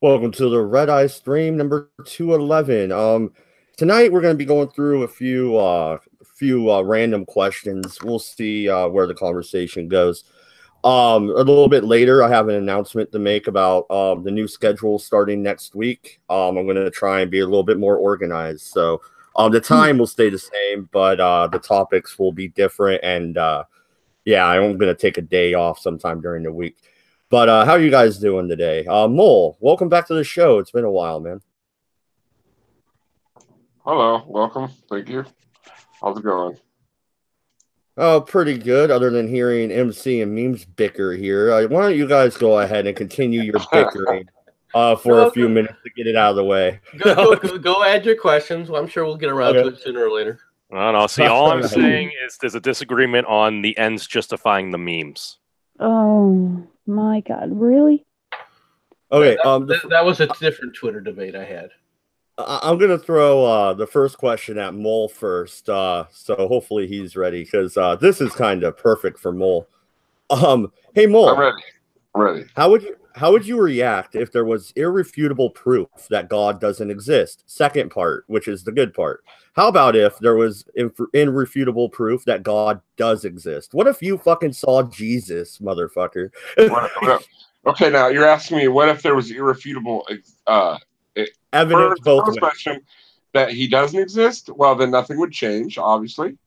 Welcome to the Redeye stream number 211. Tonight we're going to be going through a few random questions. We'll see where the conversation goes. A little bit later, I have an announcement to make about the new schedule starting next week. I'm going to try and be a little bit more organized. So the time will stay the same, but the topics will be different. And yeah, I'm going to take a day off sometime during the week. But how are you guys doing today? Mole, welcome back to the show. It's been a while, man. Hello, welcome. Thank you. How's it going? Oh, pretty good, other than hearing MC and Memes bicker here. Why don't you guys go ahead and continue your bickering for a few minutes to get it out of the way? Go add your questions. Well, I'm sure we'll get around to it sooner or later. No. See, all I'm saying is there's a disagreement on the ends justifying the memes. Oh my God! Really? Okay. That was a different Twitter debate I had. I'm gonna throw the first question at Mole first, so hopefully he's ready because this is kind of perfect for Mole. Hey Mole, I'm ready. How would you react if there was irrefutable proof that God doesn't exist? Second part, which is the good part. How about if there was irrefutable proof that God does exist? What if you fucking saw Jesus, motherfucker? Okay, now you're asking me what if there was irrefutable evidence both ways. Question that he doesn't exist? Well, then nothing would change, obviously.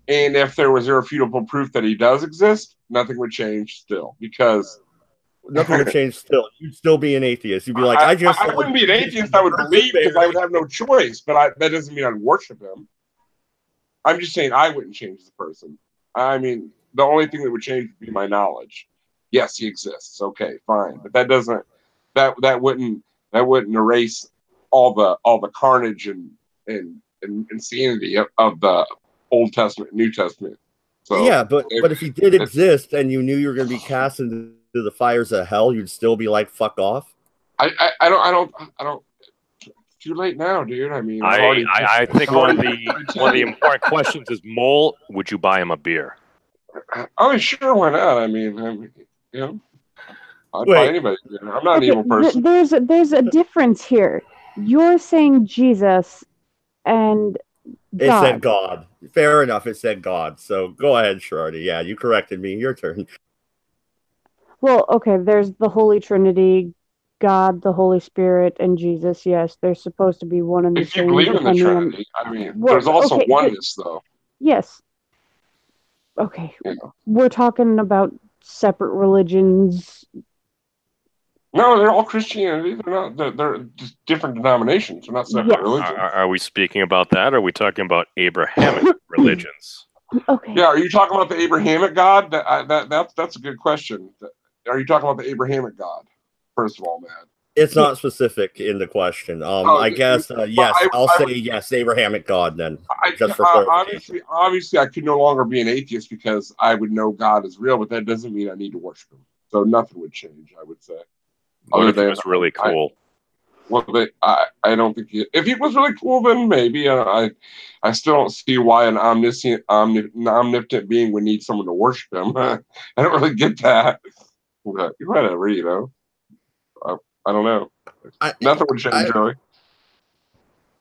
And if there was irrefutable proof that he does exist, nothing would change still because nothing would change still. You'd still be an atheist. You'd be like, I wouldn't be an atheist. I would believe because I would have no choice. But that doesn't mean I'd worship him. I'm just saying I wouldn't change the person. I mean, the only thing that would change would be my knowledge. Yes, he exists. Okay, fine. But that doesn't. That wouldn't erase all the carnage and insanity of the Old Testament, New Testament. So yeah, but if he did exist and you knew you were going to be cast into the fires of hell, you'd still be like, fuck off. I don't. Too late now, dude. I mean, I think one of the important questions is, Mole, would you buy him a beer? Oh, sure, why not? I mean, you know, I'd buy anybody. I'm not an evil person. There's a difference here. You're saying Jesus, and God. It said God. Fair enough. It said God. So go ahead, Shardy. Yeah, you corrected me. Your turn. Well, okay, there's the Holy Trinity, God, the Holy Spirit, and Jesus. Yes, they're supposed to be one and the same. If you believe in the Trinity, I mean, there's also oneness, though. Yes. Okay. Yeah. We're talking about separate religions. No, they're all Christianity. They're not. They're just different denominations. They're not separate religions. Are we speaking about that, or are we talking about Abrahamic religions? Okay. Yeah, are you talking about the Abrahamic God? That's a good question. Are you talking about the Abrahamic God? First of all, man. It's not specific in the question. I guess yes. I'll say yes, Abrahamic God. Then just for obviously, I could no longer be an atheist because I would know God is real, but that doesn't mean I need to worship him. So nothing would change, I would say. What if it was really cool? I don't think if he was really cool, then maybe. I still don't see why an omnipotent being would need someone to worship him. I don't really get that. But whatever, you know. I don't know. Nothing would change, really.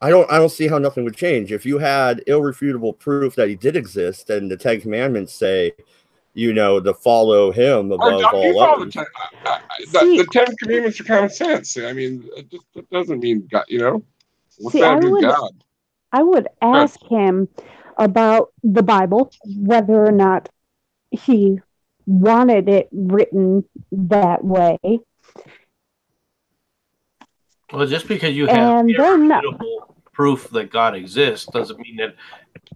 I don't see how nothing would change. If you had irrefutable proof that he did exist, and the Ten Commandments say, you know, to follow him above all others. The Ten Commandments are common sense. I mean, it doesn't mean God, you know. What's that do God? I would ask him about the Bible, whether or not he wanted it written that way. Well, just because you have irrefutable proof that God exists doesn't mean that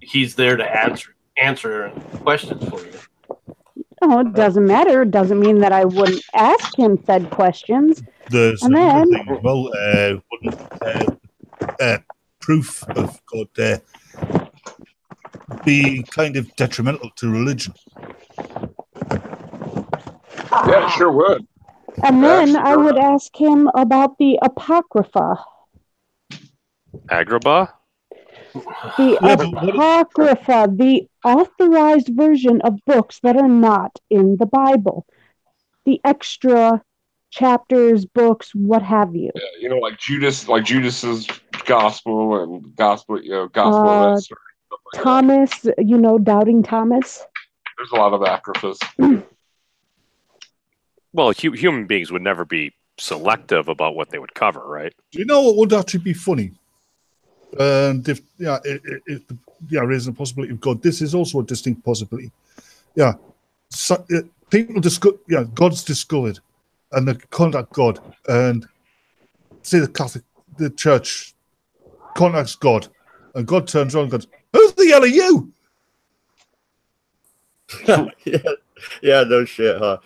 he's there to answer questions for you. No, it doesn't matter. It doesn't mean that I wouldn't ask him said questions. There's another thing as well. Wouldn't proof of God be kind of detrimental to religion? Yeah, it sure would. And then I would ask him about the Apocrypha. Agrabah? The Apocrypha, the authorized version of books that are not in the Bible. The extra chapters, books, what have you. Yeah, you know, like Judas's gospel and gospel, gospel of that story. Like Thomas, that. Doubting Thomas. There's a lot of apocryphas. Well, human beings would never be selective about what they would cover, right? Do you know what would actually be funny? And if raising the possibility of God, this is also a distinct possibility. Yeah, so, people God's discovered, and they contact God, and say the church contacts God, and God turns around and goes, "Who the hell are you?" yeah, no shit, huh?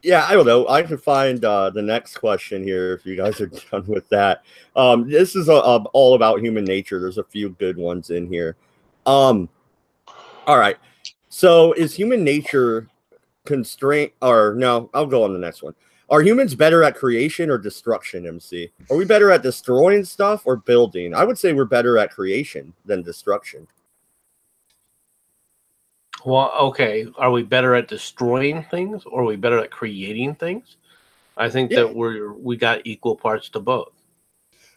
Yeah, I don't know. I can find the next question here if you guys are done with that. This is all about human nature. There's a few good ones in here. All right. So is human nature constraint, or no, I'll go on the next one. Are humans better at creation or destruction, MC? Are we better at destroying stuff or building? I would say we're better at creation than destruction. Well, okay. Are we better at destroying things, or are we better at creating things? I think that we got equal parts to both.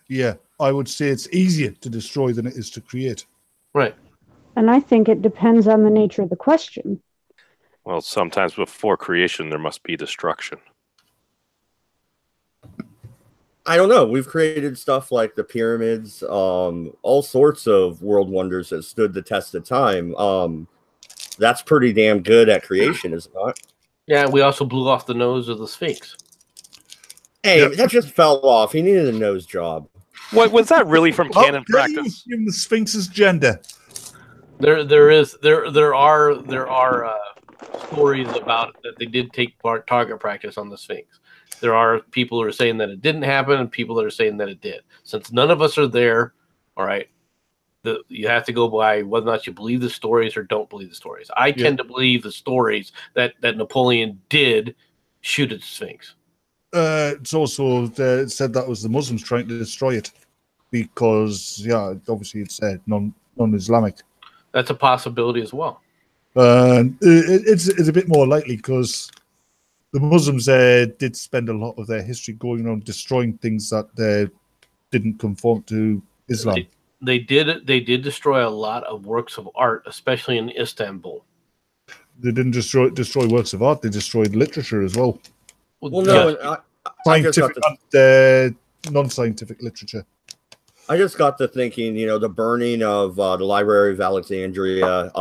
Yeah, I would say it's easier to destroy than it is to create. Right. And I think it depends on the nature of the question. Well, sometimes before creation, there must be destruction. I don't know. We've created stuff like the pyramids, all sorts of world wonders that stood the test of time. That's pretty damn good at creation, is it not? Yeah, we also blew off the nose of the Sphinx. Hey, that just fell off. He needed a nose job. What was that really from canon practice? Even the Sphinx's gender. There are stories about that they did take target practice on the Sphinx. There are people who are saying that it didn't happen, and people that are saying that it did. Since none of us are there, all right, you have to go by whether or not you believe the stories or don't believe the stories. I tend to believe the stories that Napoleon did shoot at the Sphinx. It's also said that was the Muslims trying to destroy it because, obviously it's non-Islamic. That's a possibility as well. It's a bit more likely because the Muslims did spend a lot of their history going around destroying things that didn't conform to Islam. They did destroy a lot of works of art, especially in Istanbul. They didn't destroy works of art; they destroyed literature as well. Well, no, scientific and non-scientific literature. I just got to thinking, the burning of the Library of Alexandria,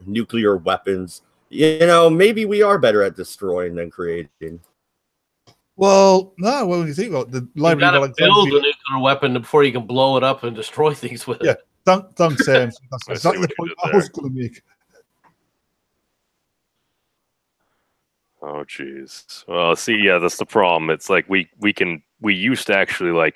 nuclear weapons. Maybe we are better at destroying than creating. Well, no. When you think about the Library of Alexandria, build a nuclear weapon before you can blow it up and destroy things with it. Yeah, thanks, Sam. That's exactly the point I was going to make. Oh, jeez. Well, see, that's the problem. It's like we used to actually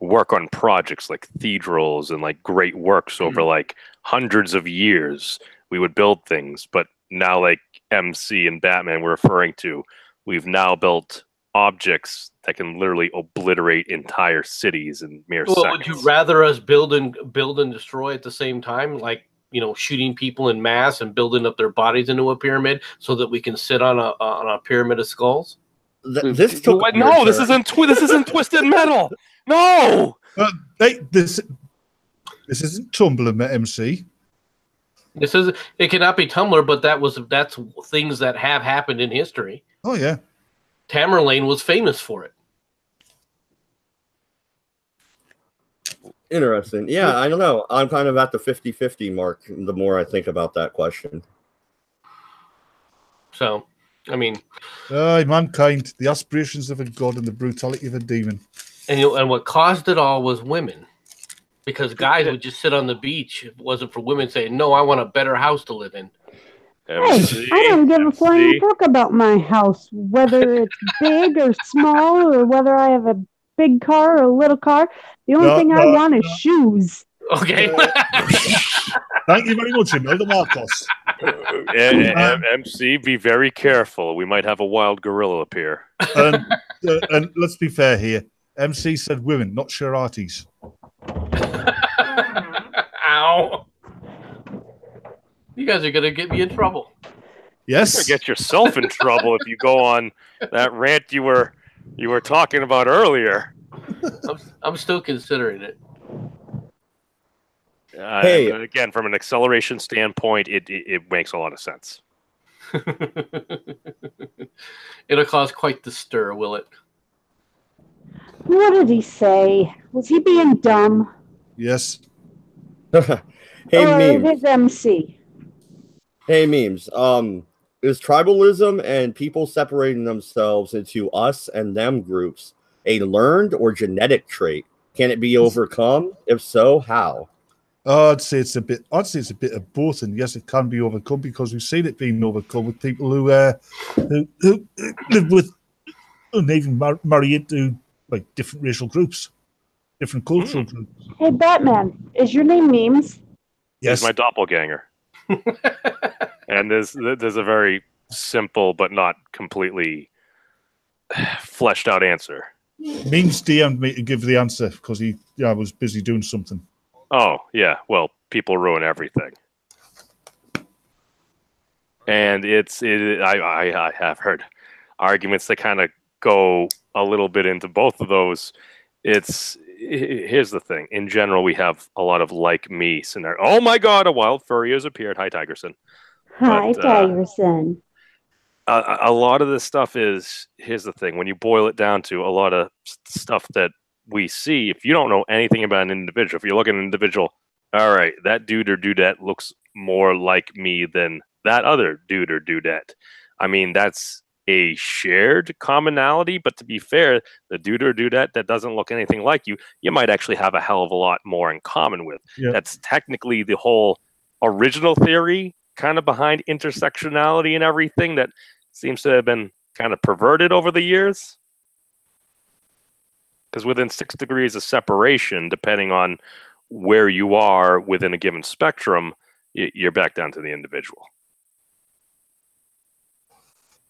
work on projects like cathedrals and great works over hundreds of years. We would build things, but now MC and Batman were referring to, we've now built objects that can literally obliterate entire cities in mere seconds. Would you rather us build and destroy at the same time, shooting people in mass and building up their bodies into a pyramid so that we can sit on a pyramid of skulls? This isn't Twisted Metal. No, this isn't Tumblr, MC. It cannot be Tumblr, but that's things that have happened in history. Oh yeah, Tamerlane was famous for it. Interesting. Yeah, I don't know. I'm kind of at the 50-50 mark the more I think about that question. So, I mean... mankind, the aspirations of a god and the brutality of a demon. And what caused it all was women. Because guys would just sit on the beach if it wasn't for women saying, no, I want a better house to live in. Hey, I don't give a flying fuck about my house, whether it's big or small, or whether I have a big car or a little car. The only thing I want is shoes. Okay. Thank you very much, Imelda Marcos. MC, be very careful. We might have a wild gorilla appear. And let's be fair here. MC said women, not Shiratis. Ow. You guys are going to get me in trouble. Yes. You're gonna get yourself in trouble if you go on that rant you were talking about earlier. I'm still considering it. Hey. Again, from an acceleration standpoint, it makes a lot of sense. It'll cause quite the stir, will it? What did he say? Was he being dumb? Yes. Hey, or memes. his MC? Hey, memes. Is tribalism and people separating themselves into us and them groups a learned or genetic trait? Can it be overcome? If so, how? I'd say it's a bit of both, and yes, it can be overcome because we've seen it being overcome with people who live with and even marry into like different racial groups, different cultural groups. Hey, Batman, is your name Memes? Yes, He's my doppelganger. And there's a very simple but not completely fleshed out answer. Memes DM'd me to give the answer because he was busy doing something. Oh yeah, well, people ruin everything, and I have heard arguments that kind of go a little bit into both of those. Here's the thing. In general, we have a lot of like me scenario. Oh my God, a wild furry has appeared. Hi, Tigerson. Hi, Tigerson. A lot of this stuff is, here's the thing. When you boil it down to a lot of stuff that we see, if you don't know anything about an individual, if you look at an individual, all right, that dude or dudette looks more like me than that other dude or dudette. I mean, that's a shared commonality, but to be fair, the dude or dudette that doesn't look anything like you, you might actually have a hell of a lot more in common with. Yep. That's technically the whole original theory kind of behind intersectionality and everything that seems to have been kind of perverted over the years. Because within 6 degrees of separation, depending on where you are within a given spectrum, you're back down to the individual.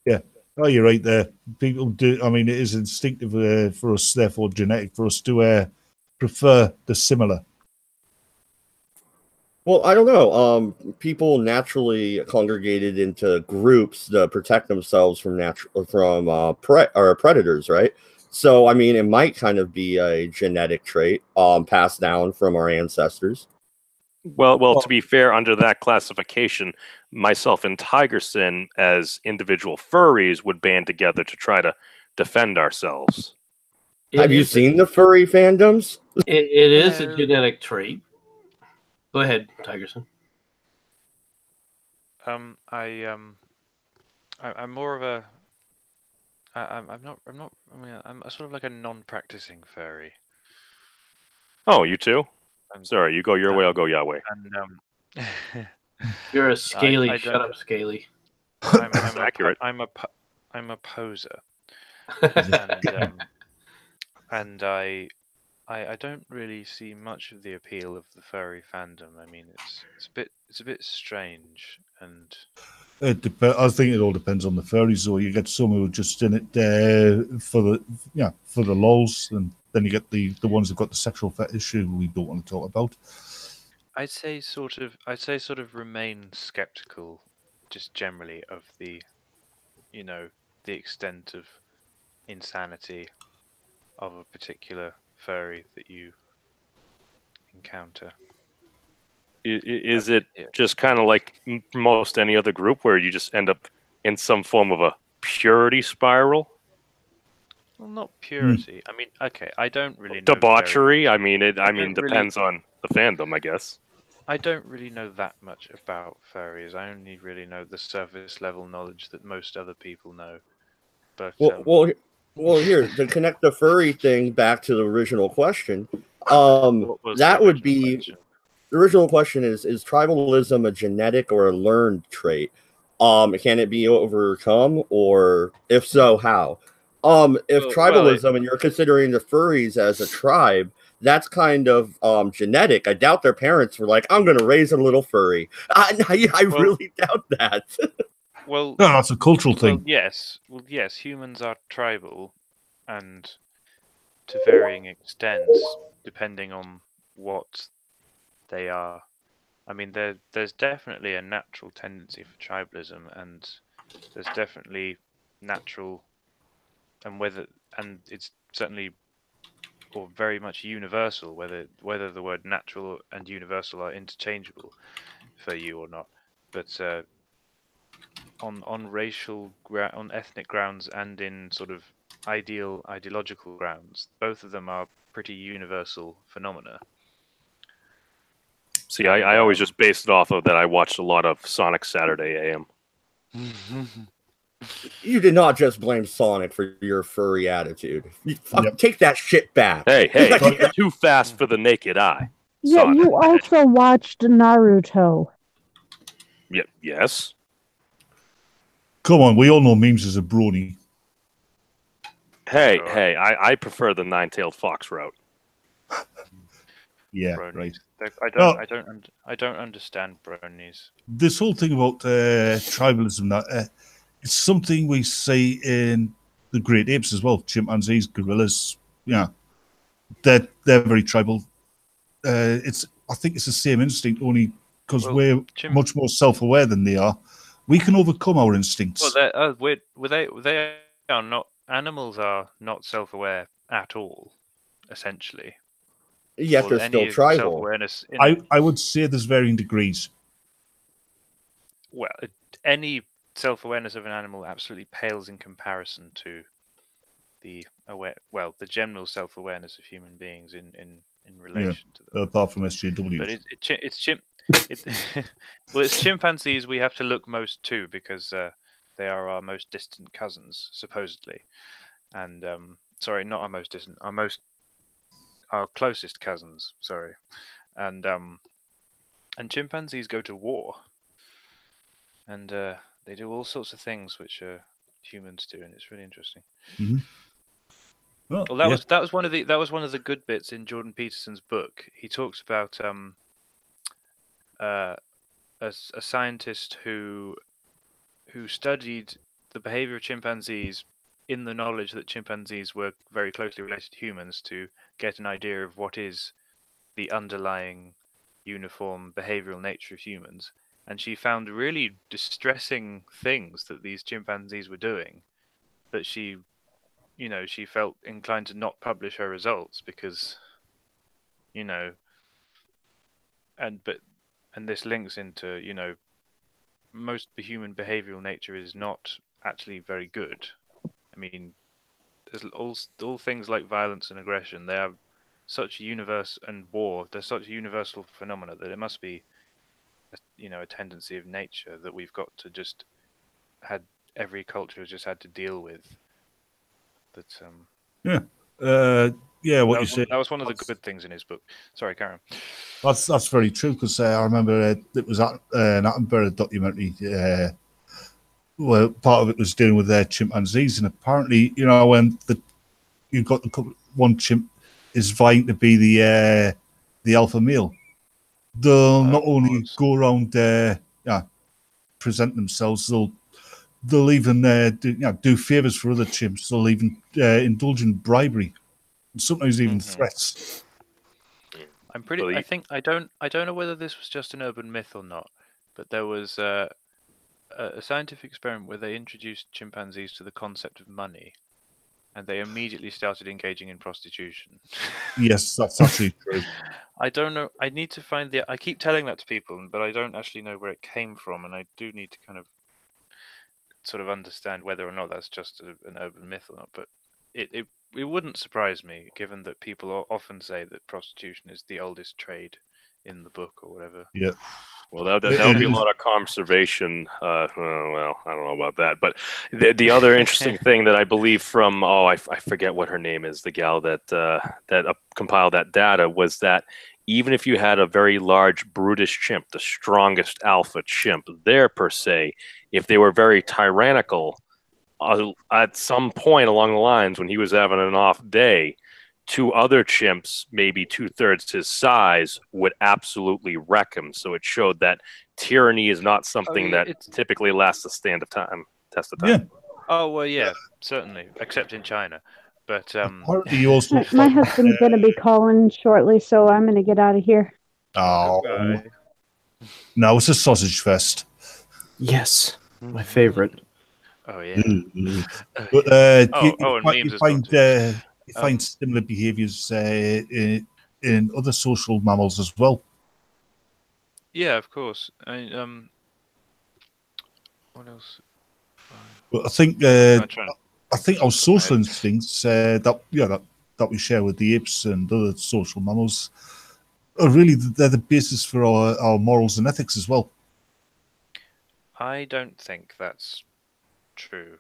Yeah. Oh, you're right there. People do. I mean, it is instinctive for us, therefore genetic for us to prefer the similar. Well, I don't know. People naturally congregated into groups to protect themselves from predators, right? So, I mean, it might kind of be a genetic trait passed down from our ancestors. Well, to be fair, under that classification, myself and Tigerson, as individual furries, would band together to try to defend ourselves. Have you seen the furry fandoms? It is a genetic trait. Go ahead, Tigerson. I'm more of a. I'm not. I mean, I'm sort of like a non-practicing furry. Oh, you too? I'm sorry. You go your way, I'll go Yahweh. And You're a scaly. I Shut up, scaly. I'm accurate. I'm a poser, and I don't really see much of the appeal of the furry fandom. I mean, it's a bit strange, and I think it all depends on the furries. So you get some who are just in it for the lols, and then you get the ones who've got the sexual fetish who we don't want to talk about. I'd say sort of remain skeptical, just generally, of the extent of insanity of a particular furry that you encounter. Is it just kind of like most any other group where you just end up in some form of a purity spiral? Well, not purity. I mean, okay, I don't really know debauchery. I mean, depends on the fandom, I guess. I don't really know that much about furries. I only really know the surface level knowledge that most other people know. But well, here to connect the furry thing back to the original question, that would be the original question is tribalism a genetic or a learned trait? Can it be overcome, or if so, how? If tribalism and you're considering the furries as a tribe, that's kind of genetic. I doubt their parents were like, I'm going to raise a little furry. I really doubt that. Well, no, that's a cultural thing. Yes, humans are tribal, and to varying extents, depending on what they are. I mean, there's definitely a natural tendency for tribalism, and there's definitely natural, and it's certainly or very much universal. Whether the word natural and universal are interchangeable for you or not, but on on ethnic grounds and in sort of ideological grounds, both of them are pretty universal phenomena. See, I always just based it off of that. I watched a lot of Sonic Saturday AM. You did not just blame Sonic for your furry attitude. Take that shit back. Hey, too fast for the naked eye. Yeah, Sonic. you also watched Naruto. Yes. Come on, we all know memes is a brony. Hey, I prefer the nine-tailed fox route. Yeah, bronies. Right. I don't understand bronies. This whole thing about tribalism, it's something we see in the great apes as well. Chimpanzees, gorillas, yeah, they're very tribal. I think it's the same instinct, only because we're much more self-aware than they are. We can overcome our instincts. Well, they are not. Animals are not self-aware at all, essentially. Yes, they're still tribal. Self-awareness. I would say there's varying degrees. Well, any self-awareness of an animal absolutely pales in comparison to the general self-awareness of human beings in relation to them. Apart from SJW. But it's chimpanzees we have to look most to because they are our most distant cousins, supposedly. And sorry, not our most distant, our closest cousins. Sorry, and chimpanzees go to war, and they do all sorts of things which humans do, and it's really interesting. Mm-hmm. Well, that was one of the good bits in Jordan Peterson's book. He talks about a scientist who studied the behavior of chimpanzees in the knowledge that chimpanzees were very closely related to humans to get an idea of what is the underlying uniform behavioral nature of humans. And she found really distressing things that these chimpanzees were doing that she felt inclined to not publish her results because, and this links into, most human behavioral nature is not actually very good. I mean, there's all things like violence and aggression. They are such a universe, and war. They're such a universal phenomena that it must be, a tendency of nature that we've got to just every culture has just had to deal with. That what you said. That was one of the good things in his book. Sorry, Karen. That's very true because I remember it was an Attenborough documentary. Well, part of it was dealing with their chimpanzees, and apparently, when you've got one chimp is vying to be the alpha male, they'll not only go around present themselves, they'll even do favors for other chimps. They'll even indulge in bribery, and sometimes even threats. I don't know whether this was just an urban myth or not, but there was a scientific experiment where they introduced chimpanzees to the concept of money, and they immediately started engaging in prostitution. Yes, that's actually true. I don't know. I need to find I keep telling that to people, but I don't actually know where it came from, and I do need to kind of sort of understand whether or not that's just an urban myth or not. But it wouldn't surprise me, given that people often say that prostitution is the oldest trade in the book or whatever. Yeah. Well, that would be a lot of conservation. Well, I don't know about that. But the other interesting thing that I believe from I forget what her name is, the gal that compiled that data, was that even if you had a very large brutish chimp, the strongest alpha chimp there per se, if they were very tyrannical, at some point along the lines when he was having an off day, two other chimps, maybe 2/3 his size, would absolutely wreck him. So it showed that tyranny is not something that typically lasts a test of time. Yeah. Oh well, yeah, certainly, except in China. But you also my husband's going to be calling shortly, so I'm going to get out of here. Oh, no, it's a sausage fest. Yes, my favorite. Oh yeah. But and memes you find similar behaviours in other social mammals as well. Yeah, of course. What else? But I think our social instincts that we share with the apes and other social mammals are really they're the basis for our morals and ethics as well. I don't think that's true.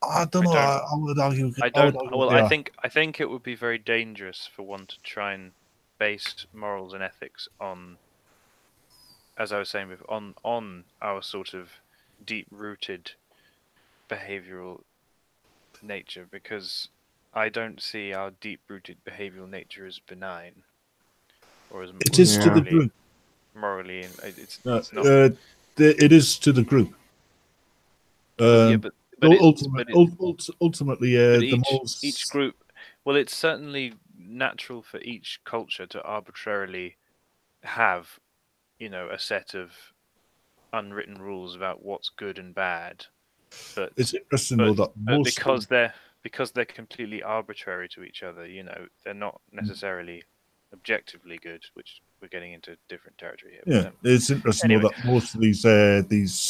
I don't know. I would argue. I think it would be very dangerous for one to try and base morals and ethics on, as I was saying before, on our sort of deep-rooted behavioral nature, because I don't see our deep-rooted behavioral nature as benign or as it is to the group. Morally, it's not. It is to the group. Ultimately, each group. Well, it's certainly natural for each culture to arbitrarily have, a set of unwritten rules about what's good and bad. But it's interesting though that because they're completely arbitrary to each other. They're not necessarily objectively good, which we're getting into different territory here. Yeah, it's interesting though that most of these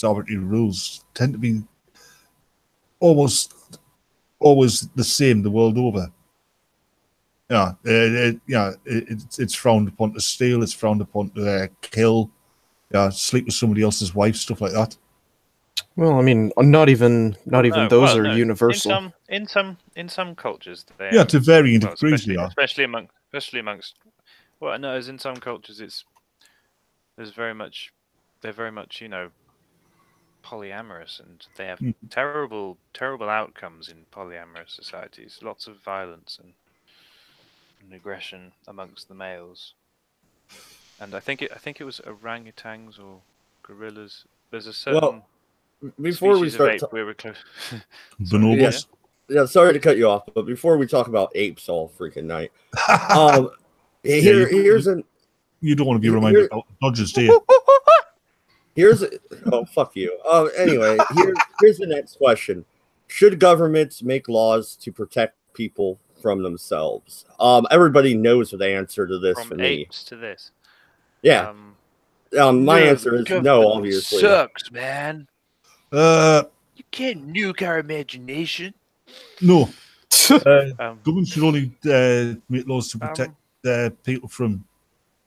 arbitrary rules tend to be almost always the same the world over. It's frowned upon to steal. It's frowned upon to kill. Sleep with somebody else's wife, stuff like that. Well, I mean, not even those are universal. In some cultures, to varying degrees, especially amongst. Well, no, as in some cultures, they're very much, polyamorous, and they have terrible outcomes in polyamorous societies. Lots of violence and aggression amongst the males. And I think it was orangutans or gorillas. There's a certain before we start, we were close. Bonobos. Yeah, sorry to cut you off, but before we talk about apes all freaking night, you don't want to be reminded about Dodgers, do you? Fuck you. Anyway, here's the next question: should governments make laws to protect people from themselves? Everybody knows the answer to this. From for me, apes to this. Yeah. My answer is no. Obviously, sucks, man. You can't nuke our imagination. No. Governments should only make laws to protect people from,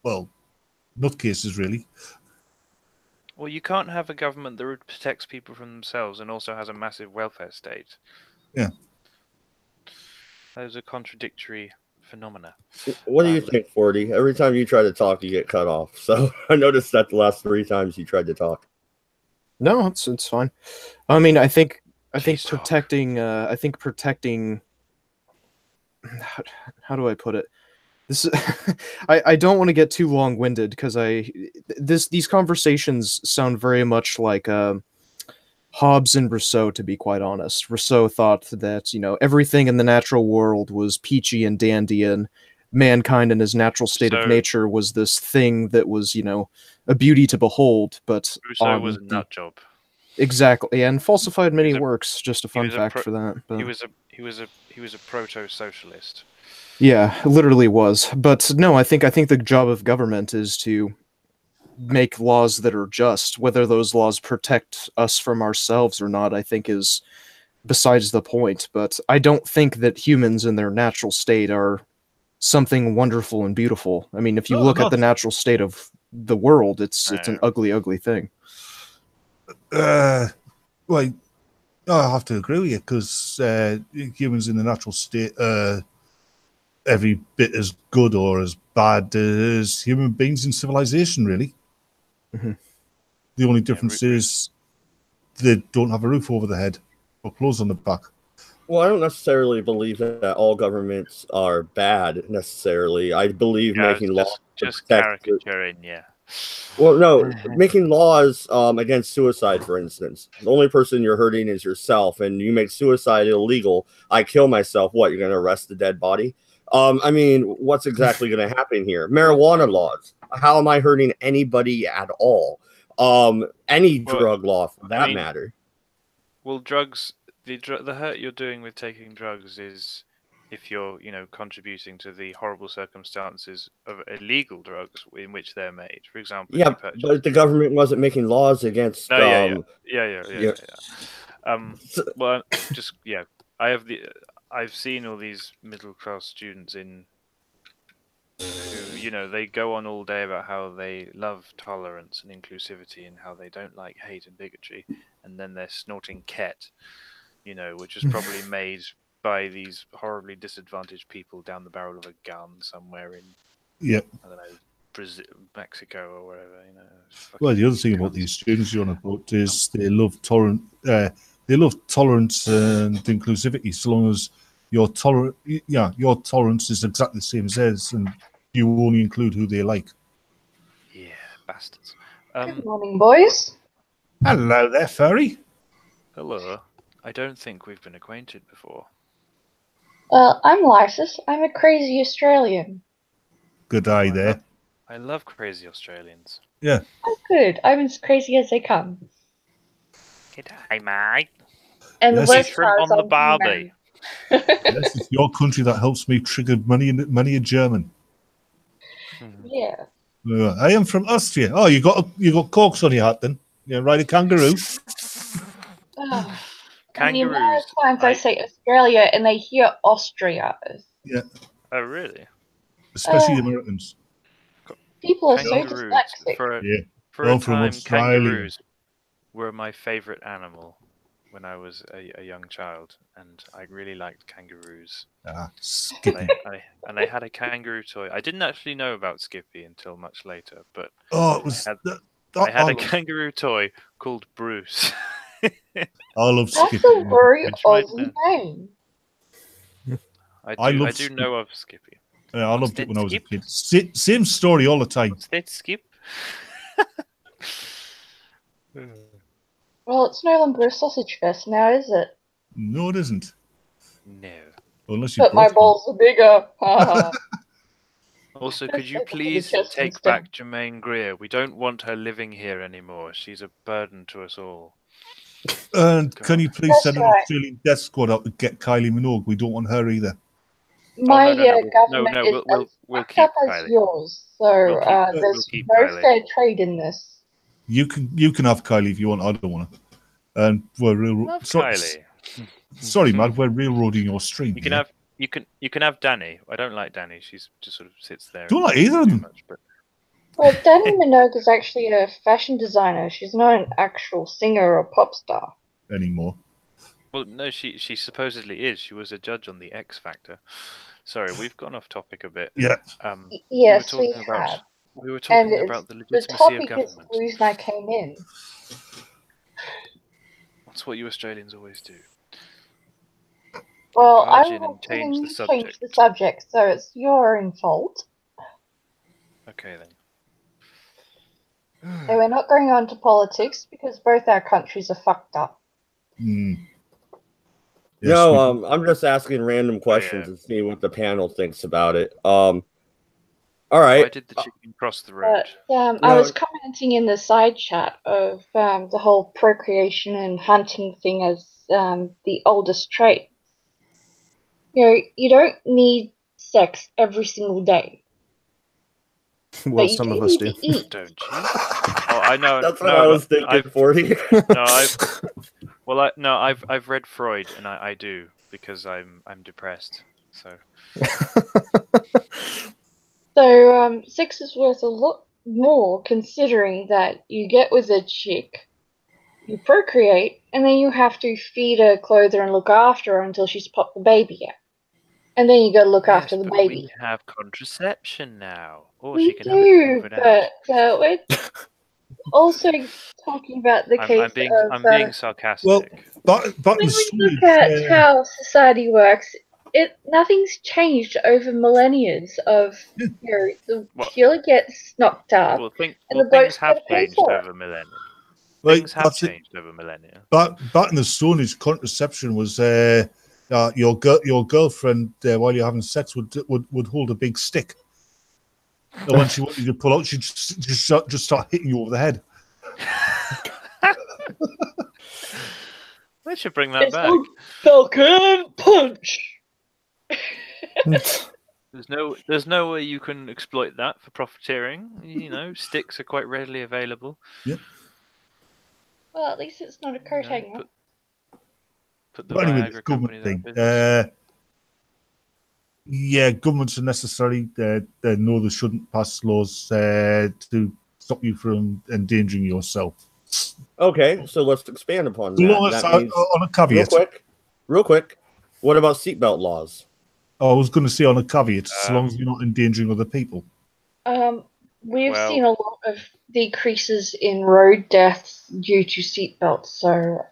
nutcases, really. Well, you can't have a government that protects people from themselves and also has a massive welfare state. Yeah. Those are contradictory phenomena. What do you think, 40? Every time you try to talk, you get cut off. So I noticed that the last 3 times you tried to talk. No, it's fine. I mean, I think protecting. How do I put it? This I don't want to get too long-winded because these conversations sound very much like Hobbes and Rousseau, to be quite honest. Rousseau thought that, everything in the natural world was peachy and dandy, and mankind in his natural state of nature was this thing that was, a beauty to behold. But Rousseau was a nut job. Exactly, and falsified many works. Just a fun fact for that. But he was a proto-socialist. Yeah, literally was. But no, I think the job of government is to make laws that are just. Whether those laws protect us from ourselves or not, I think is besides the point. But I don't think that humans in their natural state are something wonderful and beautiful. I mean, if you look at the natural state of the world, it's an ugly, ugly thing. I have to agree with you because humans in the natural state are every bit as good or as bad as human beings in civilization, really. Mm-hmm. The only difference is they don't have a roof over their head or clothes on the back. Well, I don't necessarily believe that all governments are bad necessarily. I believe making laws just caricaturing, yeah. Well, no, making laws against suicide, for instance. The only person you're hurting is yourself, and you make suicide illegal. I kill myself. What, you're going to arrest the dead body? I mean, what's exactly going to happen here? Marijuana laws. How am I hurting anybody at all? Any drug law, for that matter. Well, drugs the hurt you're doing with taking drugs is if you're, contributing to the horrible circumstances of illegal drugs in which they're made. For example, if Yeah, you purchase. but the government wasn't making laws against. No, yeah. So- Well, just I've seen all these middle class students who, they go on all day about how they love tolerance and inclusivity and how they don't like hate and bigotry, and then they're snorting ket, which was probably made by these horribly disadvantaged people down the barrel of a gun somewhere in, I don't know, Brazil, Mexico, or wherever. Well, the other thing about these students you're on about is they love tolerance and inclusivity. So long as your tolerance is exactly the same as theirs, and you only include who they like. Yeah, bastards. Good morning, boys. Hello there, furry. Hello. I don't think we've been acquainted before. I'm Lysis. I'm a crazy Australian. Good eye there. I love crazy Australians. Yeah. Oh, good. I'm as crazy as they come. G'day, mate. And Yes, the worst shrimp part on is the I'm barbie. This is your country that helps me trigger many a German. Yeah. I am from Austria. Oh, you got corks on your hat then? Yeah, ride a kangaroo. And the amount of times I say Australia and they hear Austria. Yeah. Oh, really? Especially Americans. People are so Kangaroos. dyslexic. For I'm a from time, Australia. kangaroos were my favourite animal when I was a young child, and I really liked kangaroos. Skippy. I had a kangaroo toy. I didn't actually know about Skippy until much later, but it was. I had a kangaroo toy called Bruce. I love That's Skippy. a very Aussie name. I do know of Skippy. Yeah, I loved it when I was a kid. Same story all the time. What's that, Skip? Well, it's no longer a sausage fest now, is it? No, it isn't. No. Unless you. But my balls are bigger. Also, could you please take back Jermaine Greer? We don't want her living here anymore. She's a burden to us all. And can you please send an Australian death squad out to get Kylie Minogue? We don't want her either. My government is we'll as keep fucked up as Kylie. yours, so there's no fair trade in this. You can have Kylie if you want. I don't want her. And we're Kylie. Sorry, Mad. We're railroading your stream. You can have Danny. I don't like Danny. She's just sort of sits there. Don't like either of them. Well, Danny Minogue is actually a fashion designer. She's not an actual singer or pop star anymore. Well, no, she supposedly is. She was a judge on the X Factor. Sorry, we've gone off topic a bit. Yeah. Yes, we have. We were talking about the legitimacy the topic of government. is the reason I came in. That's what you Australians always do. Well, I will will change the subject, so it's your own fault. Okay, then. So we're not going on to politics because both our countries are fucked up. Yes, no, I'm just asking random questions and see what the panel thinks about it. All right. Why did the chicken cross the road? I was commenting in the side chat of the whole procreation and hunting thing as the oldest trait. You don't need sex every single day. Well, some of us do. Don't you? Oh, I know. That's what I was thinking, 40. I've read Freud, and I do because I'm depressed. So. So sex is worth a lot more considering that you get with a chick, you procreate, and then you have to feed her, clothe her, and look after her until she's popped the baby out. And then you got to look after the baby. We have contraception now. Or we she can do, have it but we're also talking about the case I'm being sarcastic. Well, but when we look at how society works, nothing's changed over millennia of the killer gets knocked up and the things blokes have get paid changed for over millennia. Things have changed over millennia. Back in the Stone Age, contraception was your girlfriend while you're having sex would hold a big stick, and when she wanted you to pull out, she'd just start hitting you over the head. They should bring that It's back. called Falcon Punch. There's no way you can exploit that for profiteering. You know, sticks are quite readily available. Yep. Well, at least it's not a coat hanger. Put the But anyway, Viagra this companies out of government business. thing. Yeah, governments are necessary. They know they shouldn't pass laws to stop you from endangering yourself. Okay, so let's expand upon So long that. as That means, on a caveat. real quick, what about seatbelt laws? I was going to say on a caveat, as long as you're not endangering other people. We've seen a lot of decreases in road deaths due to seatbelts. So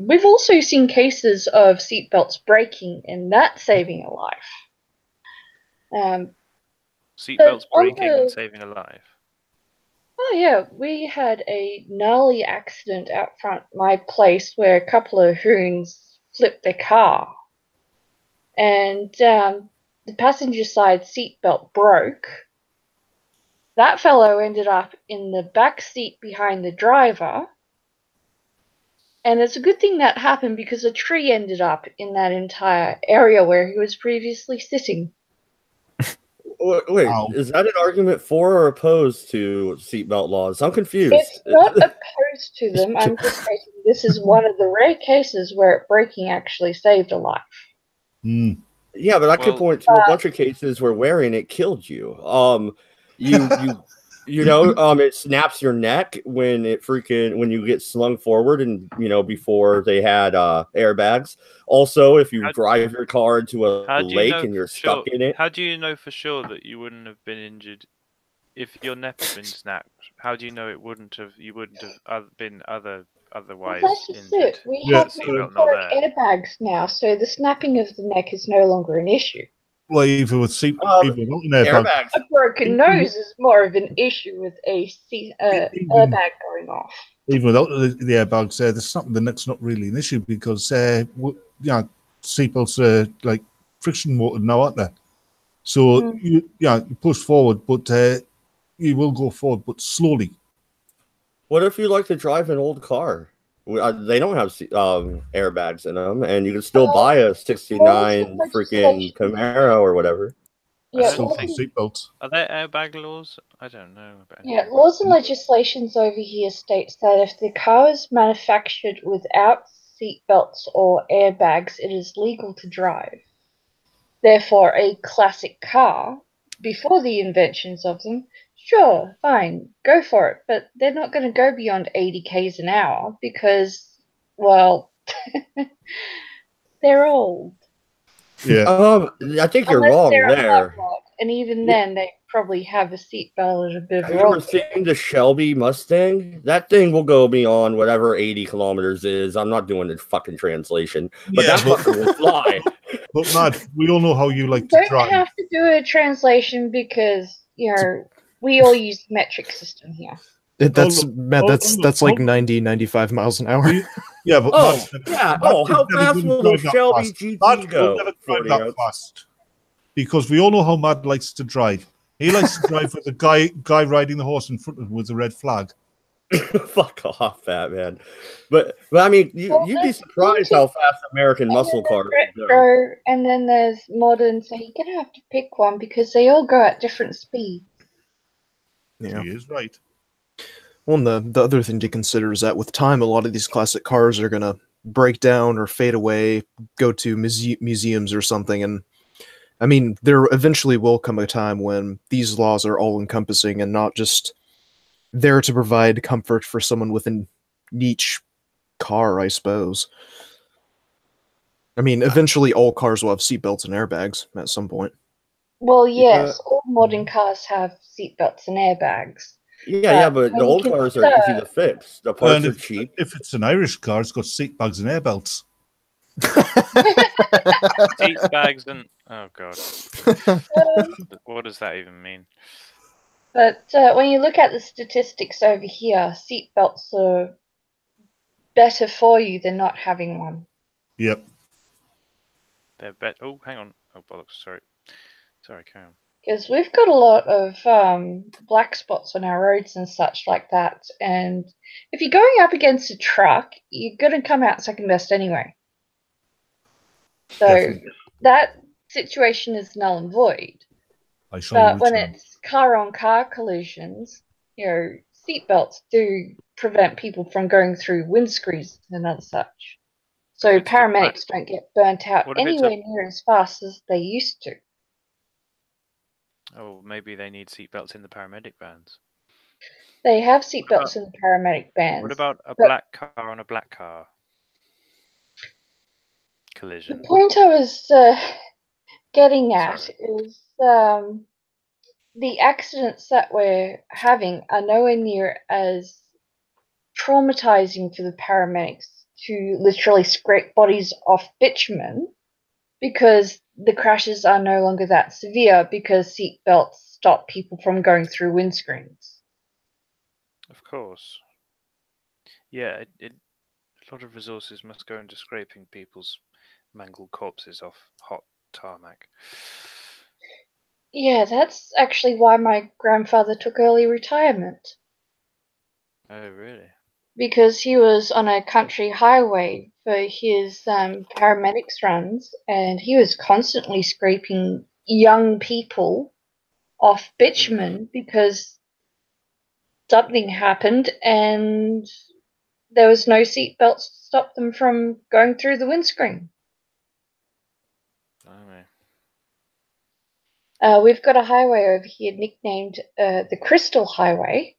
we've also seen cases of seatbelts breaking and that saving a life. Seatbelts breaking and saving a life. Oh yeah, we had a gnarly accident out front my place where a couple of hoons flipped their car, and the passenger side seatbelt broke. That fellow ended up in the back seat behind the driver, and it's a good thing that happened because a tree ended up in that entire area where he was previously sitting. Wait, is that an argument for or opposed to seatbelt laws? I'm confused. It's not opposed to them. I'm just stating this is one of the rare cases where breaking actually saved a life. Yeah, but I could point to a bunch of cases where wearing it killed you. It snaps your neck when you get slung forward, and before they had airbags. Also, if you drive your car into a lake and you're stuck in it. How do you know for sure that you wouldn't have been injured if your neck had been snapped? How do you know you wouldn't have been otherwise Well, that's just injured? it. We have motoric airbags now, so the snapping of the neck is no longer an issue. Well, even with airbags. A broken nose is more of an issue with a airbag going off. Even without the airbags, the neck's not really an issue because seatbelts are like friction motor now, aren't they? So you push forward, but you will go forward, but slowly. What if you like to drive an old car? They don't have airbags in them, and you can still buy a '69 freaking Camaro or whatever. Yeah, seatbelts. Are there airbag laws? I don't know. Laws and legislations over here states that if the car is manufactured without seatbelts or airbags, it is legal to drive. Therefore, a classic car, before the inventions of them, sure, fine, go for it. But they're not going to go beyond 80 k's an hour because, well, they're old. Yeah. I think you're wrong there. And even then, they probably have a seatbelt at a bit of a Have you ever seen the Shelby Mustang? That thing will go beyond whatever 80 kilometers is. I'm not doing the fucking translation, but that fucker will fly. But Matt, we all know how you like to drive. You don't have to do a translation because we all use the metric system here. That's like 90, 95 miles an hour. Yeah, but how fast will the Shelby GT go? Will never drive that fast. Because we all know how Matt likes to drive. He likes to drive with a guy riding the horse in front of him with a red flag. Fuck off, fat man. But I mean, you'd be surprised how fast American muscle cars go. And then there's modern, so you're gonna have to pick one because they all go at different speeds. Yeah, he is right. Well, and the other thing to consider is that with time, a lot of these classic cars are gonna break down or fade away, go to museums or something, and I mean, there eventually will come a time when these laws are all-encompassing and not just there to provide comfort for someone with a niche car, I suppose. I mean, eventually all cars will have seatbelts and airbags at some point. Well, yes, all modern cars have seatbelts and airbags. But the old cars are easy to fix. The parts are cheap. If it's an Irish car, it's got seat bags and airbags. Seat bags and oh god, what does that even mean? But when you look at the statistics over here, seatbelts are better for you than not having one. Yep. They're better. Oh, hang on. Oh bollocks! Sorry, carry on. Because we've got a lot of black spots on our roads and such like that. And if you're going up against a truck, you're going to come out second best anyway. So Definitely. that situation is null and void. I shall But when return. it's car-on-car collisions, seatbelts do prevent people from going through windscreens and such. So paramedics don't get burnt out anywhere near as fast as they used to. Oh, maybe they need seatbelts in the paramedic vans. They have seatbelts in the paramedic vans. What about a black car on a black car collision? The point I was getting at is the accidents that we're having are nowhere near as traumatizing for the paramedics to literally scrape bodies off bitumen, because the crashes are no longer that severe because seatbelts stop people from going through windscreens. Of course. Yeah, a lot of resources must go into scraping people's mangled corpses off hot tarmac. Yeah, that's actually why my grandfather took early retirement. Oh, really? Because he was on a country highway for his paramedics runs, and he was constantly scraping young people off bitumen because something happened and there was no seatbelts to stop them from going through the windscreen. We've got a highway over here nicknamed the Crystal Highway,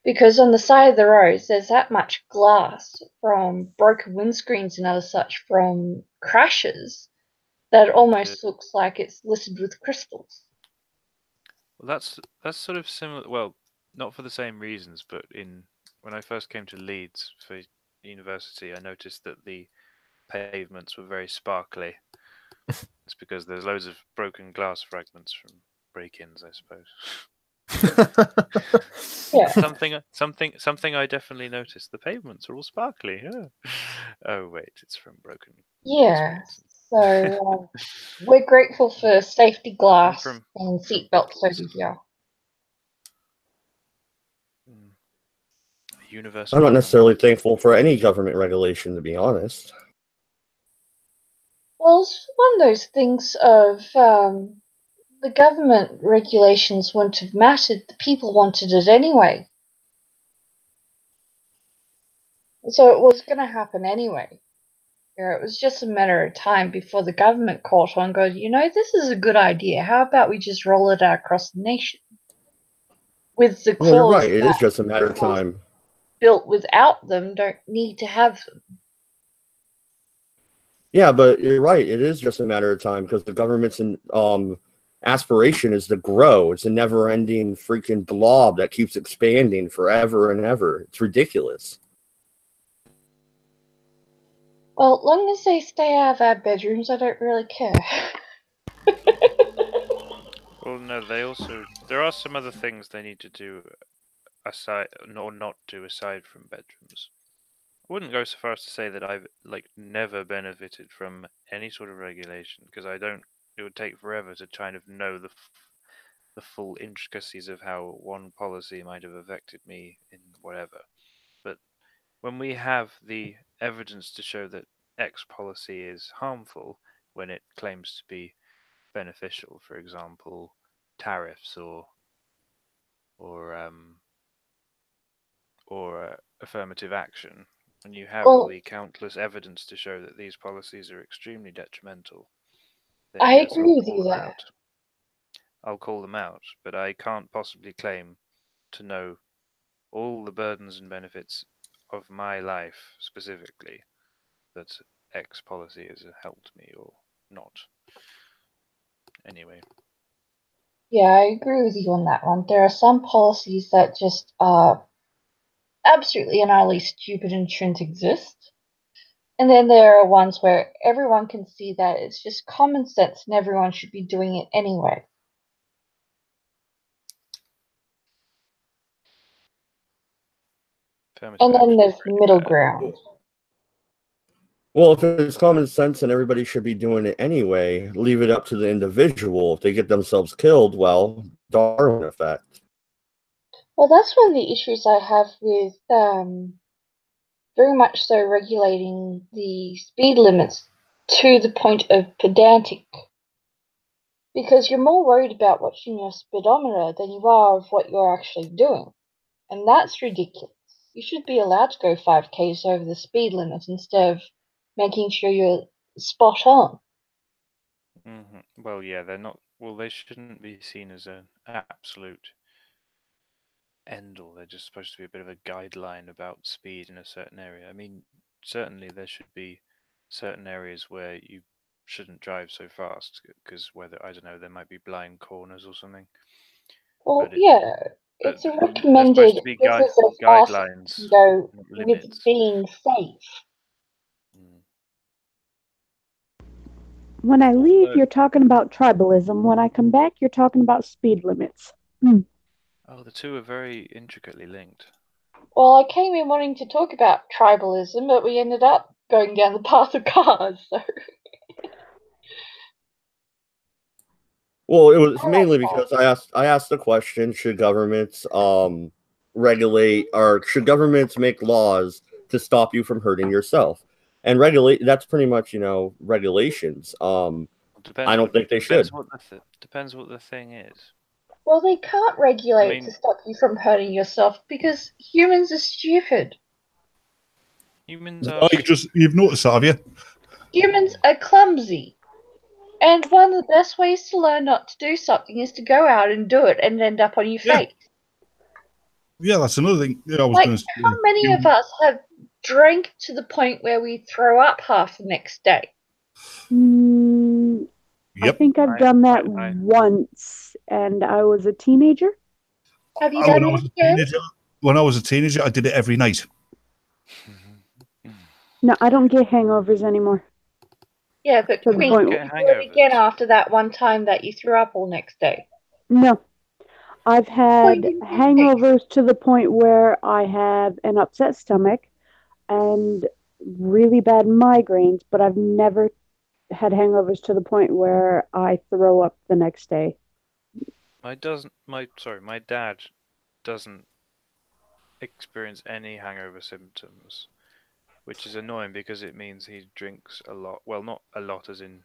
because on the side of the roads there's that much glass from broken windscreens and other such from crashes that it almost looks like it's littered with crystals. Well, that's sort of similar. Well, not for the same reasons, but when I first came to Leeds for university, I noticed that the pavements were very sparkly. It's because there's loads of broken glass fragments from break-ins, I suppose. Yeah. Something I definitely noticed. The pavements are all sparkly. Yeah. Oh wait, it's from broken. Yeah. So we're grateful for safety glass and seatbelts over here. I'm not necessarily thankful for any government regulation, to be honest. Well, it's one of those things of the government regulations wouldn't have mattered. The people wanted it anyway. So it was going to happen anyway. It was just a matter of time before the government caught on and goes, this is a good idea. How about we just roll it out across the nation? With the clause you're right. It is just a matter of time. Built without them don't need to have them. Yeah, but you're right. It is just a matter of time because the government's aspiration is to grow. It's a never-ending freaking blob that keeps expanding forever and ever. It's ridiculous. Well, as long as they stay out of our bedrooms, I don't really care. Well, no, there are some other things they need to do aside, or not do aside from bedrooms. I wouldn't go so far as to say that I've never benefited from any sort of regulation, because it would take forever to kind of know the full intricacies of how one policy might have affected me in whatever. But when we have the evidence to show that X policy is harmful when it claims to be beneficial, for example, tariffs or affirmative action, and you have all the countless evidence to show that these policies are extremely detrimental, then I yes, agree with you there. I'll call them out, but I can't possibly claim to know all the burdens and benefits of my life specifically that X policy has helped me or not. Anyway. Yeah, I agree with you on that one. There are some policies that just are absolutely and utterly stupid and shouldn't exist. And then there are ones where everyone can see that it's just common sense and everyone should be doing it anyway. And then there's middle ground. Well, if it's common sense and everybody should be doing it anyway, leave it up to the individual. If they get themselves killed, well, Darwin effect. Well, that's one of the issues I have with very much so regulating the speed limits to the point of pedantic. Because you're more worried about watching your speedometer than you are of what you're actually doing. And that's ridiculous. You should be allowed to go 5Ks over the speed limit instead of making sure you're spot on. Well, yeah, they're not. Well, they shouldn't be seen as an absolute end all. They're just supposed to be a bit of a guideline about speed in a certain area. I mean, certainly there should be certain areas where you shouldn't drive so fast because whether I don't know, there might be blind corners or something. Well, yeah, it's a recommended. There's supposed to be this is as fast as guidelines, you go limits. with being safe. When I leave, you're talking about tribalism. When I come back, you're talking about speed limits. Oh, the two are very intricately linked. Well, I came in wanting to talk about tribalism, but we ended up going down the path of cars. So. Well, it was mainly because I asked the question: should governments regulate, or should governments make laws to stop you from hurting yourself? And regulate, that's pretty much, regulations. I don't think they should. Depends what the thing is. Well, they can't regulate to stop you from hurting yourself because humans are stupid. Humans are. You've noticed that, have you? Humans are clumsy. And one of the best ways to learn not to do something is to go out and do it and end up on your face. Yeah, that's another thing. Yeah, I was like, going to say. How many of us have drank to the point where we throw up half the next day? I think I've done that once, and I was a teenager. Have you done it again? When I was a teenager, I did it every night. No, I don't get hangovers anymore. Yeah, but Queen, you do it again after that one time that you threw up all next day. No. I've had hangovers to the point where I have an upset stomach and really bad migraines, but I've never had hangovers to the point where I throw up the next day. My dad doesn't experience any hangover symptoms, which is annoying because it means he drinks a lot. Well, not a lot as in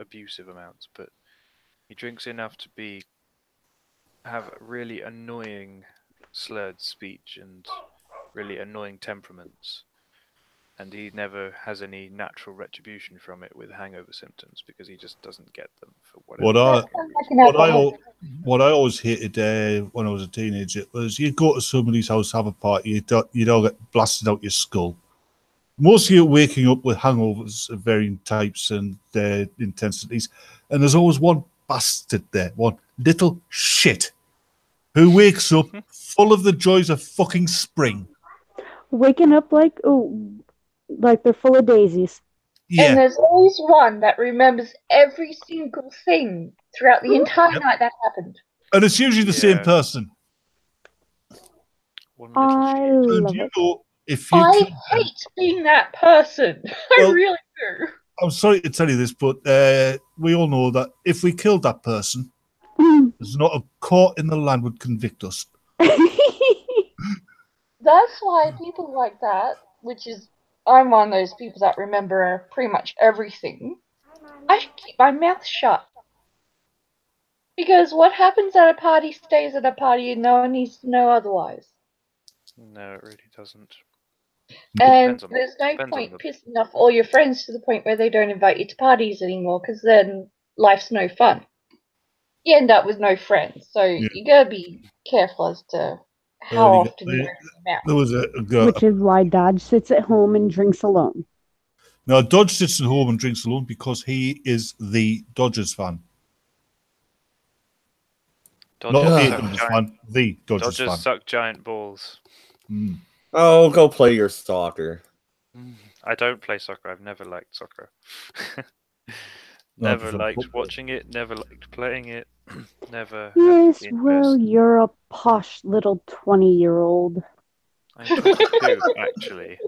abusive amounts, but he drinks enough to have really annoying slurred speech and really annoying temperaments. And he never has any natural retribution from it with hangover symptoms because he just doesn't get them for whatever. What I always hated when I was a teenager was you'd go to somebody's house, have a party, you'd all get blasted out your skull. Most of you are waking up with hangovers of varying types and intensities, and there's always one bastard there, one little shit, who wakes up full of the joys of fucking spring. Waking up like they're full of daisies. Yeah. And there's always one that remembers every single thing throughout the entire night that happened. And it's usually the same person. I love it. I hate being that person. I really do. I'm sorry to tell you this, but we all know that if we killed that person, there's not a court in the land would convict us. That's why people like that, I'm one of those people that remember pretty much everything. I should keep my mouth shut. Because what happens at a party stays at a party and no one needs to know otherwise. No, it really doesn't. And there's no point pissing off all your friends to the point where they don't invite you to parties anymore, because then life's no fun. You end up with no friends, so you gotta be careful as to how often you open your mouth. Which is why Dodge sits at home and drinks alone. No, Dodge sits at home and drinks alone because he is the Dodgers fan. The Dodgers fan. Suck giant balls. Oh, go play your soccer. I don't play soccer. I've never liked soccer. Never liked watching it. Never liked playing it. Never. Yes, well, you're a posh little 20-year-old. I'm 22, actually.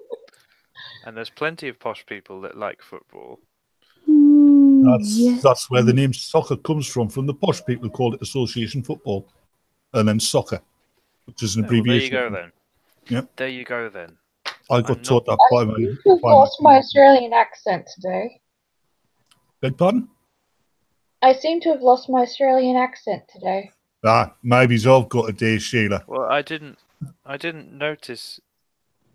And there's plenty of posh people that like football. That's where the name soccer comes from the posh people who called it association football. And then soccer, which is an abbreviation. Well, there you go then. Yep. There you go then. I got taught that by my... You've lost my Australian accent today. Beg pardon? I seem to have lost my Australian accent today. Maybe I've got a day, Sheila. Well, I didn't notice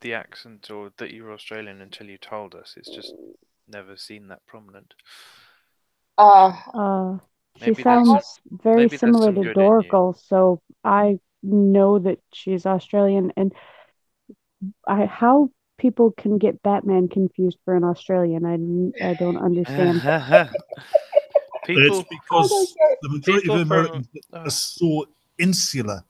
the accent or that you were Australian until you told us. It's just never seen that prominent. She sounds very similar to Dorgle, so I know that she's Australian. And how people can get Batman confused for an Australian, I don't understand. It's because the majority of Americans are so insular.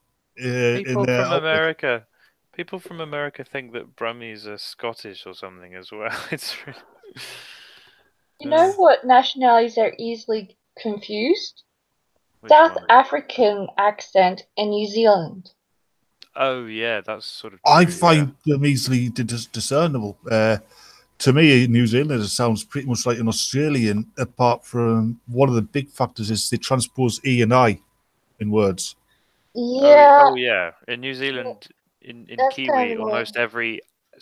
People from America think that Brummies are Scottish or something as well. It's really... You know what nationalities are easily confused? South African accent and New Zealand. Oh yeah, that's sort of. I find them easily discernible. To me, New Zealander sounds pretty much like an Australian, apart from one of the big factors is they transpose E and I in words. Yeah. Oh yeah. In New Zealand, in Kiwi, kind of almost every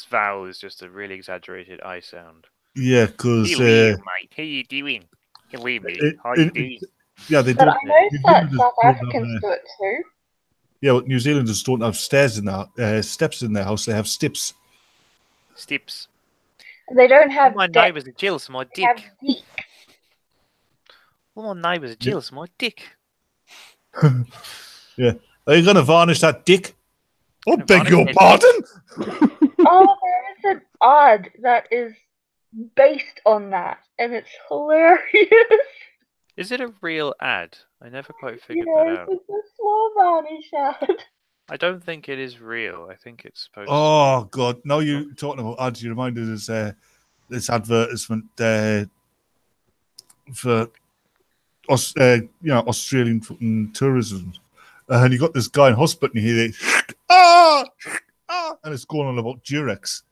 vowel is just a really exaggerated I sound. Yeah, because... mate, how you doing? How you doing? Yeah, they but do. I know that South Africans do it too. Yeah, well, New Zealanders don't have stairs in their steps in their house. They have steps. Steps. They don't have. My neighbours are jealous of my dick. All my neighbours are jealous of my dick. Yeah. Are you going to varnish that dick? Oh, beg your pardon? Oh, there is an ad that is based on that, and it's hilarious. Is it a real ad? I never quite figured that out. It's a small varnish ad. I don't think it is real. I think it's supposed to. Oh, God. Now you're talking about ads. You reminded us this advertisement for Australian tourism. And you got this guy in hospital and you hear and it's going on about Durex.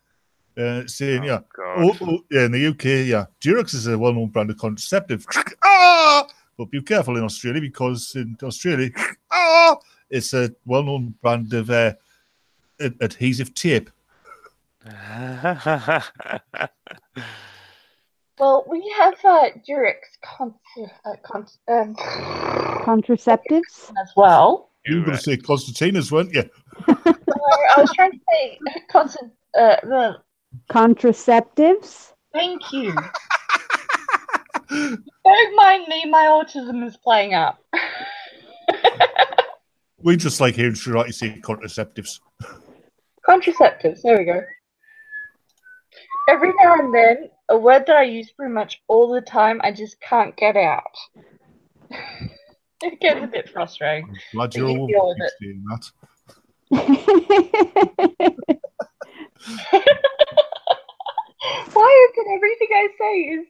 Saying, in the UK, Durex is a well-known brand of contraceptive. But be careful in Australia, because in Australia, it's a well-known brand of adhesive tape. Well, we have Durex contraceptives as well. You were going to say Constantinas, weren't you? I was trying to say contraceptives. Thank you. Don't mind me, my autism is playing up. We just like hearing Shirati say contraceptives. Contraceptives, there we go. Every now and then, a word that I use pretty much all the time, I just can't get out. It gets a bit frustrating. I'm glad you're all doing that. Why is it everything I say is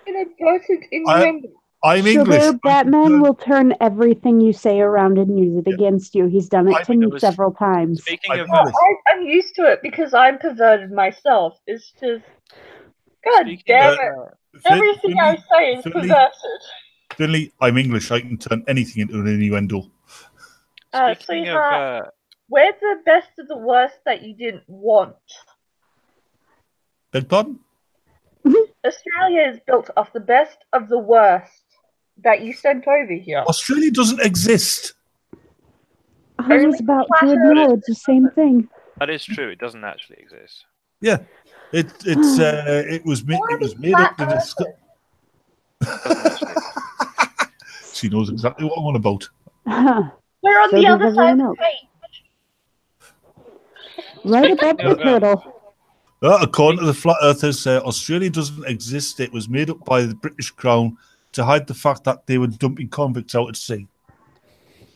inadvertent innuendo? I'm English. Sugar, Batman will turn everything you say around and use it against you. He's done it to me several times. I'm used to it because I'm perverted myself. It's just, God damn it. Everything I say is perverted. Finley, I'm English. I can turn anything into an innuendo. Sweetheart, where's the best of the worst that you didn't want? Beg pardon? Australia is built off the best of the worst that you sent over here. Australia doesn't exist. I was about to acknowledge the same thing. That is true. It doesn't actually exist. Yeah, it was made up to discuss. She knows exactly what I'm on about. We're on the other side of the page. Right above the turtle. According to the Flat Earthers, Australia doesn't exist. It was made up by the British Crown to hide the fact that they were dumping convicts out at sea.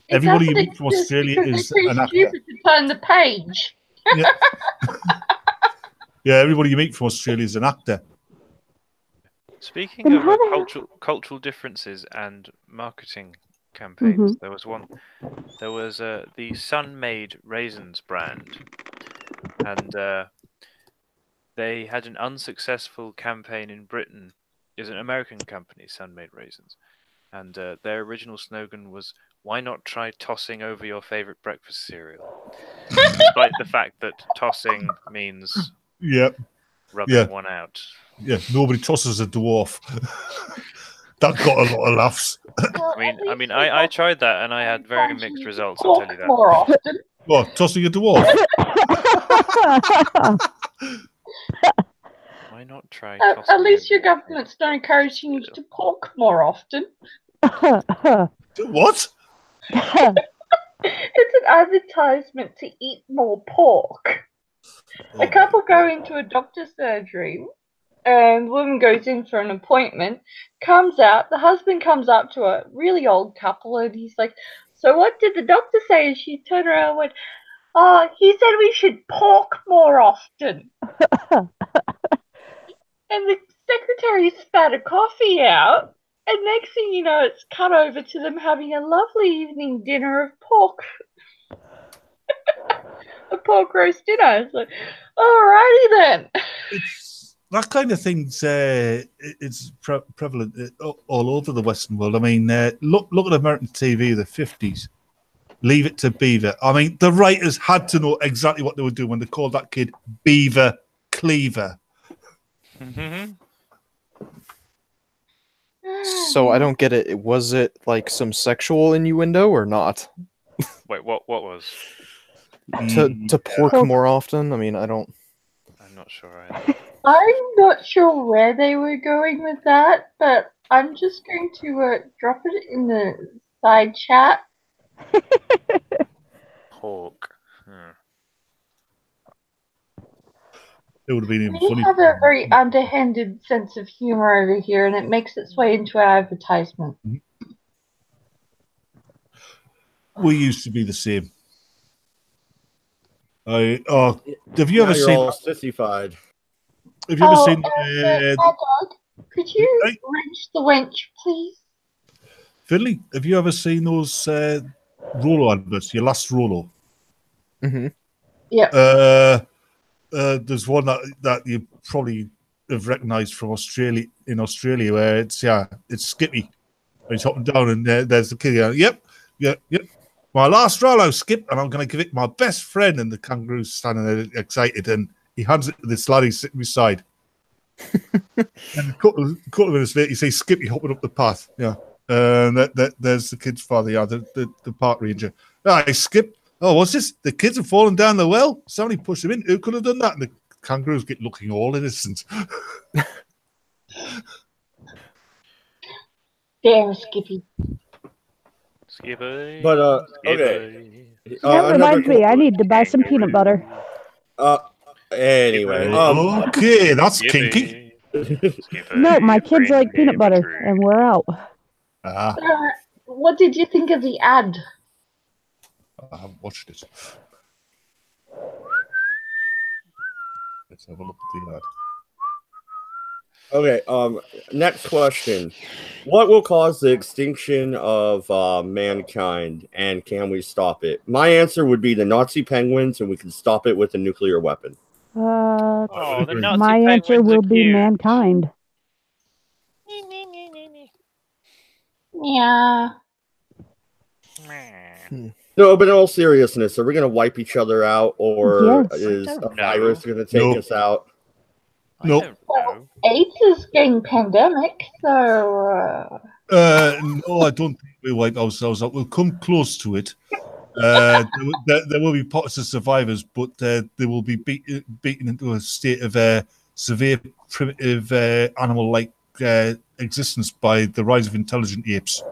Everybody you meet from Australia is an actor. Stupid to turn the page. Yeah. Yeah, everybody you meet from Australia is an actor. Speaking of cultural differences and marketing campaigns, there was one. There was the Sun-Made Raisins brand, and they had an unsuccessful campaign in Britain. It was an American company, Sun-Made Raisins, and their original slogan was, "Why not try tossing over your favorite breakfast cereal?" Despite the fact that tossing means rubbing one out. Yeah, nobody tosses a dwarf. That got a lot of laughs. I tried that and I had very mixed results. I'll tell you that. More often. What, tossing a dwarf? Why not try? At least your government's not encouraging you to pork more often. What? It's an advertisement to eat more pork. A couple go into a doctor's surgery, and the woman goes in for an appointment, comes out, the husband comes up to a really old couple, and he's like, "So what did the doctor say?" And she turned around and went, "Oh, he said we should pork more often." And the secretary spat a coffee out, and next thing you know, it's cut over to them having a lovely evening dinner of pork. A pork roast dinner. It's like, alrighty then. It's that kind of thing's it's prevalent all over the Western world. I mean, look at American TV of the 50s. Leave It to Beaver. I mean, the writers had to know exactly what they were doing when they called that kid Beaver Cleaver. So I don't get it. Was it like some sexual innuendo or not? Wait, what was? To pork more often? I mean, I'm not sure either. I'm not sure where they were going with that, but I'm just going to drop it in the side chat. Pork. It would have been even We funny. have a very underhanded sense of humor over here, and it makes its way into our advertisement. We used to be the same. Have you ever seen? All sissified. Have you ever seen? Dog, could you wrench the wench, please? Finley, have you ever seen those Rolo adverts? Your last Rolo. Mm-hmm. Yeah. There's one that you probably have recognised from Australia, where it's Skippy. And he's hopping down, and there's the kid going, yep. My last Rolo, Skip, and I'm going to give it to my best friend. And the kangaroo's standing there excited, and he hands it to this lad he's sitting beside. And a couple of minutes later, you see Skippy hopping up the path. Yeah. There's the kid's father, the park ranger. Hi, Skip. Oh, what's this? The kids have fallen down the well? Somebody pushed them in. Who could have done that? And the kangaroos get looking all innocent. Damn, Skippy. Skippy. But okay. That reminds me, I need to buy some peanut butter. Anyway. Okay, that's kinky. No, my kids like peanut butter, and we're out. What did you think of the ad? I haven't watched it. Let's have a look at the ad. Okay, next question. What will cause the extinction of mankind, and can we stop it? My answer would be the Nazi penguins, and we can stop it with a nuclear weapon. The Nazi my answer penguins are will be cute. mankind. Yeah. No, but in all seriousness, are we going to wipe each other out, or Yes. is a virus going to take us out? Nope. Well, AIDS is getting pandemic, so... No, I don't think we'll wipe ourselves out. We'll come close to it. There will be pockets of survivors, but they will be beaten into a state of severe primitive animal-like existence by the rise of intelligent apes.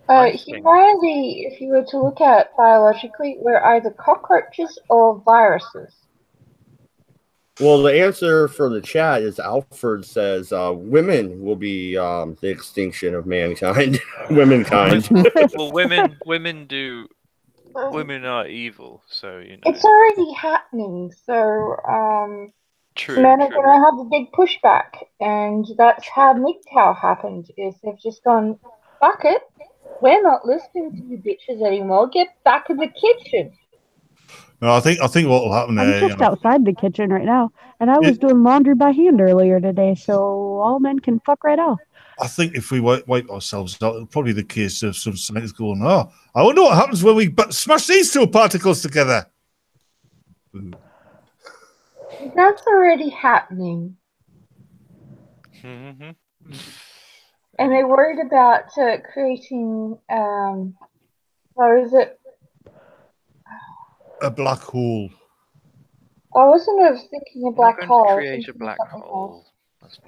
Humanity, if you were to look at biologically, we're either cockroaches or viruses. Well, the answer for the chat is Alfred says women will be the extinction of mankind. Womenkind. Well, women are evil, so you know. It's already happening, so True. men are going to have a big pushback, and that's how MGTOW happened. Is they've just gone, fuck it, we're not listening to you bitches anymore. Get back in the kitchen. No, I think what will happen I'm there. just outside the kitchen right now, and I was doing laundry by hand earlier today, so all men can fuck right off. I think if we wipe ourselves out, it'll probably be the case of some scientists going, "Oh, I wonder what happens when we smash these two particles together." That's already happening. Mhm. And they're worried about creating, what is it? A black hole. I wasn't thinking a black They're not hole. going I to was create a thinking black something hole.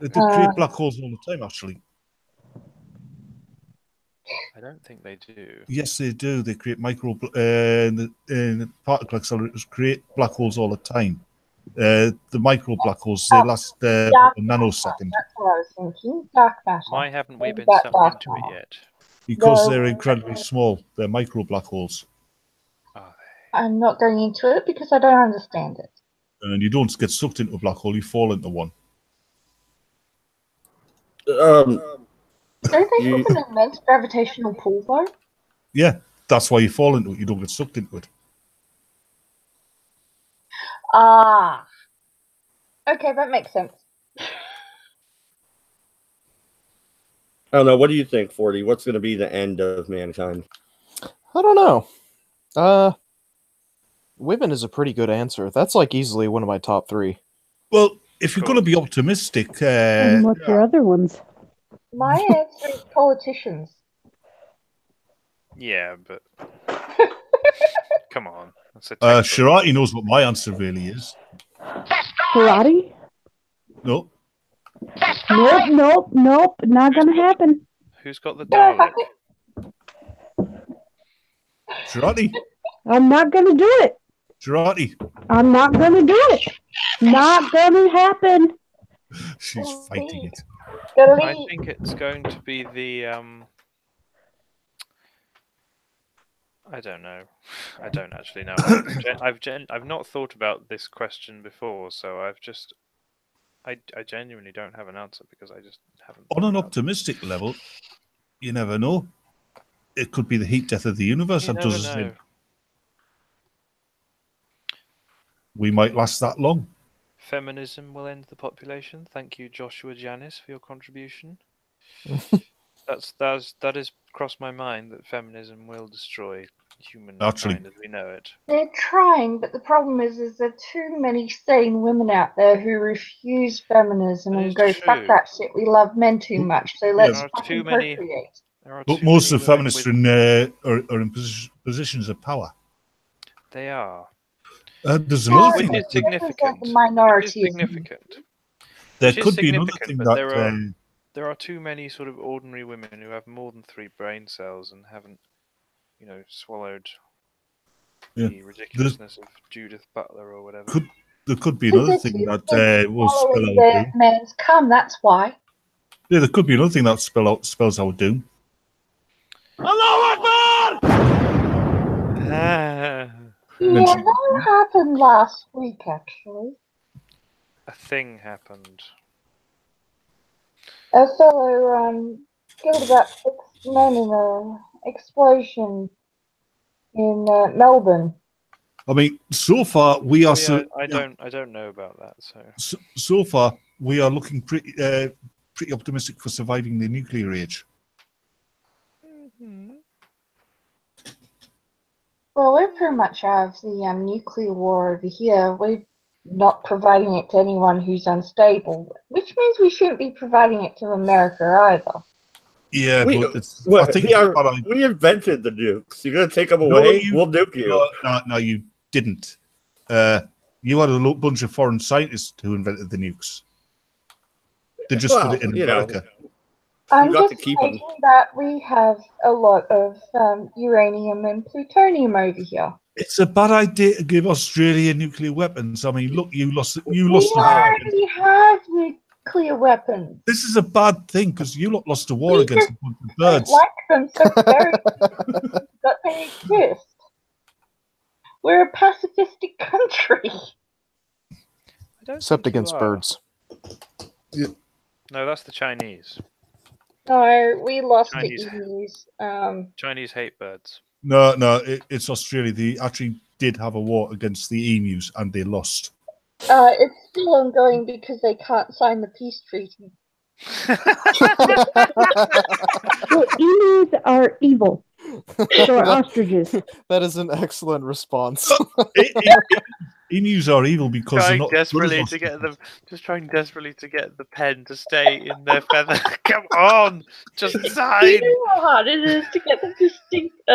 They create black holes all the time, actually. I don't think they do. Yes, they do. They create the particle accelerators create black holes all the time. The micro black holes, they last a nanosecond. That's what I was thinking. Dark matter. Why haven't we been That sucked dark into it matter. yet? Because No. they're incredibly small. They're micro black holes. I'm not going into it because I don't understand it. And you don't get sucked into a black hole, you fall into one. Don't they have an immense gravitational pull, though? Yeah, that's why you fall into it. You don't get sucked into it. Ah. Okay, that makes sense. I don't know. What do you think, 40? What's going to be the end of mankind? I don't know. Women is a pretty good answer. That's like easily one of my top 3. Well, if you're going to be optimistic... and what's your other ones? My answer is politicians. Yeah, but come on. Shirati knows what my answer really is. Karate? No. Nope. Not gonna happen. Who's got the Dalek? Shirati. I'm not gonna do it. Shirati. I'm not gonna do it. Not gonna happen. She's fighting it. I think it's going to be the I don't know. I don't actually know. I've not thought about this question before, so I genuinely don't have an answer because I just haven't. On an optimistic level, you never know. It could be the heat death of the universe that does us in. We might last that long. Feminism will end the population. Thank you, Joshua Janis, for your contribution. that has crossed my mind that feminism will destroy humankind as we know it. They're trying, but the problem is there are too many sane women out there who refuse feminism and go, fuck that shit, we love men too much, so let's fucking procreate. But most of the feminists are in positions of power. They are. There's another thing. Which is significant. There could be another thing that there are too many sort of ordinary women who have more than 3 brain cells and haven't, swallowed the ridiculousness of Judith Butler or whatever. There could be another thing that will spell out doom. Men's come, that's why. Yeah, there could be another thing that spells out doom. Allah Akbar! Yeah, that happened last week, actually. A thing happened. A fellow killed about 6 men in an explosion in Melbourne. I mean, so far we are. I don't know about that. So far we are looking pretty optimistic for surviving the nuclear age. Well, we're pretty much out of the nuclear war over here. We're not providing it to anyone who's unstable, which means we shouldn't be providing it to America either. Yeah, we invented the nukes. You're going to take them away? We'll nuke you. No, you didn't. You had a bunch of foreign scientists who invented the nukes. They just put it in America. I'm just thinking that we have a lot of uranium and plutonium over here. It's a bad idea to give Australia nuclear weapons. I mean, look, you lost. We already have nuclear weapons. This is a bad thing because you lost a war against a bunch of birds. I like them so very that they exist. We're a pacifistic country. Except against birds. Yeah. No, that's the Chinese. No, we lost Chinese. the EUs. Chinese hate birds. No, it's Australia. They actually did have a war against the emus, and they lost. It's still ongoing because they can't sign the peace treaty. Well, emus are evil. So are ostriches. That is an excellent response. Emus are evil because they're trying not desperately to get them, just trying desperately to get the pen to stay in their feather. Come on, just Do sign. you know how hard it is to get them to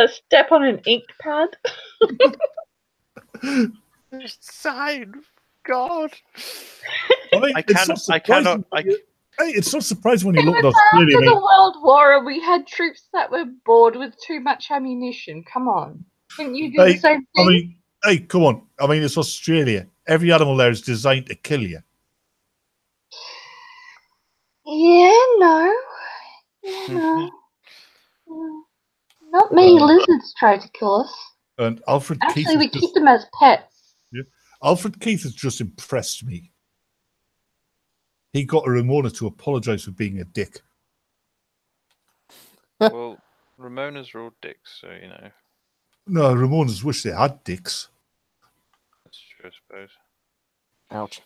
step on an ink pad? Just sign. God. I mean, it's not surprising when you look at Australia. After the World War, we had troops that were bored with too much ammunition. Come on. Couldn't you do the same thing? Hey, come on. I mean, it's Australia. Every animal there is designed to kill you. Yeah, no. Not many lizards try to kill us. And Alfred Keith. Actually, we keep them as pets. Yeah. Alfred Keith has just impressed me. He got a Ramona to apologise for being a dick. Well, Ramonas are all dicks, so you know. No, Ramonas wish they had dicks. That's true, I suppose. Ouch.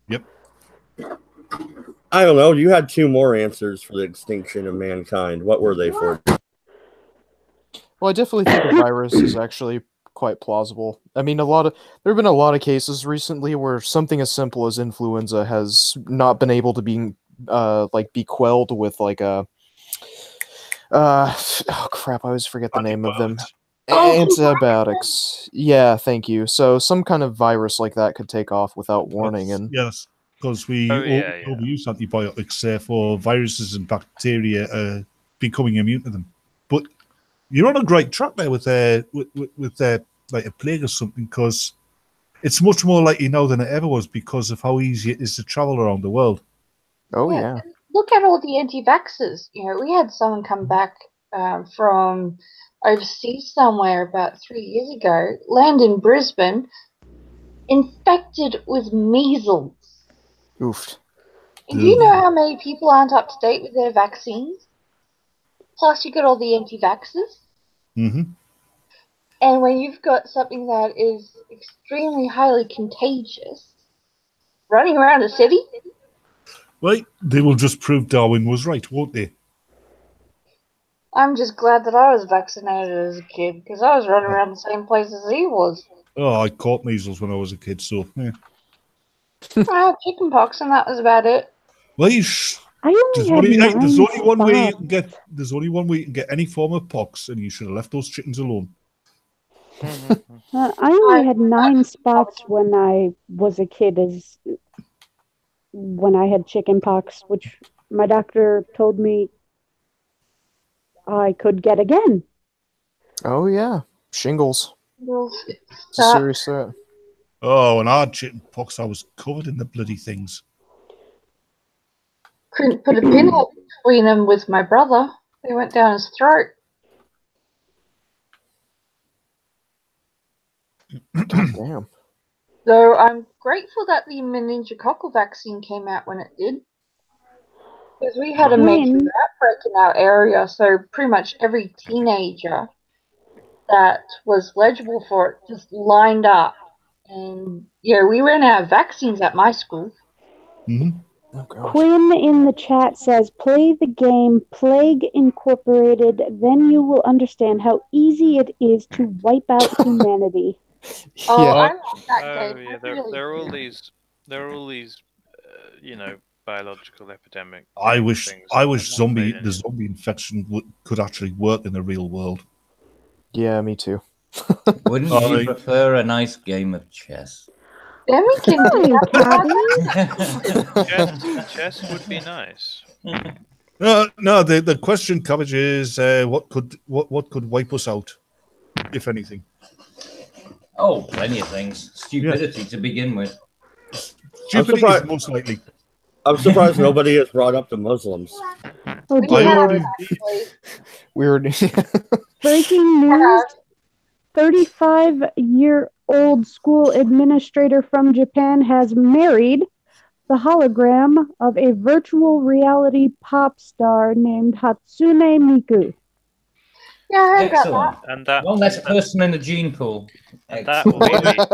Yep. I don't know. You had two more answers for the extinction of mankind. What were they for? Well, I definitely think a virus is actually quite plausible. I mean, there have been a lot of cases recently where something as simple as influenza has not been able to be be quelled with like a oh crap, I always forget the name of them. Antibiotics. Yeah, thank you. So some kind of virus like that could take off without warning. Yes, because we overuse antibiotics for viruses and bacteria becoming immune to them. But you're on a great track there with like a plague or something, because it's much more likely now than it ever was because of how easy it is to travel around the world. Oh yeah. Look at all the anti-vaxxers. You know, we had someone come back from overseas somewhere about 3 years ago, land in Brisbane, infected with measles. Oof. And do you know how many people aren't up to date with their vaccines? Plus, you got all the anti-vaxxers. Mm-hmm. And when you've got something that is extremely highly contagious running around a city, well, they will just prove Darwin was right, won't they? I'm just glad that I was vaccinated as a kid, because I was running around the same place as he was. Oh, I caught measles when I was a kid, so yeah. I had chickenpox, and that was about it. Well, there's only one way you can get. There's only one way you can get any form of pox, and you should have left those chickens alone. I only had 9 spots when I was a kid, when I had chickenpox, which my doctor told me I could get again. Oh yeah, shingles. It's a serious threat. Oh, when I had chickenpox, I was covered in the bloody things. Couldn't put a pinhead between them with my brother. They went down his throat. Damn. So I'm grateful that the meningococcal vaccine came out when it did. Because we had a major outbreak in our area, so pretty much every teenager that was legible for it just lined up. And, yeah, we ran out of vaccines at my school. Mm-hmm. Oh, Quinn in the chat says, play the game Plague Incorporated, then you will understand how easy it is to wipe out humanity. Oh, Yeah. I like that game. Yeah, there are all these, biological epidemic. I wish the zombie infection could actually work in the real world. Yeah, me too. Wouldn't you prefer a nice game of chess? Then we can do that. Chess would be nice. No. The question, Cabbage, is what could wipe us out, if anything? Oh, plenty of things. Stupidity to begin with. Stupidity is most likely. I'm surprised nobody has brought up the Muslims. Oh, dear. Breaking news. 35-year-old school administrator from Japan has married the hologram of a virtual reality pop star named Hatsune Miku. Yeah, I heard about Excellent. that. And that One less person in the gene pool. and that will Excellent.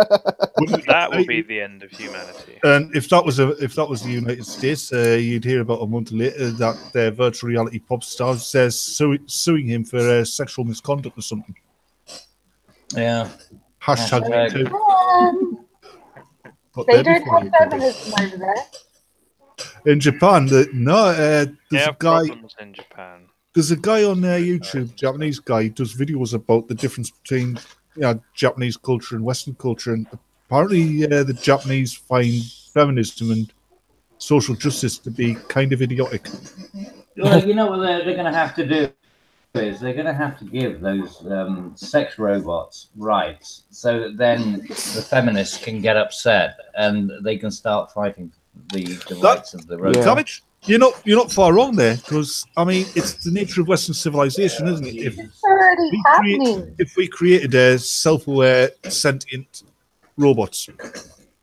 be that will be the end of humanity. And if that was the United States, you'd hear about a month later that their virtual reality pop star says suing him for sexual misconduct or something. Yeah. Hashtag Hashtag. me too. But They they'd be don't fine. have feminism over there. In Japan, there's They a have guy. problems in Japan. There's a guy on YouTube, Japanese guy, who does videos about the difference between Japanese culture and Western culture, and apparently the Japanese find feminism and social justice to be kind of idiotic. Well, you know what they're going to have to do is they're going to have to give those sex robots rights so that then the feminists can get upset and they can start fighting the rights of the robots. Cabbage, you're not far wrong there, because I mean it's the nature of Western civilization, isn't it? It's already happening. If we created self-aware, sentient robots,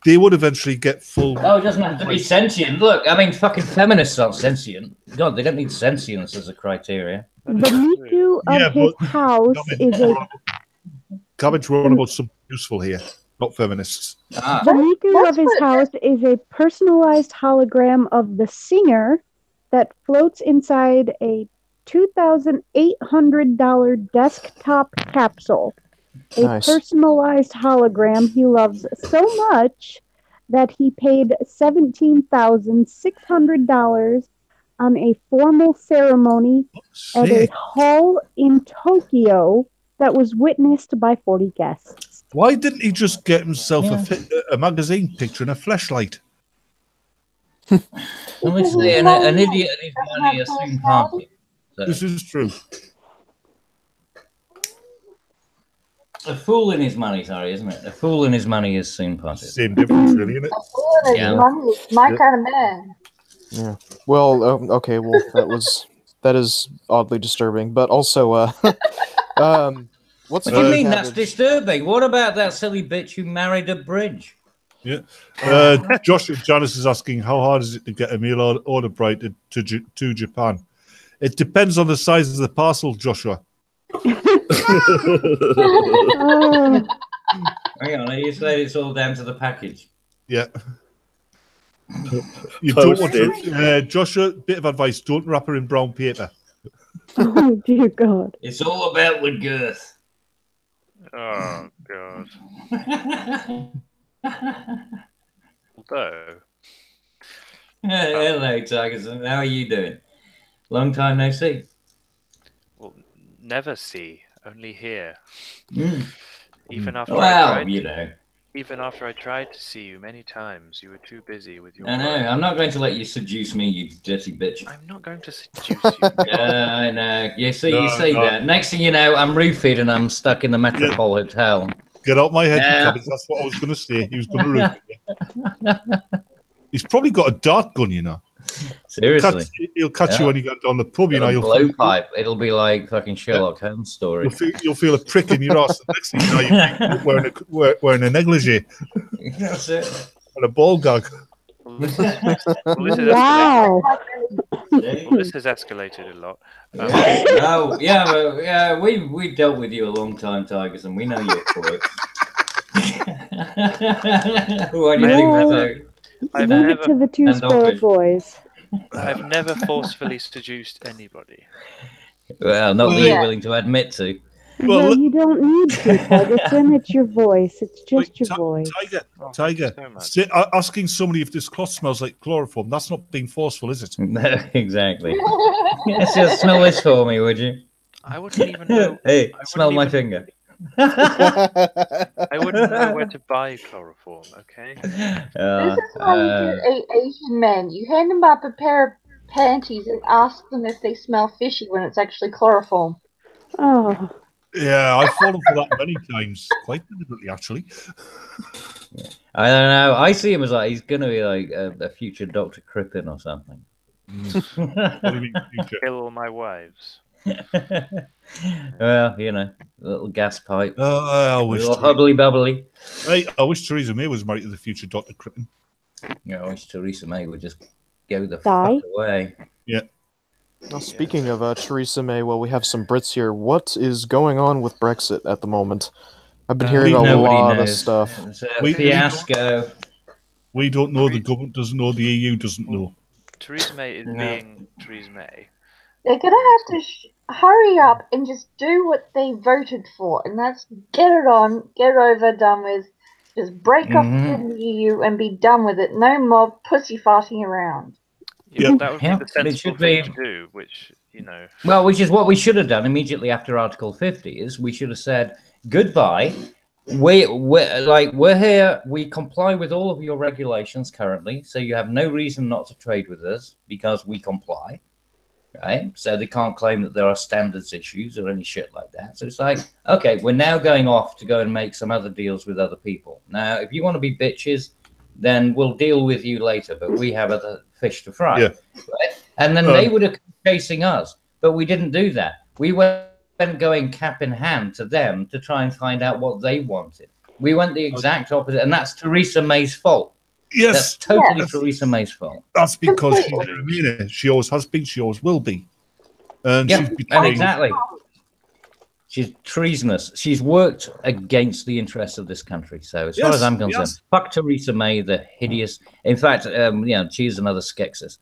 they would eventually get full. Oh, it doesn't have to be sentient. Look, I mean, fucking feminists aren't sentient. God, they don't need sentience as a criteria. The Miku of his house is a. Cabbage, we're on about something useful here, not feminists. The Miku of his house is a personalized hologram of the singer that floats inside a $2,800 desktop capsule. A Nice. personalized hologram he loves so much that he paid $17,600 on a formal ceremony at a hall in Tokyo that was witnessed by 40 guests. Why didn't he just get himself a magazine picture and a flashlight? Honestly, an idiot and his money are soon party. This is true. A fool in his money, sorry, isn't it? A fool in his money is soon parted. Same difference, really, isn't it? Money is my kind of man. Yeah. Well, okay. Well, that is oddly disturbing, but also, what's What do you mean that's disturbing? What about that silly bitch who married a bridge? Yeah. Josh Janice is asking, how hard is it to get a meal order right to Japan? It depends on the size of the parcel, Joshua. Hang on, you said it's all down to the package. Yeah. You don't want to, Joshua, bit of advice, don't wrap her in brown paper. Oh, dear God. It's all about the girth. Oh God. Although. Hello, Tigers. How are you doing? Long time no see. Well, never see, only hear. Mm. Even after even after I tried to see you many times, you were too busy with your. I know. I'm not going to let you seduce me, you dirty bitch. I'm not going to seduce you. I know. You see that. Next thing you know, I'm roofied and I'm stuck in the Metropole Hotel. Get out my head, Cabbage. That's what I was going to say. He was going to roof you. He's probably got a dart gun, you know. Seriously, he'll catch you when you get down the pub. You know, you'll blowpipe. It'll be like fucking Sherlock Holmes story. You'll feel a prick in your ass. The next thing you know, you're wearing a negligee. That's it. And a ball gag. Well, this has escalated a lot. We've dealt with you a long time, Tigers, and we know your quirks. Why do you think so? Leave it to the two spoiled boys. I've never forcefully seduced anybody. Well, not that you're willing to admit to. Well, you don't need to, Ferguson. It's your voice. It's just your voice. Tiger. Asking somebody if this cloth smells like chloroform, that's not being forceful, is it? No, exactly. Yes, just smell this for me, would you? I wouldn't even know. Hey, smell my finger. I wouldn't know where to buy chloroform, okay? This is how you do Asian men. You hand them up a pair of panties and ask them if they smell fishy when it's actually chloroform. Oh. Yeah, I've fallen for that many times. Quite deliberately, actually. I don't know. I see him as like he's going to be like a future Dr. Crippen or something. What do you mean, future? Kill all my wives. Well, you know, a little gas pipe. I a wish little hubbly bubbly. Hey, I wish Theresa May was married to the future Dr. Crippen. Yeah, I wish Theresa May would just go the fuck away. Yeah. Now, speaking of Theresa May, well, we have some Brits here. What is going on with Brexit at the moment? I've been hearing a Nobody lot of knows. stuff. It's a We- fiasco. We don't know. The government doesn't know. The EU doesn't know. Theresa May is No. being Theresa May. They're gonna have to hurry up and just do what they voted for, and that's get it on, get it over, done with. Just break off from the EU and be done with it. No more pussyfooting around. Yeah, Yep. that would Yeah, be the but it sensible should thing be- to do, which, you know. Well, which is what we should have done immediately after Article 50. Is we should have said goodbye. We're here. We comply with all of your regulations currently, so you have no reason not to trade with us because we comply, right? So they can't claim that there are standards issues or any shit like that. So it's like, okay, we're now going off to go and make some other deals with other people. Now, if you want to be bitches, then we'll deal with you later. But we have other fish to fry, Yeah. right? And then they would have come chasing us, but we didn't do that. We went going cap in hand to them to try and find out what they wanted. We went the exact opposite, and that's Theresa May's fault. Yes, That's totally Yes. Theresa May's fault. that's because she's a Remainer. She always has been. She always will be. And Yeah, she's and betraying. exactly. She's treasonous. She's worked against the interests of this country. So as far as Yes, I'm concerned, yes. fuck Theresa May, the hideous. In fact, she's another Skeksis.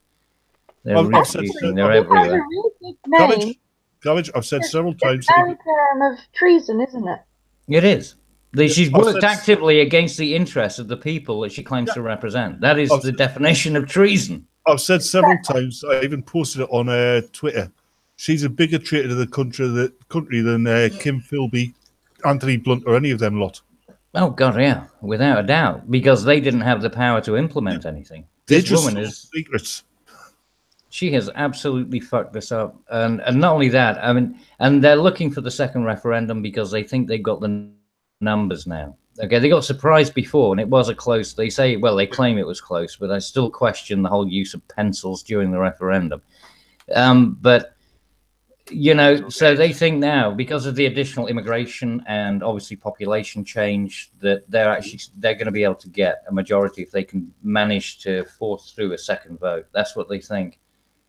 They're I've said reproducing. so. They're It has a everywhere. really big name. Garbage. I've said several It's times. an anagram of treason, isn't it? It is. She's I've worked said- actively against the interests of the people that she claims to represent. That is the definition of treason. I've said several times. I even posted it on Twitter. She's a bigger traitor to the country than Kim Philby, Anthony Blunt, or any of them lot. Oh God, yeah, without a doubt, because they didn't have the power to implement anything. They This just woman stole is. secrets. She has absolutely fucked this up, and not only that, I mean, and they're looking for the second referendum because they think they've got the numbers now. Okay, they got surprised before, and it was a close. They say, well, they claim it was close, but I still question the whole use of pencils during the referendum. But so they think now, because of the additional immigration and obviously population change, that they're going to be able to get a majority if they can manage to force through a second vote. That's what they think.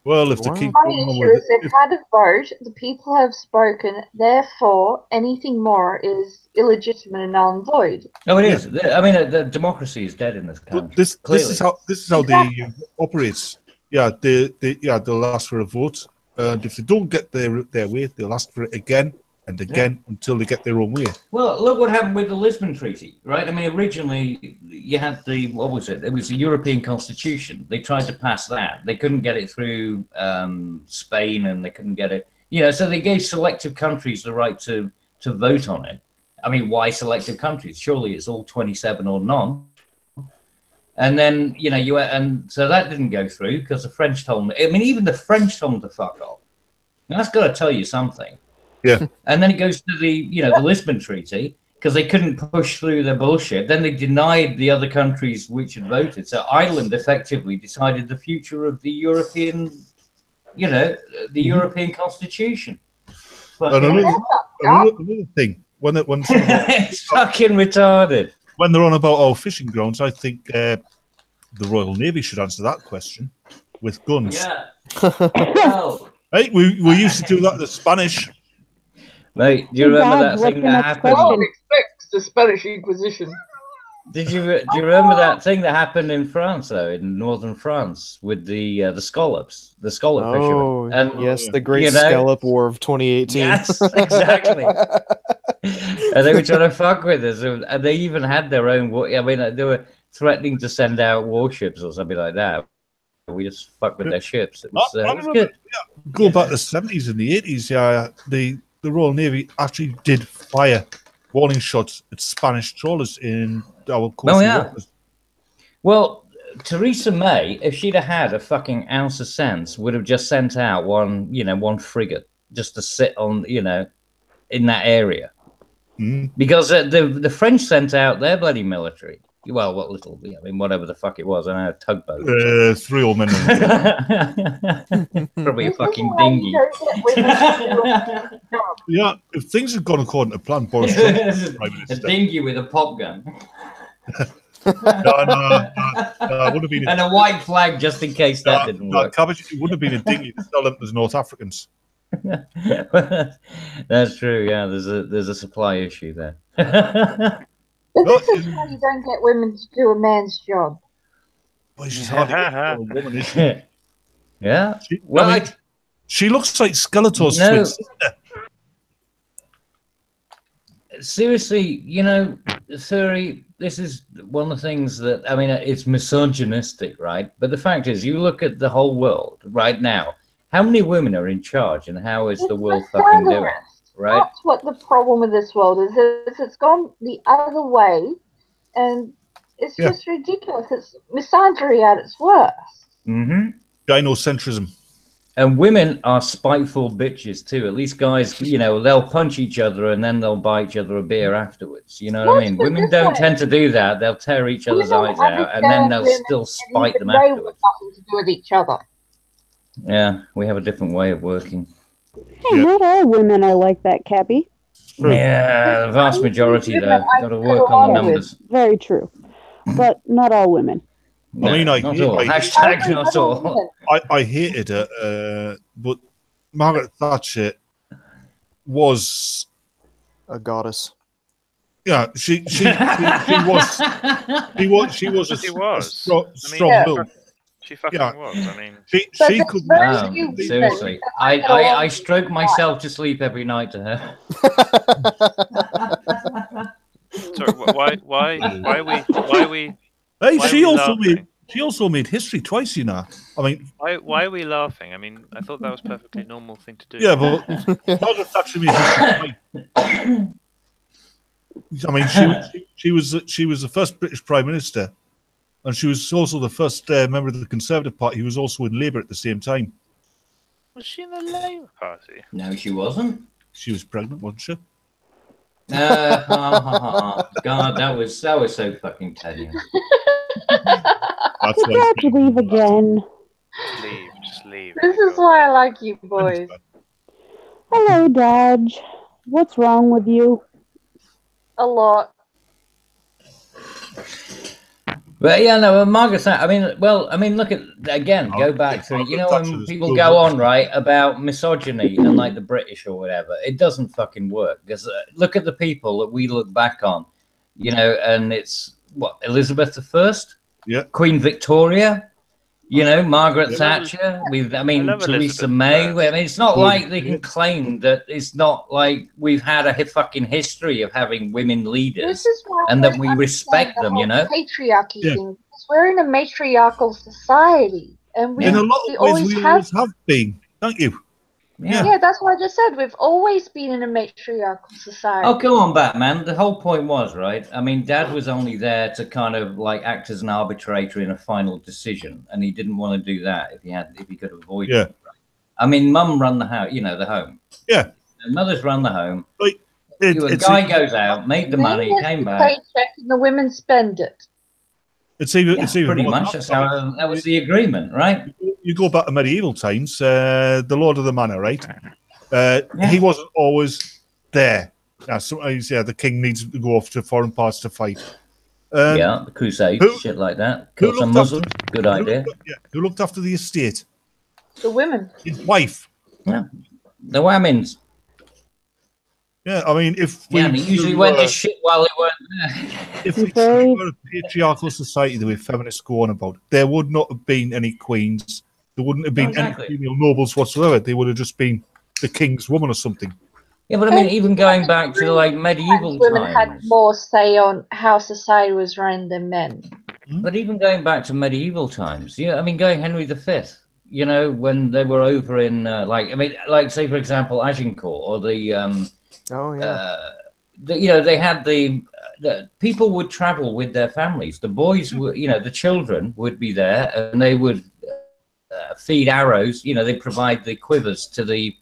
Well, if they keep My going on issue with is they've had a vote, the people have spoken, therefore anything more is illegitimate and null and void. Oh, it is. I mean, the democracy is dead in this country. But this clearly. is how the EU operates. Yeah, they'll ask for a vote, and if they don't get their way, they'll ask for it again and again until they get their own way. Well, look what happened with the Lisbon Treaty, right? I mean, originally you had what was it? It was the European Constitution. They tried to pass that. They couldn't get it through Spain, and they couldn't get it. So they gave selective countries the right to vote on it. I mean, why selective countries? Surely it's all 27 or none. And then, and so that didn't go through because the French told them. I mean, even the French told them to fuck off. Now, that's got to tell you something. Yeah. And then it goes to the Lisbon Treaty because they couldn't push through their bullshit. Then they denied the other countries which had voted. So Ireland effectively decided the future of the European, European Constitution. And another thing, when it's fucking retarded. When they're on about our fishing grounds, I think the Royal Navy should answer that question with guns. Yeah. Well, Hey, we used to do that to the Spanish. Mate, do you remember that thing that happened? No one expects the Spanish Inquisition. Do you remember that thing that happened in France, though, in northern France, with the scallops, the scallop fishermen? And Yes, the Great Scallop War of 2018. Yes, exactly. And they were trying to fuck with us, and they even had their own. I mean, they were threatening to send out warships or something like that. We just fucked with their ships. It was, I it was remember, good. Go back to the 70s and the 80s. The Royal Navy actually did fire warning shots at Spanish trawlers in our coastal waters. Well, Theresa May, if she'd have had a fucking ounce of sense, would have just sent out one frigate just to sit on, in that area. Mm. Because the French sent out their bloody military. Well, what little, whatever the fuck it was, I don't know, a tugboat. 3 old men. Probably a fucking dinghy. Yeah, if things had gone according to plan, Boris Johnson, Prime A Minister. dinghy with a pop gun. No, it would have been And a white flag just in case that didn't work. Cabbage, it wouldn't have been a dinghy to sell them as North Africans. That's true. Yeah, there's a supply issue there. But this is why you don't get women to do a man's job. Well, she's hardly a woman, is she? Yeah. She looks like Skeletor's No. twin sister. Seriously, Suri, this is one of the things that, I mean, it's misogynistic, right? But the fact is, you look at the whole world right now, how many women are in charge and how is the world fucking doing, right? That's what the problem with this world is it's gone the other way, and it's just ridiculous. It's misandry at its worst. Mm-hmm. Gynocentrism. And women are spiteful bitches too. At least guys, they'll punch each other and then they'll buy each other a beer afterwards. You know what I mean? Women don't tend to do that. They'll tear each other's eyes out and then they'll still spite them afterwards. Nothing to do with each other. Yeah, we have a different way of working. Hey, not all women are like that, Cappy. Yeah, the vast majority though. Got to work on the numbers. Very true. But not all women. No, I mean, not all. Hashtag not all. I hated her, but Margaret Thatcher was a goddess. Yeah, she was a strong build. She fucking was. I mean, she could. Wow, seriously, I stroke myself to sleep every night to her. Sorry, why are we? Hey, she also made history twice, you know. I mean, why are we laughing? I mean, I thought that was a perfectly normal thing to do. Yeah, but Margaret Thatcher made history twice. I mean, she was the first British Prime Minister, and she was also the first member of the Conservative Party who was also in Labour at the same time. Was she in the Labour Party? No, she wasn't. She was pregnant, wasn't she? God, that was so fucking tenuous. That's why to leave again. Just leave. This is why I like you boys. Hello, Dodge. What's wrong with you? A lot. But yeah, no, Margaret Thatcher. I mean, look at again. Go back to when people go on right about misogyny and like the British or whatever. It doesn't fucking work because look at the people that we look back on, and it's what Elizabeth I, Queen Victoria, Margaret Thatcher. Theresa May. I mean, it's not like they can claim that it's not like we've had a fucking history of having women leaders and that we respect them. Patriarchy thing. Because we're in a matriarchal society, and in a lot of ways we always have been, don't you? Yeah, that's what I just said. We've always been in a matriarchal society. Oh, go on, Batman. The whole point was, right? I mean, Dad was only there to kind of like act as an arbitrator in a final decision, and he didn't want to do that if he could avoid it. Right? I mean, Mum run the house, the home. Yeah. And Mother's run the home. Like, the guy goes out, made the money, came back. Paycheck and the women spend it. It's even pretty much. That's how that was the agreement, right? You go back to medieval times, the Lord of the Manor, right? He wasn't always there. Sometimes, the king needs to go off to foreign parts to fight. The Crusades, shit like that. Kill some Muslims. Good idea. Who looked after the estate? The women. His wife. Yeah, the women's. Yeah, I mean, if they usually went to shit while they weren't there. If we were a patriarchal society that we feminists go on about, there would not have been any queens. There wouldn't have been any female nobles whatsoever. They would have just been the king's woman or something. Yeah, but I mean, even going back to like medieval women times, had more say on how society was run than men. But even going back to medieval times, I mean, going Henry V. When they were over in say for example, Agincourt or the. They had the people would travel with their families. The boys were, the children would be there, and they would feed arrows. They provide the quivers to the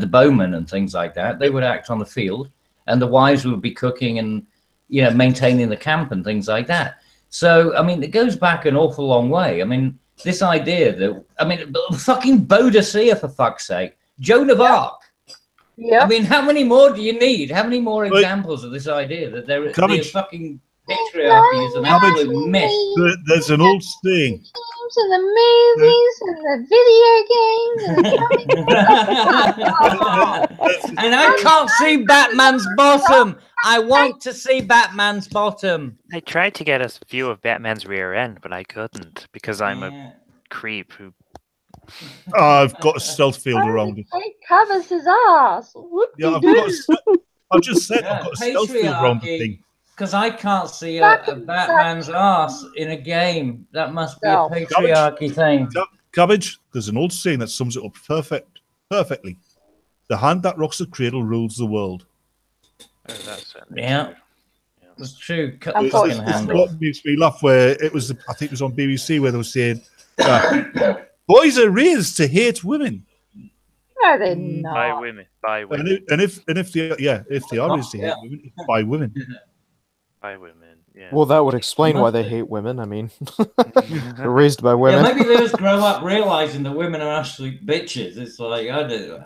bowmen and things like that. They would act on the field, and the wives would be cooking and maintaining the camp and things like that. So I mean, it goes back an awful long way. I mean, this idea that fucking Boadicea, for fuck's sake, Joan of Arc. Yeah. I mean, how many more do you need? How many more examples of this idea that they're fucking patriarchy is an absolute myth. There's an old saying. And the movies and the video games And I can't see Batman's bottom. I want to see Batman's bottom. I tried to get a view of Batman's rear end, but I couldn't because I'm a creep who. I've got a stealth field around it. It covers his ass. Yeah, I've just said I've got a stealth field around the thing. Because I can't see a Batman's ass in a game. That must be a patriarchy thing. Cabbage, there's an old saying that sums it up perfectly. The hand that rocks the cradle rules the world. Oh, that's yeah. It's true. Cut the fucking hand off. What makes me laugh where it was, I think it was on BBC where they were saying, boys are raised to hate women. No, they're not. By women. By women. And if they are raised to hate women, it's by women. By women, yeah. Well, that would explain why they hate women. I mean, they're raised by women. Yeah, maybe they just grow up realizing that women are absolute bitches. It's like,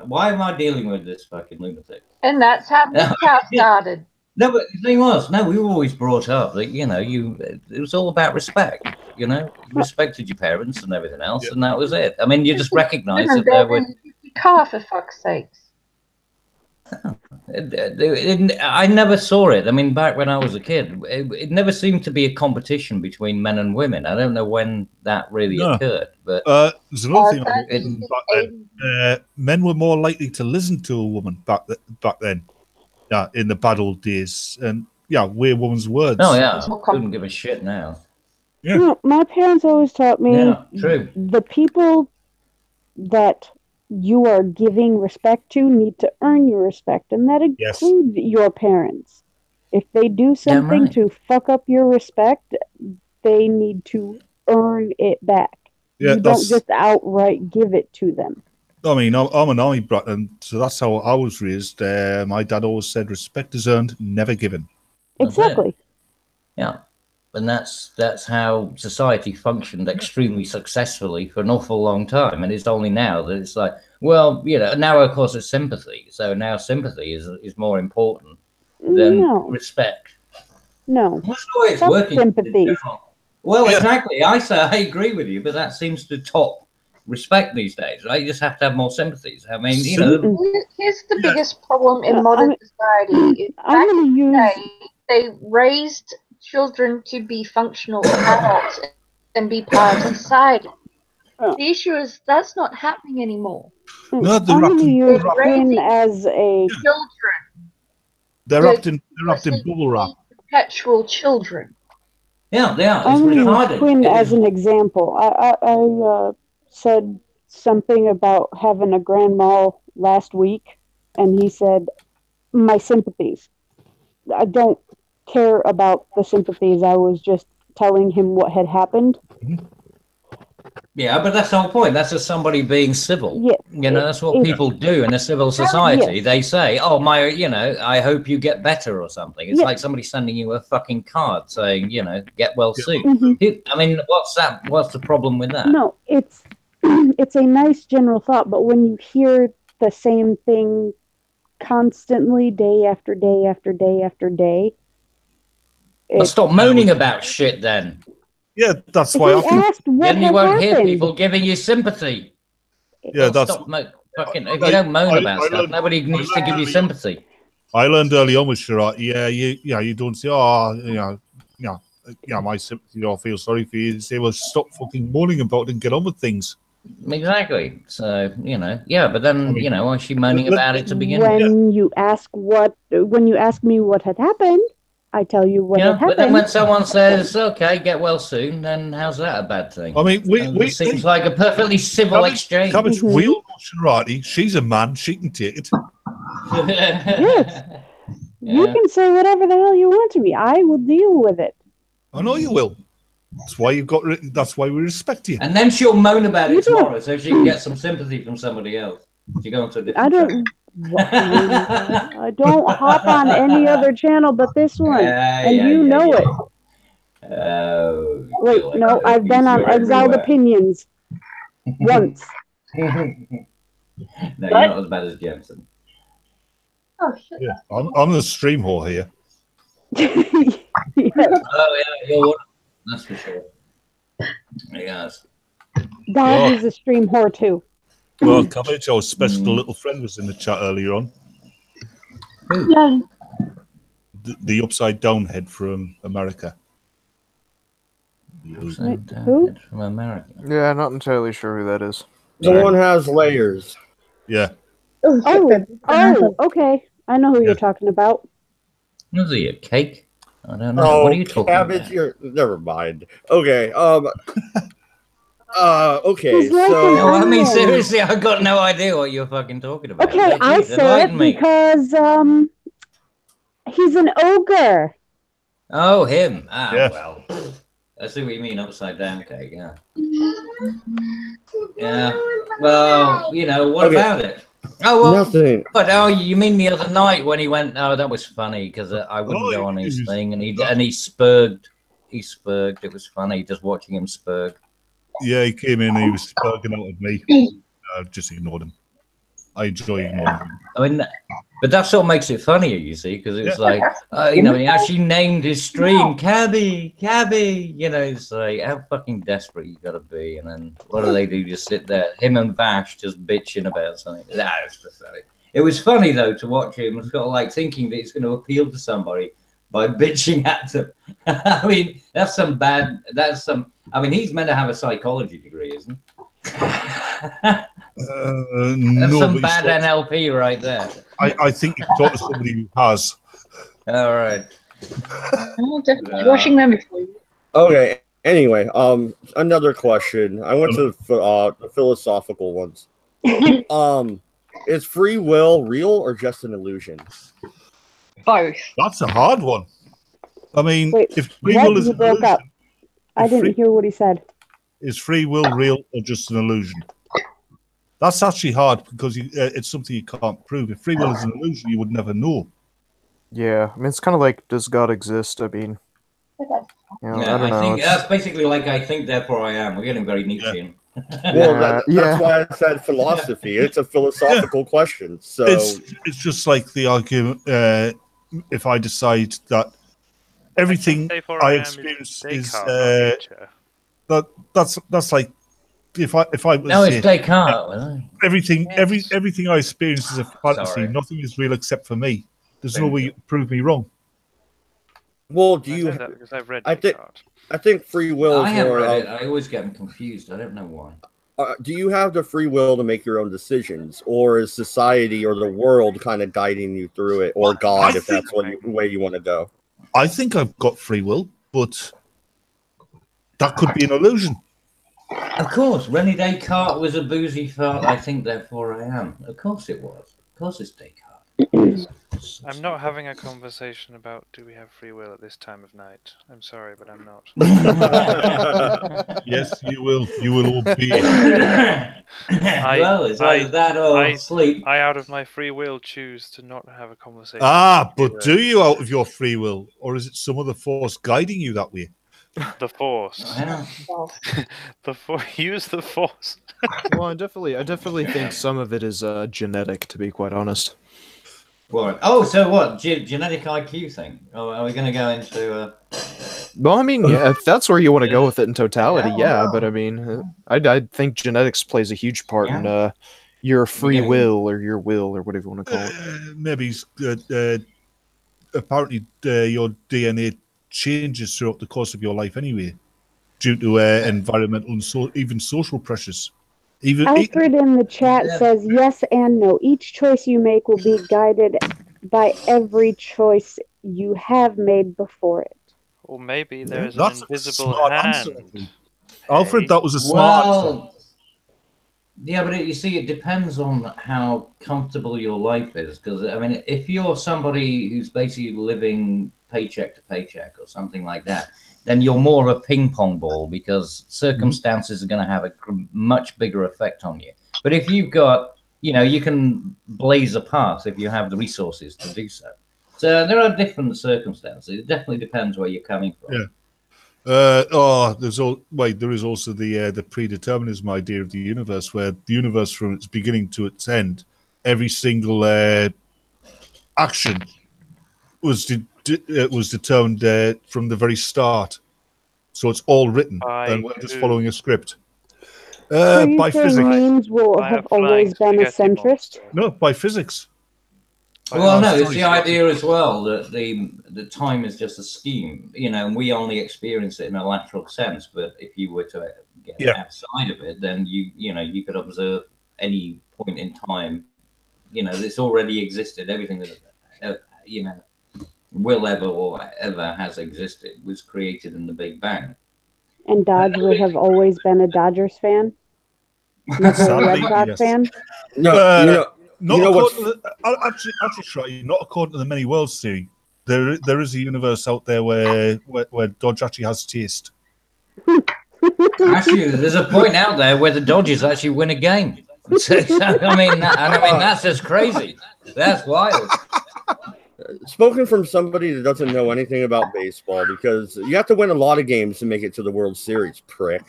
why am I dealing with this fucking lunatic? And that's how the house started. No, but the thing was, we were always brought up that, it was all about respect, you respected your parents and everything else, and that was it. I mean, you just recognise that there were... Car, for fuck's sakes. I never saw it. I mean, back when I was a kid, it never seemed to be a competition between men and women. I don't know when that really occurred, but there's another thing back then. Men were more likely to listen to a woman back then. Yeah, in the bad old days, and wear a woman's words. Oh yeah, I couldn't give a shit now. Yeah, no, my parents always taught me true. The people that you are giving respect to need to earn your respect, and that includes your parents. If they do something to fuck up your respect, they need to earn it back. Yeah, you don't just outright give it to them. I mean, I'm an army brat, and so that's how I was raised. My dad always said, "Respect is earned, never given." Exactly. Yeah. And that's how society functioned extremely successfully for an awful long time. And it's only now that it's like, well, now of course it's sympathy. So now sympathy is more important than respect. No. That's the way it's working. Sympathy. Well, exactly. I agree with you, but that seems to top respect these days, right? You just have to have more sympathies. I mean, Here's the biggest problem in modern society. Back in the day, they raised children to be functional adults and be part of society. The issue is that's not happening anymore. No, they're raising as a children. They're wrapped in bubble wrap. Perpetual children. Yeah, they are. It's I'm going to use retarded. Quinn as an example. I said something about having a grandma last week, and he said, "My sympathies." I don't care about the sympathies. I was just telling him what had happened. Yeah, but that's the whole point. That's just somebody being civil. Yeah, that's what people do in a civil society. They say, "Oh, I hope you get better" or something. It's like somebody sending you a fucking card saying, "Get well soon." I mean, what's that? What's the problem with that? No, it's a nice general thought, but when you hear the same thing constantly, day after day after day after day. Well, stop moaning about shit then. Yeah, that's why I think. Then you won't hear people giving you sympathy. Yeah, that's stop fucking. If you don't moan about stuff, nobody needs to give you sympathy. I learned early on with Shirat. You don't say, my sympathy. I feel sorry for you. Say, well, stop fucking moaning about it and get on with things. Exactly. So but then why is she moaning about it to begin with? When you ask me what had happened, I tell you what had happened. But then when someone says, "Okay, get well soon," then how's that a bad thing? I mean, it seems like a perfectly civil exchange. Cabbage, we all know Sharati. She's a man. She can take it. Yes. You can say whatever the hell you want to me. I will deal with it. I know you will. That's why that's why we respect you. And then she'll moan about it tomorrow, so she can get some sympathy from somebody else. She go into a different I don't hop on any other channel but this one, and you know it. Wait, no, I've been on Exiled Opinions once. No, you're not as bad as Jensen. Oh shit! Yeah, I'm the stream whore here. Yes. Oh yeah, you're one. That's for sure. Yes. Dad is a stream whore too. Well, Cabbage, our special little friend was in the chat earlier on. Yeah. The upside down head from America. Upside down Who? head from America. Yeah, not entirely sure who that is. The one has layers. Yeah. Oh, okay. I know who you're talking about. Was he a cake? I don't know. Oh, What are you talking Cabbage, about? you're never mind. Okay. Okay. He's like So an No, I mean onion. seriously, I've got no idea what you're fucking talking about. Okay, So I please say it enlighten me. because he's an ogre. Oh, him. Ah, Yeah. well. I see what you mean, upside down cake, yeah. Yeah. Well, you know, what Okay. about it? Oh, well, nothing. but oh, you mean the other night when he went? Oh, that was funny because I wouldn't Oh, go on his he- thing, and he spurged. He spurged. It was funny just watching him spurg. Yeah, he came in and he was sparking out at me. I just ignored him. I enjoy ignoring him. I mean, but that's what makes it funnier, you see, because it's Yeah. like, you know, he actually named his stream Cabby. You know, it's like, how fucking desperate you gotta be. And then what do? Just sit there, him and Vash just bitching about something. That was pathetic. It was funny, though, to watch him sort of like thinking that it's going to appeal to somebody by bitching at them. I mean, I mean, he's meant to have a psychology degree, isn't he? That's No, some but bad he's NLP right there. I think you talk to somebody who has. All right. I'm definitely watching them before you. Okay. Anyway, another question. I went to the philosophical ones. Is free will real or just an illusion? Both. That's a hard one. I mean, Wait, if free what? will is You an broke illusion, up. I if didn't free- hear what he said. is free will real or just an illusion? That's actually hard because it's something you can't prove. If free will is an illusion, you would never know. Yeah, I mean, it's kind of like, does God exist? I mean, you know, Yeah, I don't know. think it's- that's basically like I think, therefore I am. We're getting very Nietzschean. Well, Yeah. that's why I said philosophy. It's a philosophical question. So It's just like the argument. If I decide that everything Therefore I am experience Descartes, is not Nietzsche. that's like if I was No, it's say, Descartes. wasn't it? everything Yes. everything I experience is a fantasy. Sorry. Nothing is real except for me. There's Same no way you can prove me wrong. well, do I you? know that because I've read I think Descartes. I think free will I is have more. read it. I always get them confused. I don't know why. Do you have the free will to make your own decisions, or is society or the world kind of guiding you through it, or God, I if that's what way you want to go? I think I've got free will, but that could be an illusion. Of course, René Descartes was a boozy fart. I think, therefore I am. Of course it was. Of course it's Descartes. I'm not having a conversation about do we have free will at this time of night. I'm sorry, but I'm not. Yes, you will. You will all be. Well, it's either that or sleep. I, out of my free will, choose to not have a conversation. But do you out of your free will, or is it some other force guiding you that way? The force. Yeah. Use the force. Well, I definitely think some of it is genetic, to be quite honest. What? Oh, so what? Genetic IQ thing? Oh, are we going to go into? Well, I mean, yeah, if that's where you want to go with it in totality, Yeah, yeah. But I mean, I think genetics plays a huge part in your free Yeah. will or your will or whatever you want to call it. Maybe apparently your DNA changes throughout the course of your life anyway, due to environmental and even social pressures. Alfred in the chat says yes and no. Each choice you make will be guided by every choice you have made before it. Or maybe there's That's an a invisible smart hand. answer. Alfred, that was a smart answer. Well, yeah, but you see, it depends on how comfortable your life is. Because I mean, if you're somebody who's basically living paycheck to paycheck or something like that, then you're more of a ping pong ball because circumstances are going to have a much bigger effect on you. But if you've got, you can blaze a path if you have the resources to do so. So there are different circumstances. It definitely depends where you're coming from. Yeah. There is also the predeterminism idea of the universe, where the universe, from its beginning to its end, every single action was it was determined from the very start. So it's all written, By and we're just who? following a script. So you By say physics. memes will By a have always flying been a spaghetti centrist? monster. No, by physics. Well, no, it's sorry, the sorry. idea as well that the time is just a scheme, and we only experience it in a lateral sense. But if you were to get outside of it, then you could observe any point in time. It's already existed. Everything that will ever or ever has existed was created in the Big Bang. And Dodge would have always been a Dodgers fan? Never a Sadly, Red Sox yes. fan? No, Not you know according to actually, Shreddy, not according to the many worlds theory. There is a universe out there where Dodge actually has taste. Actually, there's a point out there where the Dodgers actually win a game. So, I mean, that's just crazy. That's wild. spoken from somebody that doesn't know anything about baseball, because you have to win a lot of games to make it to the World Series, prick.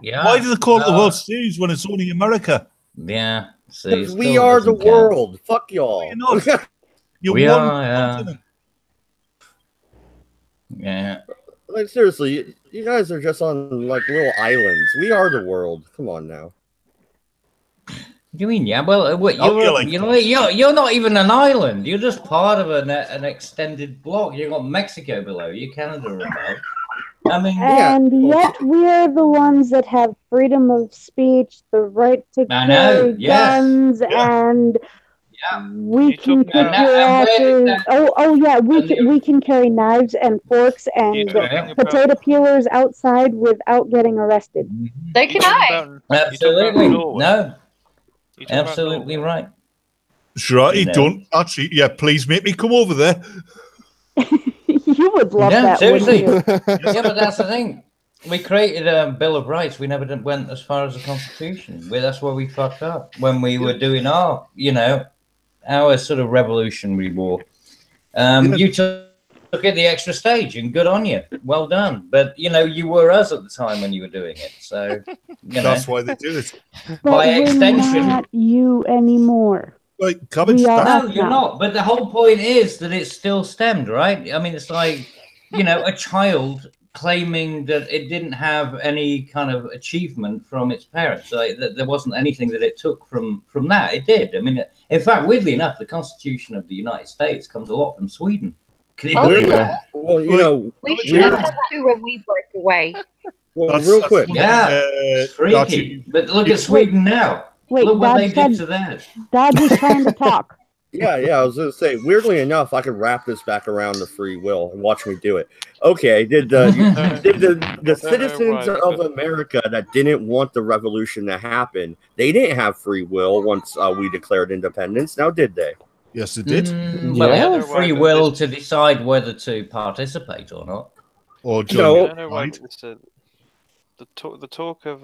Yeah. Why do they call it the World Series when it's only America? Yeah. See, Because it we still are the doesn't count. world. Fuck y'all. You're not. You're We one are, yeah. continent. Yeah. Like, seriously, you guys are just on like little islands. We are the world. Come on now. What do you mean? Yeah. Well, what, Oh, you're not even an island. You're just part of an extended block. You've got Mexico below you, Canada above. I mean, And yet we're the ones that have freedom of speech, the right to I know, carry yes. guns, and we can kick about- your and where- asses. Oh yeah, we can carry knives and forks and potato peelers outside without getting arrested. They can hide. absolutely. Norway. No, You talk about absolutely Norway. right. Shreddy, No. don't actually. Yeah, please make me come over there. You would love No, that, seriously. wouldn't you? Yeah, but that's the thing. We created a Bill of Rights. We never went as far as the Constitution. That's where we fucked up when we were doing our sort of revolutionary war. You took it the extra stage, and good on you. Well done. But you were us at the time when you were doing it. So That's why they did it. But by we're extension. not you anymore. Like cabbage. We are No, us you're now. not. But the whole point is that it's still stemmed, right? I mean, it's like, a child claiming that it didn't have any kind of achievement from its parents. Like, that there wasn't anything that it took from that. It did. I mean, in fact, weirdly enough, the Constitution of the United States comes a lot from Sweden. Can you believe that? Well, We should have that too when we break away. well, real quick. Yeah, it's freaky. But look at Sweden now. Wait, Look what they Dodge did said to that. Dodge is trying to talk. Yeah, I was gonna say. Weirdly enough, I could wrap this back around to free will and watch me do it. Okay, did the citizens of America that didn't want the revolution to happen? They didn't have free will once we declared independence. Now, did they? Yes, it did. Well, they had the free will to decide whether to participate or not. Or I join don't know why the talk of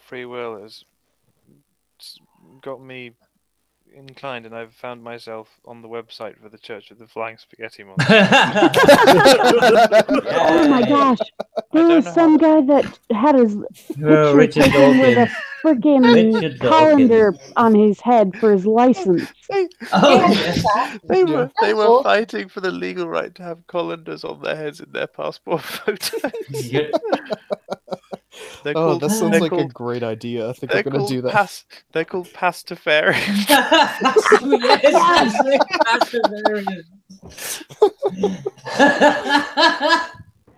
free will has got me inclined, and I've found myself on the website for the Church of the Flying Spaghetti Monster. Oh my gosh. There was some guy that had his picture Richard taken with a Richard freaking colander on his head for his license. They were fighting for the legal right to have colanders on their heads in their passport photos. That sounds like a great idea. I think I'm going to do that. They're called pastafarians.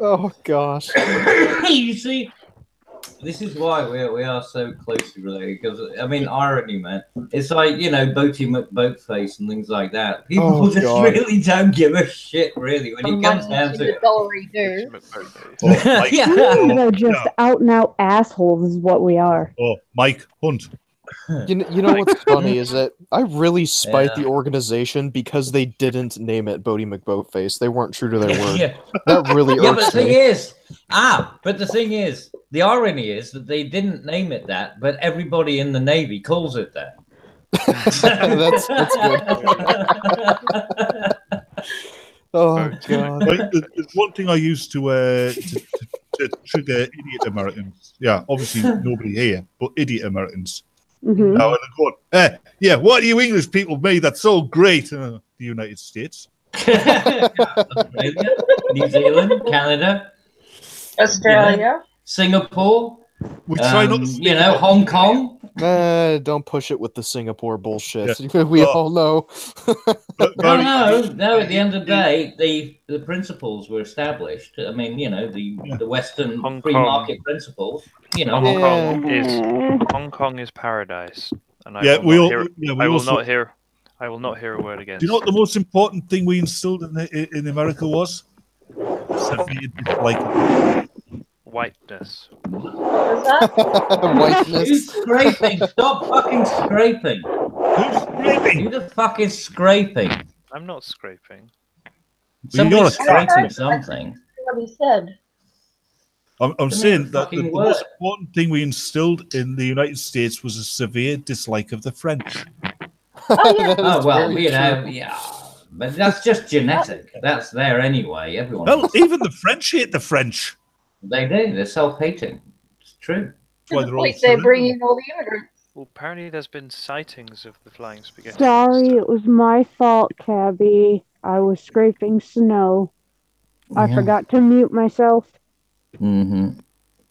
Oh gosh. You see, this is why we are so closely related. Because I mean, irony, man. It's like Boaty McBoatface and things like that. People just really don't give a shit, really, when it comes down to it. They're just out and out assholes, is what we are. Oh, Mike Hunt. You know what's funny is that I really spite the organization because they didn't name it Boaty McBoatface. They weren't true to their word. That really irks but the thing me. is, the irony is that they didn't name it that, but everybody in the Navy calls it that. That's good. Oh god! There's one thing I used to trigger idiot Americans. Yeah, obviously nobody here, but idiot Americans. Now they're going, yeah, what do you English people made that's so great? The United States. Australia, New Zealand, Canada, Australia. Singapore, We try not to speak about Hong Kong. Don't push it with the Singapore bullshit. Yeah. We all know. No. At the end of the day, the principles were established. I mean, the Western Hong free Kong. market principles. Hong Kong is paradise, and I Yeah, will not hear a word against. Do you know what the most important thing we instilled in America was? Severe dislike. Whiteness. What was that? Whiteness. Who's scraping? Stop fucking scraping. Who's scraping? Who the fuck is scraping? I'm not scraping. Somebody's scraping something. What he said. I'm saying that the fucking most word. important thing we instilled in the United States was a severe dislike of the French. Oh yeah. Oh well, yeah, but that's just genetic. That's there anyway. Everyone. Well, even the French hate the French. They do. They're self-hating. It's true. Why they're all They bring in all the immigrants. Well, apparently there's been sightings of the flying spaghetti. Sorry, it was my fault, Cabby. I was scraping snow. I forgot to mute myself. Mm-hmm.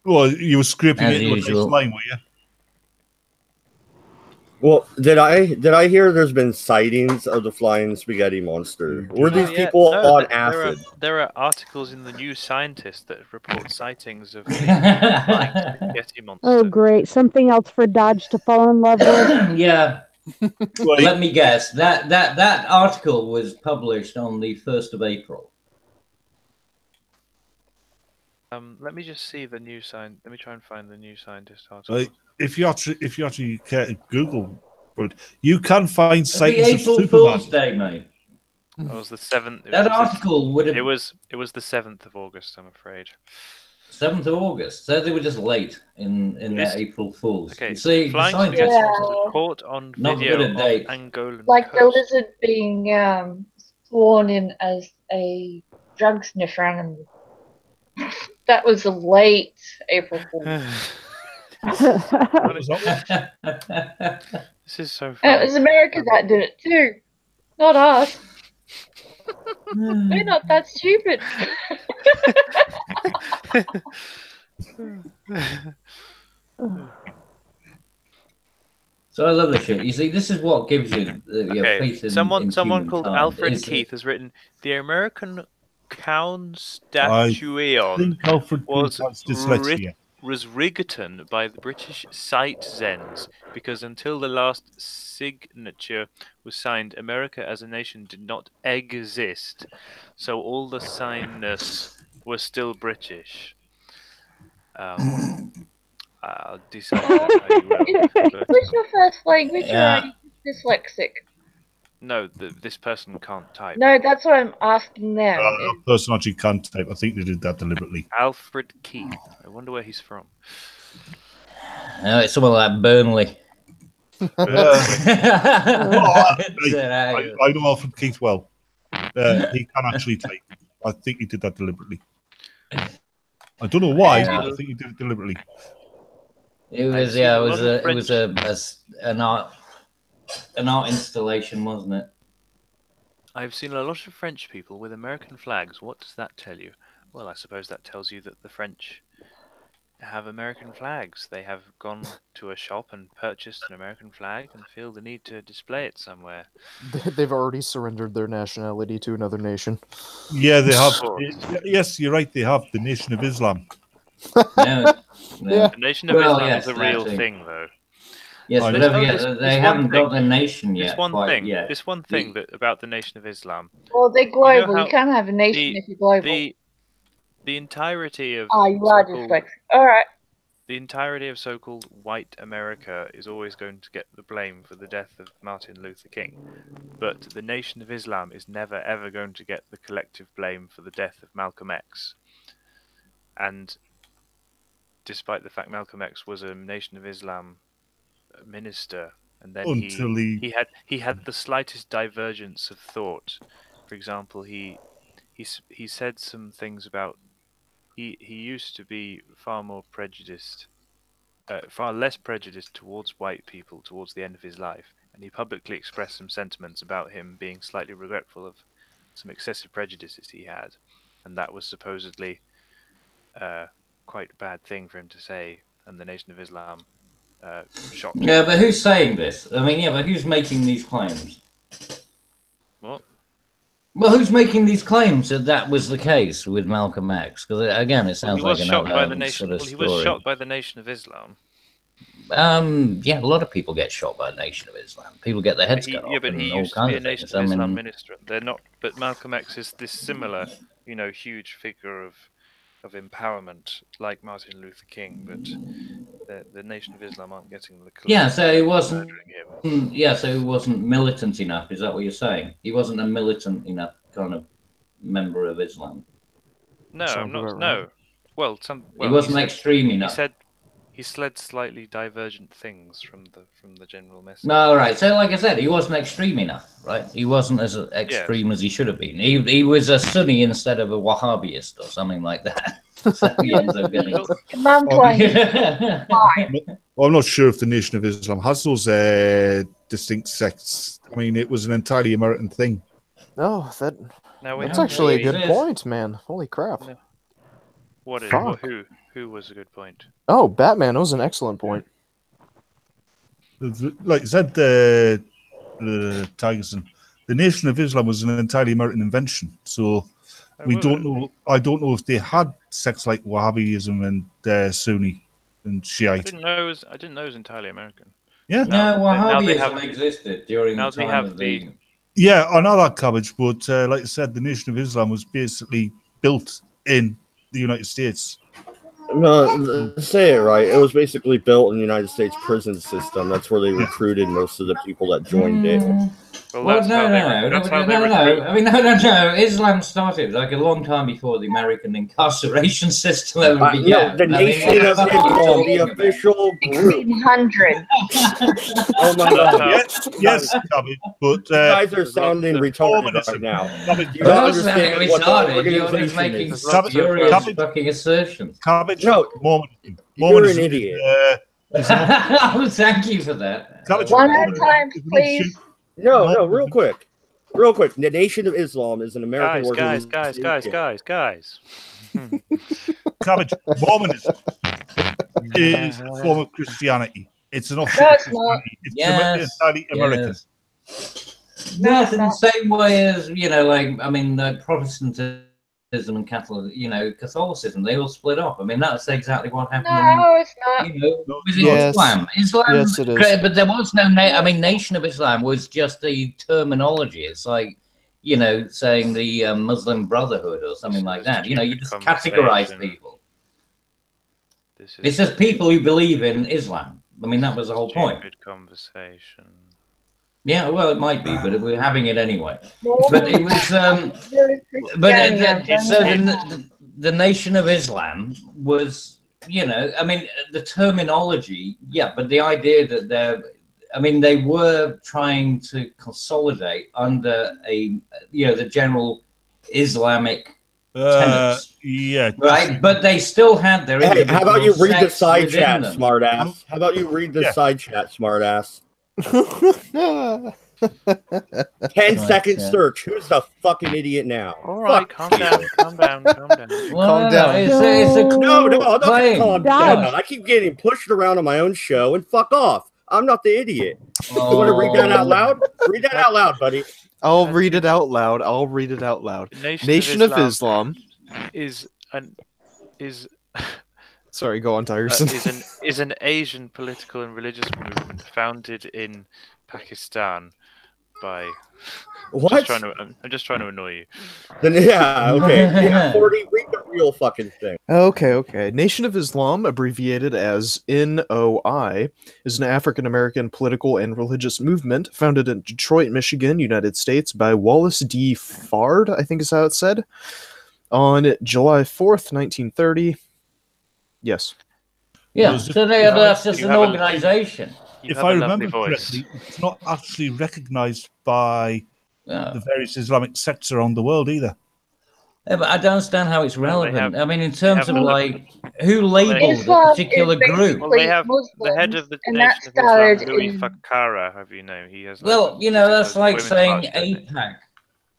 Well, you were scraping As it into a usual. nice line, were you? Well, did I hear there's been sightings of the flying spaghetti monster? Were these people on acid? There are articles in the New Scientist that report sightings of the flying spaghetti monster. Oh, great. Something else for Dodge to fall in love with. Yeah. Let me guess. That article was published on the 1st of April. Let me just see the New Scientist. Let me try and find the New Scientist article. If you actually care to Google, but you can find It'd be sightings of April Superman. Fool's Day, mate. It was the 7th. That article would have. It was the 7th of August, I'm afraid. 7th of August. So they were just late in their April Fools. Okay. You see, Flying scientists spaghetti monster caught on not video good at on dates. Angolan Like the coast. lizard being sworn in as a drug sniffer animal. That was a late April Fool. This is so And funny. it was America that did it too, not us. We're not that stupid. So I love this shit. You see, this is what gives you your faith in Someone humankind, called Alfred is Keith has written the American Count Statueon Alfred was Keith has dyslexia. was written by the British citizens because until the last signature was signed, America as a nation did not exist. So all the signers were still British. I'll decide that how you will. But, What's your first language, or Yeah. are you dyslexic? no, this person can't type. No, that's what I'm asking them. That person actually can't type. I think they did that deliberately. Alfred Keith. I wonder where he's from. No, it's someone like Burnley. I know Alfred Keith well. He can actually type. I think he did that deliberately. I don't know why, but I think he did it deliberately. It was an art installation, wasn't it? I've seen a lot of French people with American flags. What does that tell you? Well, I suppose that tells you that the French have American flags. They have gone to a shop and purchased an American flag and feel the need to display it somewhere. They've already surrendered their nationality to another nation. Yeah, they have. Of course. Yes, you're right. They have the Nation of Islam. No. The Nation of Islam yes, is a real that's it. thing, though. Yes, but don't forget, they haven't got their nation yet. This one quite thing. yet. This one thing that about the Nation of Islam. Well, they're global. how You can't have a nation if you're global. The entirety of You are so-called- dyslexic. All right. The entirety of so-called white America is always going to get the blame for the death of Martin Luther King. But the Nation of Islam is never ever going to get the collective blame for the death of Malcolm X. And despite the fact Malcolm X was a Nation of Islam minister, and then he had the slightest divergence of thought. For example, he said some things about he used to be far more prejudiced, far less prejudiced towards white people towards the end of his life, and he publicly expressed some sentiments about him being slightly regretful of some excessive prejudices he had, and that was supposedly quite a bad thing for him to say, and the Nation of Islam shocked him. Yeah, but who's saying this? I mean, yeah, but who's making these claims? What? Well, who's making these claims that that was the case with Malcolm X? Because again, it sounds like an shocked by the unknown nation. sort of Well, he story. was shocked by the Nation of Islam. Yeah, a lot of people get shot by the Nation of Islam. People get their heads cut off. But he and all used to kinds be a of Nation things. of I Islam mean, minister. They're not. But Malcolm X is this similar, huge figure of empowerment like Martin Luther King, but the Nation of Islam aren't getting the. yeah, so he wasn't. Him. Yeah, so he wasn't militant enough. Is that what you're saying? He wasn't a militant enough kind of member of Islam. No, I'm not. No. Well, he wasn't extreme enough. He said slightly divergent things from the general message. No, right. So, like I said, he wasn't extreme enough, right? He wasn't as extreme as he should have been. He was a Sunni instead of a Wahhabist or something like that. So he ends up getting... Well, I'm not sure if the Nation of Islam has those distinct sects. I mean, it was an entirely American thing. Oh, Now that's actually a good point, man. Holy crap. No. What is who was a good point? Oh, Batman was an excellent point. Like I said, Tigerson, the Nation of Islam was an entirely American invention. So we don't know. I don't know if they had sects like Wahhabism and Sunni and Shiite. I didn't know it was entirely American. Yeah. No, Wahhabism existed during the time of the... Yeah, I know that, Cabbage, but like I said, the Nation of Islam was basically built in the United States. No, say it right. It was basically built in the United States prison system. That's where they recruited most of the people that joined it. Well, no. I mean, no. Islam started like a long time before the American incarceration system ever began. No, the Nation of Islam, the official group. 1600. Oh my God! Yes, but you guys are sounding retarded right now. You don't understand what the organization is. Furious fucking assertions. Cabbage, no, Mormonism. You're an idiot. Oh, thank you for that. One at a time, please. No, real quick. The Nation of Islam is an American organization. Guys. Cabbage, Mormonism is a form of Christianity. It's an offshoot No, of it's not. Christianity. It's entirely American. Yes, in the same way as, Protestantism and Catholicism, they all split off. I mean, that's exactly what happened. No, it's not. Islam. Yes, it is. But there was no, Nation of Islam was just the terminology. It's like, saying the Muslim Brotherhood or something like that. You just categorize people. It's just people who believe in Islam. I mean, that was the whole point. Conversation. Yeah, well, it might be, but we're having it anyway. But it was, the Nation of Islam was, the terminology, but the idea that they were trying to consolidate under the general Islamic tenets. Yeah. Right, but they still had their. Hey, how about you read the side chat, them. smartass? How about you read the side chat, smartass? 10-second search. Who's the fucking idiot now? All right, calm down. Well, calm down. It's a cool No, I'm not gonna calm Dodge. down. I keep getting pushed around on my own show, and fuck off. I'm not the idiot. You want to read that out loud? Read that out loud, buddy. I'll read it out loud. Nation of Islam is Sorry, go on, Tigerson. is an Asian political and religious movement founded in Pakistan by. What? I'm just trying to annoy you. Then yeah, okay. Yeah, 40. Read the real fucking thing. Okay. Nation of Islam, abbreviated as NOI, is an African-American political and religious movement founded in Detroit, Michigan, United States by Wallace D. Fard, I think is how it's said, on July 4th, 1930. Yes. Yeah, so that's just an organization. If I remember correctly, it's not actually recognized by the various Islamic sects around the world either. Yeah, but I don't understand how it's relevant. I mean, in terms of who labeled a particular group? Well, they have the head of the Nation of Islam, Louis Fakara. Have you know? He has. Well, that's like saying AIPAC.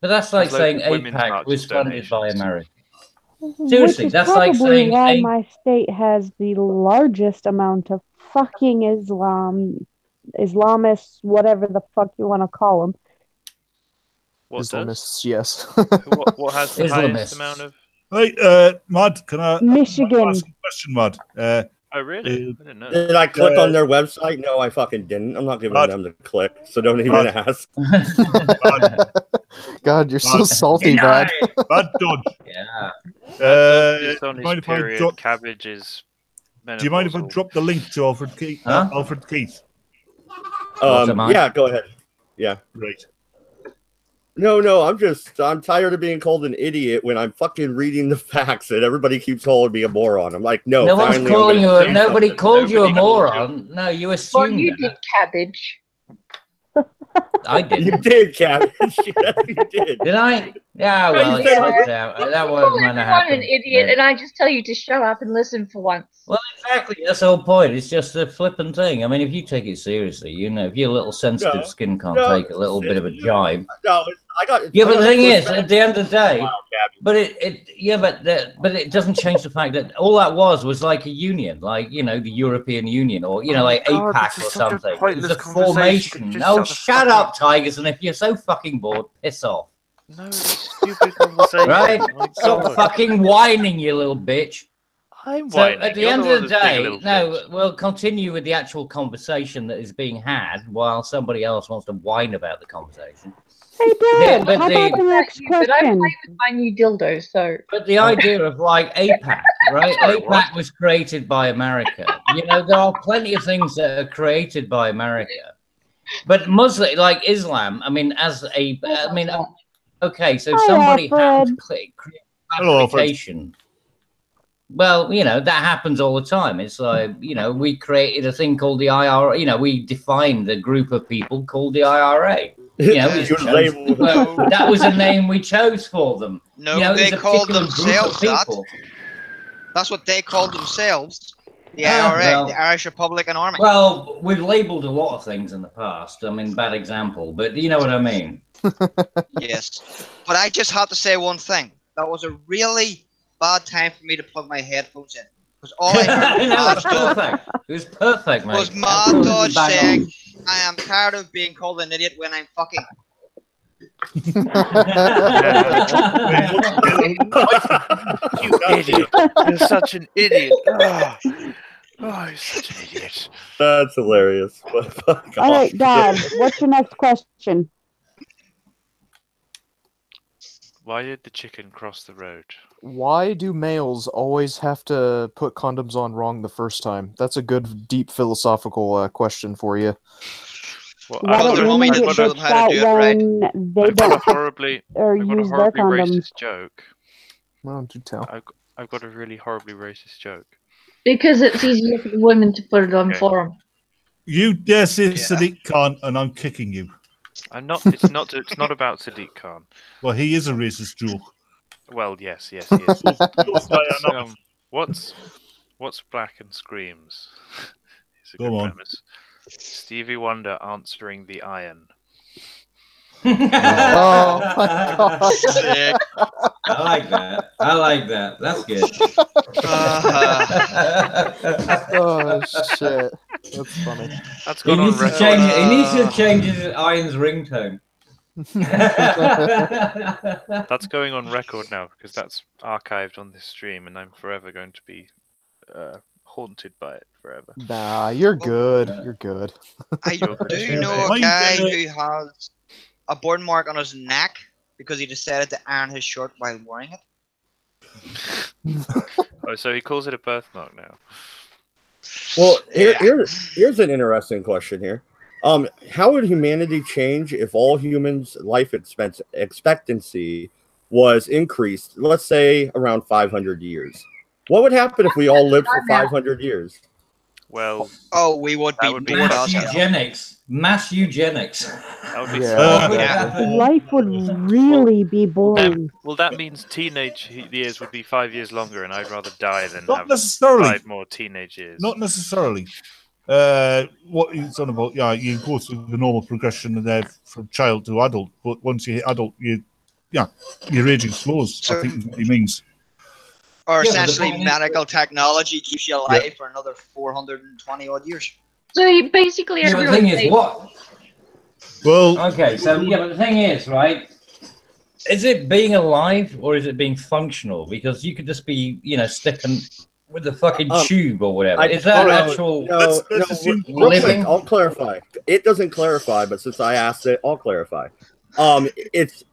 But that's like There's saying loads of women's APAC march was funded by donations. America. Which Seriously, is that's like probably saying why my state has the largest amount of fucking Islamists, whatever the fuck you want to call them. What Islamists, yes. what has the highest amount of? Right, Mad, can I Michigan. ask a question, Mad? Oh, really? I didn't know. Did I click on their website? No, I fucking didn't. I'm not giving them the click, so don't even ask. God, you're so salty, Mad. Bad dodge. Yeah. Just on his mind if I period, drop- cabbage is. Do you mind if I drop the link to Alfred Keith? Huh? Alfred Keith? Yeah, go ahead. Yeah. Right. No, I'm tired of being called an idiot when I'm fucking reading the facts and everybody keeps calling me a moron. I'm like, no, No one's finally calling you. I'm gonna- Nobody called you a Nobody called you. moron. No, you Well, assumed you that. did cabbage. I didn't. You did, Cabbage. Yes, you did. Did I? Yeah, you well, it said worked out. That Call wasn't going to everyone happen. an idiot, and I just tell you to shut up and listen for once. Well, exactly. That's the whole point. It's just a flippant thing. I mean, if you take it seriously, you know, if your little sensitive skin can't take a little bit of a jibe. No, I got. Yeah, I but got the a thing is, pushback. at the end of the day, Wow, Cabbage. but it doesn't change the fact that all that was like a union, like, you know, the European Union, or, you know, like God, APAC this or is such a something. It was pointless a conversation. formation. Just No, shut the shut fuck up, Tigers, and if you're so fucking bored, piss off. No, it's a stupid conversation. Right? My Stop God. fucking whining, you little bitch. I'm So whining. at the You're end one of the that's being a day, little no, bitch. we'll continue with the actual conversation that is being had while somebody else wants to whine about the conversation. Hey, Dad, but how the- about the next But I question? play with my new dildo, so. But the idea of like APAC, right? Sorry, APAC what? was created by America. You know, there are plenty of things that are created by America. But Muslim, like Islam, I mean, okay, so Hi, somebody had Alfred. to create Hello, Alfred. classification. Well, you know, that happens all the time. It's like, you know, we created a thing called the IRA. You know, we defined a group of people called the IRA. You know, You label- that was a name we chose for them. No, You know, it they was a called particular group of themselves that. people. That's what they called themselves. The Ah, IRA, well. the Irish Republican Army. Well, we've labeled a lot of things in the past. I mean, bad example, but you know what I mean. Yes. But I just have to say one thing. That was a really bad time for me to plug my headphones in. Because all I heard No, Mad it's Dodge perfect. It was perfect, mate. was Mad Absolutely Dodge bang saying, on. I am tired of being called an idiot when I'm fucking. You idiot. You're such an idiot. Oh, you're such an idiot. That's hilarious. But fuck All off. right, Dad, what's your next question? Why did the chicken cross the road? Why do males always have to put condoms on wrong the first time? That's a good, deep philosophical question for you. Well, Why Well, don't their women mummy get didn't show them bitched how out to do it right. when they I've got a don't horribly, or I've got a use their horribly condoms? racist joke. Well, do tell. I've got a really horribly racist joke. Because it's easier for the women to put it on Okay. for them. You dare say Yeah. Sadiq Khan, and I'm kicking you. I'm not. It's not. It's not about Sadiq Khan. Well, he is a racist joke. Well, yes, yes, yes. What's Black and Screams? It's a Go good on. premise. Stevie Wonder answering the iron. Oh my god. Sick. I like that. I like that. That's good. Oh shit. That's funny. That's He gone on needs to record. change it. He needs to change his Iron's ringtone. That's going on record now because that's archived on this stream, and I'm forever going to be haunted by it forever. Nah, you're good. You're good. I do know a guy who has a burn mark on his neck because he decided to iron his shirt while wearing it. Oh, so he calls it a birthmark now. Well, Yeah. here's an interesting question here. How would humanity change if all humans' life expectancy was increased, let's say around 500 years? What would happen if we all lived for 500 years? Well, Oh, we would That be would be bored Mass as hell. eugenics. Mass eugenics. that would be Yeah. Yeah. Life would really be boring. Well, that means teenage years would be 5 years longer, and I'd rather die than Not have necessarily. 5 more teenage years. Not necessarily. What he's on about, yeah, you go through the normal progression and there from child to adult, but once you hit adult, you your aging slows. So- I think is what he means. Or Yeah, but the essentially, point is- medical technology keeps you alive for another 420 odd years. So basically, Yeah, but the everyone thing is, what? Well, Okay, so yeah, but the thing is, right? Is it being alive or is it being functional? Because you could just be, sticking with the fucking tube or whatever. Is that actual let's assume real quick, living? I'll clarify. It doesn't clarify, but since I asked it, I'll clarify. It's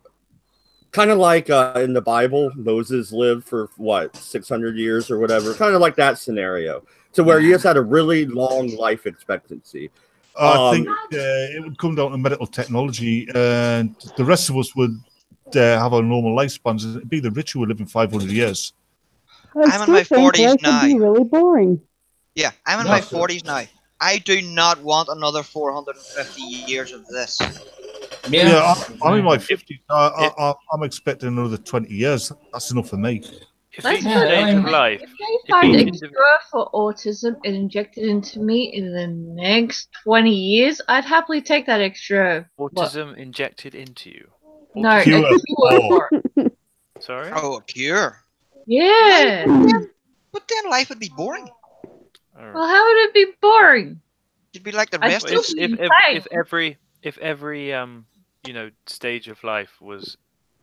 kind of like in the Bible, Moses lived for what 600 years or whatever, kind of like that scenario, to where you just had a really long life expectancy. I think it would come down to medical technology, and the rest of us would have our normal lifespans. It'd be the rich who would live in 500 years. I'm in my 40s life now. would be really boring. Yeah, I'm in my 40s now. I do not want another 450 years of this. Yeah, I'm in my 50s. I'm expecting another 20 years. That's enough for me. If Let's each put it stage this of way. life, If they find each a indiv- cure for autism and inject it into me in the next 20 years, I'd happily take that extra. autism injected into you. No, a Cure. cure for it. Sorry? Oh, a cure. Yeah. But then life would be boring. Well, how would it be boring? It'd be like the I'd rest still of us. be If insane. every stage of life was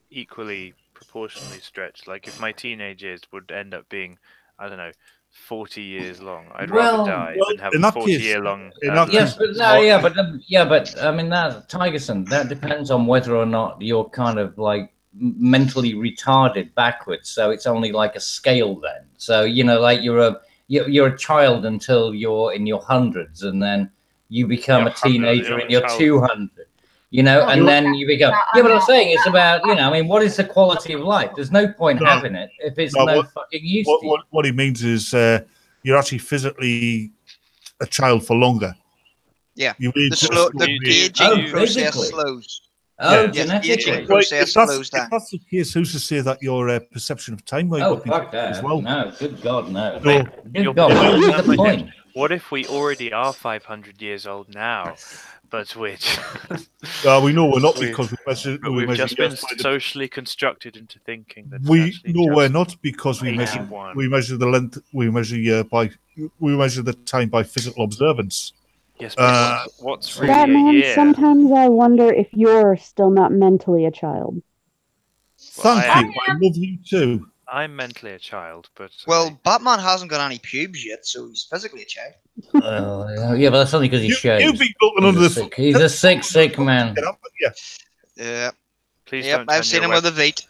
equally proportionally stretched, like if my teenage years would end up being, I don't know, 40 years long, I'd rather die than have in a that 40 case- year long. in that Yes, but but I mean that Tigerson. That depends on whether or not you're kind of like mentally retarded backwards. So it's only like a scale then. So like you're a child until you're in your hundreds, and then you become a teenager in your 200. And then you become. Yeah, but I'm saying it's about. I mean, what is the quality of life? There's no point having it if it's no fucking use to you. What he means is you're actually physically a child for longer. Yeah. You need The aging process slows. Yes, the aging process slows down. If that's the case, who's to say that your perception of time might Oh, be fuck that. as well? No, good God, no. So, Good God, what is the point? What if we already are 500 years old now, but which we know we're not because we've just been socially constructed into thinking that we're not because we measure 81. we measure the length we measure the time by physical observance. Yes, but what's really Batman, a year? sometimes I wonder if you're still not mentally a child. Thank you. I love you too. I'm mentally a child, but Well, Batman hasn't got any pubes yet, so he's physically a child. Yeah, but that's only because he shaves. You've been looking under the. He's a sick man. Yeah. Please Yep, don't. I've seen him with a Veit.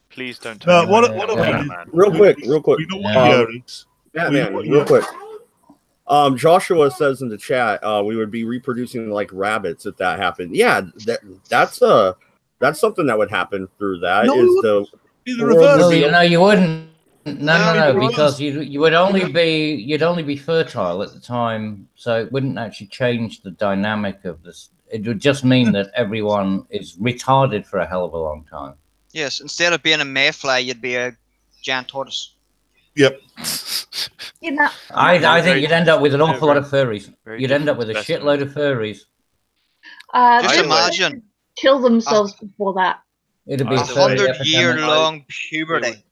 Please don't. No, turn what your about webcam it? on. Real quick. We know what year it's. Batman, real quick. Joshua says in the chat, we would be reproducing like rabbits if that happened. Yeah, that's something that would happen through that. No, is the reverse. No, you wouldn't. No, because you would only be fertile at the time, so it wouldn't actually change the dynamic of this. It would just mean that everyone is retarded for a hell of a long time. Yes, instead of being a mayfly, you'd be a giant tortoise. Yep. I think you'd end up with an awful lot of furries. You'd end up with a shitload of furries. Just imagine. Kill themselves before that. It'd be a 100-year-long puberty.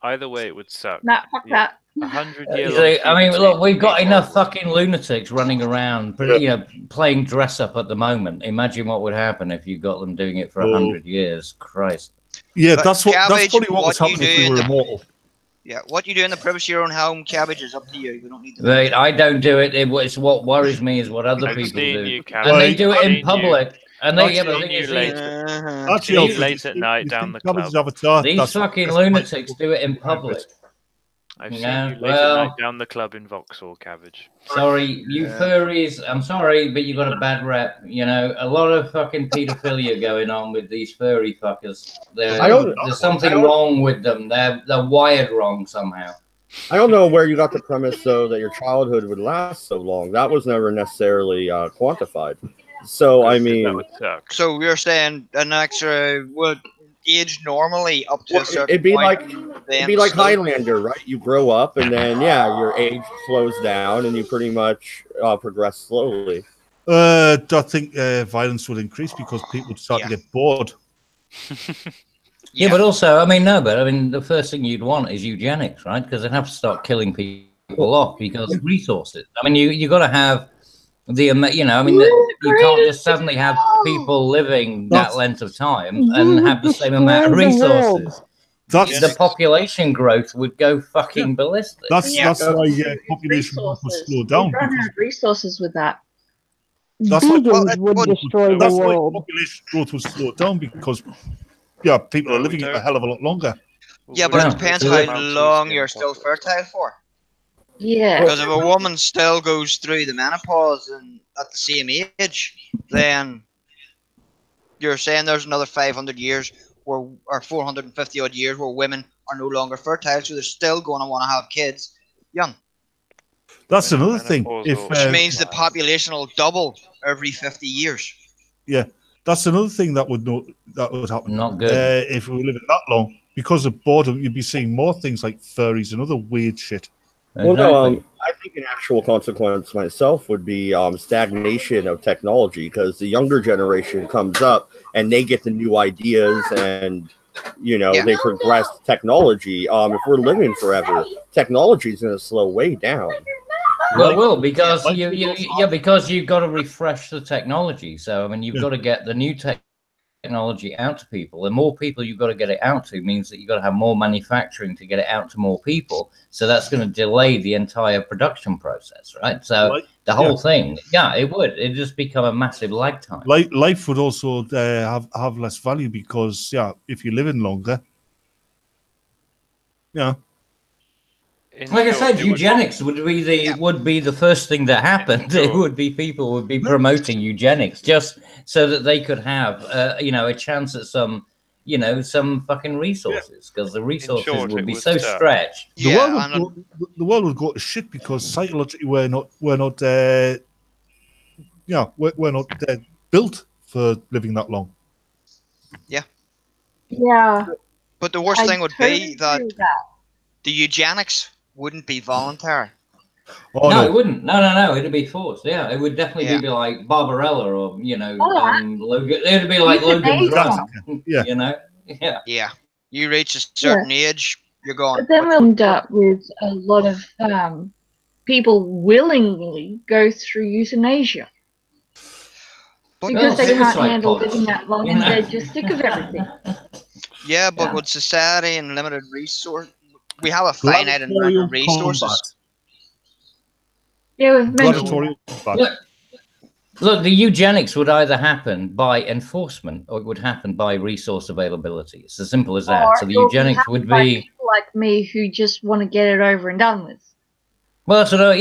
Either way, it would suck. Nah, fuck that. 100-year-long. I mean, look, we've got enough fucking lunatics running around, playing dress up at the moment. Imagine what would happen if you got them doing it for 100 years. Christ. Yeah, that's Cabbage, probably what was what you happening if we do were in the- immortal. Yeah, what you do in the privacy of your own home, Cabbage, is up to you. You don't need to. Right, I don't do it. It's what worries me is what other I've people seen do, you, and Cabbage. they do it I've in seen public. you. And they I've the seen thing you is, late at night down the Cabbage's club. avatar. these fucking lunatics do it in public. I've You seen know, you late at well- night down the club in Vauxhall, Cabbage. Sorry, you furries. I'm sorry, but you got a bad rep. A lot of fucking paedophilia going on with these furry fuckers. There's something wrong with them. They're wired wrong somehow. I don't know where you got the premise though that your childhood would last so long. That was never necessarily quantified. So I mean, So we're saying an extra would age normally up to a certain it'd be point. like Highlander, right? You grow up and then your age slows down and you pretty much progress slowly. I think violence would increase because people would start to get bored. Yeah, but also, I mean, no, but I mean, the first thing you'd want is eugenics, right? Because they'd have to start killing people off because resources. I mean, you got to have the, you know, I mean, you can't just suddenly have people living that length of time and have the same amount of resources. The population growth would go fucking ballistic. That's why population growth will slow down. We don't have resources with that. That's Vegans would destroy the that's why world. population growth will slow down because people are living a hell of a lot longer. Yeah, but it depends how long you're still fertile for. Yeah. Because if a woman still goes through the menopause and at the same age, then you're saying there's another 500 years or 450 odd years where women are no longer fertile, so they're still going to want to have kids young. That's another thing. Which means the population will double every 50 years. Yeah, that's another thing that would happen. Not good. If we were living that long, because of boredom, you'd be seeing more things like furries and other weird shit. Well, no, I think an actual consequence myself would be stagnation of technology, because the younger generation comes up and they get the new ideas and, you know, they progress technology. If we're living forever, technology is going to slow way down. Well, it will, because because you've got to refresh the technology. So I mean, you've got to get the new technology out to people. The more people you've got to get it out to means that you've got to have more manufacturing to get it out to more people. So that's going to delay the entire production process, right? So the whole thing, it would. It'd just become a massive lag time. Life would also have less value because, if you're living longer, like I said, eugenics would be the first thing that happened. It would be people would be promoting eugenics just so that they could have a chance at some fucking resources, because the resources would be so stretched. The world would go to shit because psychologically we're not built for living that long. Yeah. Yeah. But the worst thing would be that the eugenics wouldn't be voluntary. No, it wouldn't. No. It'd be forced. Yeah, it would definitely be like Barbarella or Logan. It'd be like Logan's Run. Yeah. You reach a certain age, you're gone. But then we'll end up with a lot of people willingly go through euthanasia. Because they can't handle living that long and they're just sick of everything. Yeah, but with society and limited resource, we have a finite amount of resources. Yeah, we've mentioned Look, the eugenics would either happen by enforcement or it would happen by resource availability. It's as simple as that. So the eugenics would be people like me who just want to get it over and done with. Well, that's what.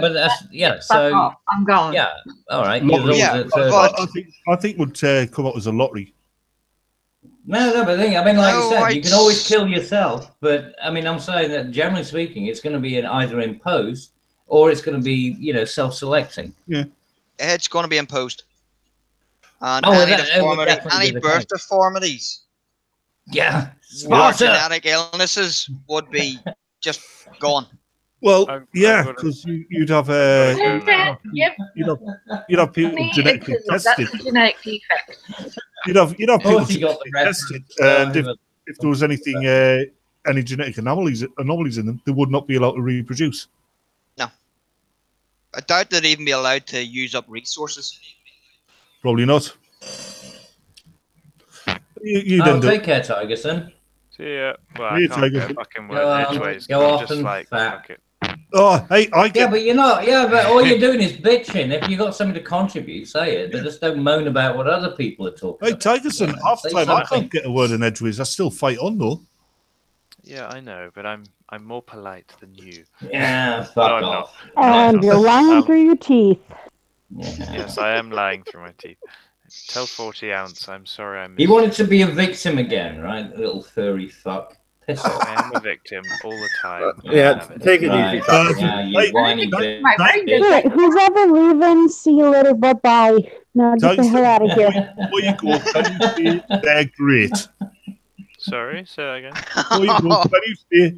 But that's So I'm going. Yeah, all right. I think would come out as a lottery. No, but I mean, like you said, you can always kill yourself. But I mean, I'm saying that generally speaking, it's going to be either imposed or it's going to be, self-selecting. Yeah, it's going to be imposed. And any birth deformities. Yeah, or genetic illnesses would be just gone. Well, because you'd have you'd have people genetically tested. That's a genetic defect. You'd have people genetically tested, and if there was anything, any genetic anomalies in them, they would not be allowed to reproduce. No, I doubt they'd even be allowed to use up resources. Probably not. Take care, Tigers, then. See ya. Well, I can't get fucking word edgeways. Go off just and like, fuck it. Oh, hey, but you're not. Yeah, but all you're doing is bitching. If you've got something to contribute, say it. But just don't moan about what other people are talking about. Hey, Tigerson, half the time I can't get a word in edgeways. I still fight on, though. Yeah, I know, but I'm more polite than you. Yeah, fuck off. And you're lying through your teeth. Yes, I am lying through my teeth. Tell 40 ounce. I'm sorry I missed. He wanted to be a victim again, right? Little furry fuck. Piss off. I am a victim all the time. Take it easy. You whiny bitch. Right, who's ever leaving? See you later. Bye-bye. Now get the hell out of here. Before you go, they're great. Sorry, say that again. Before you go,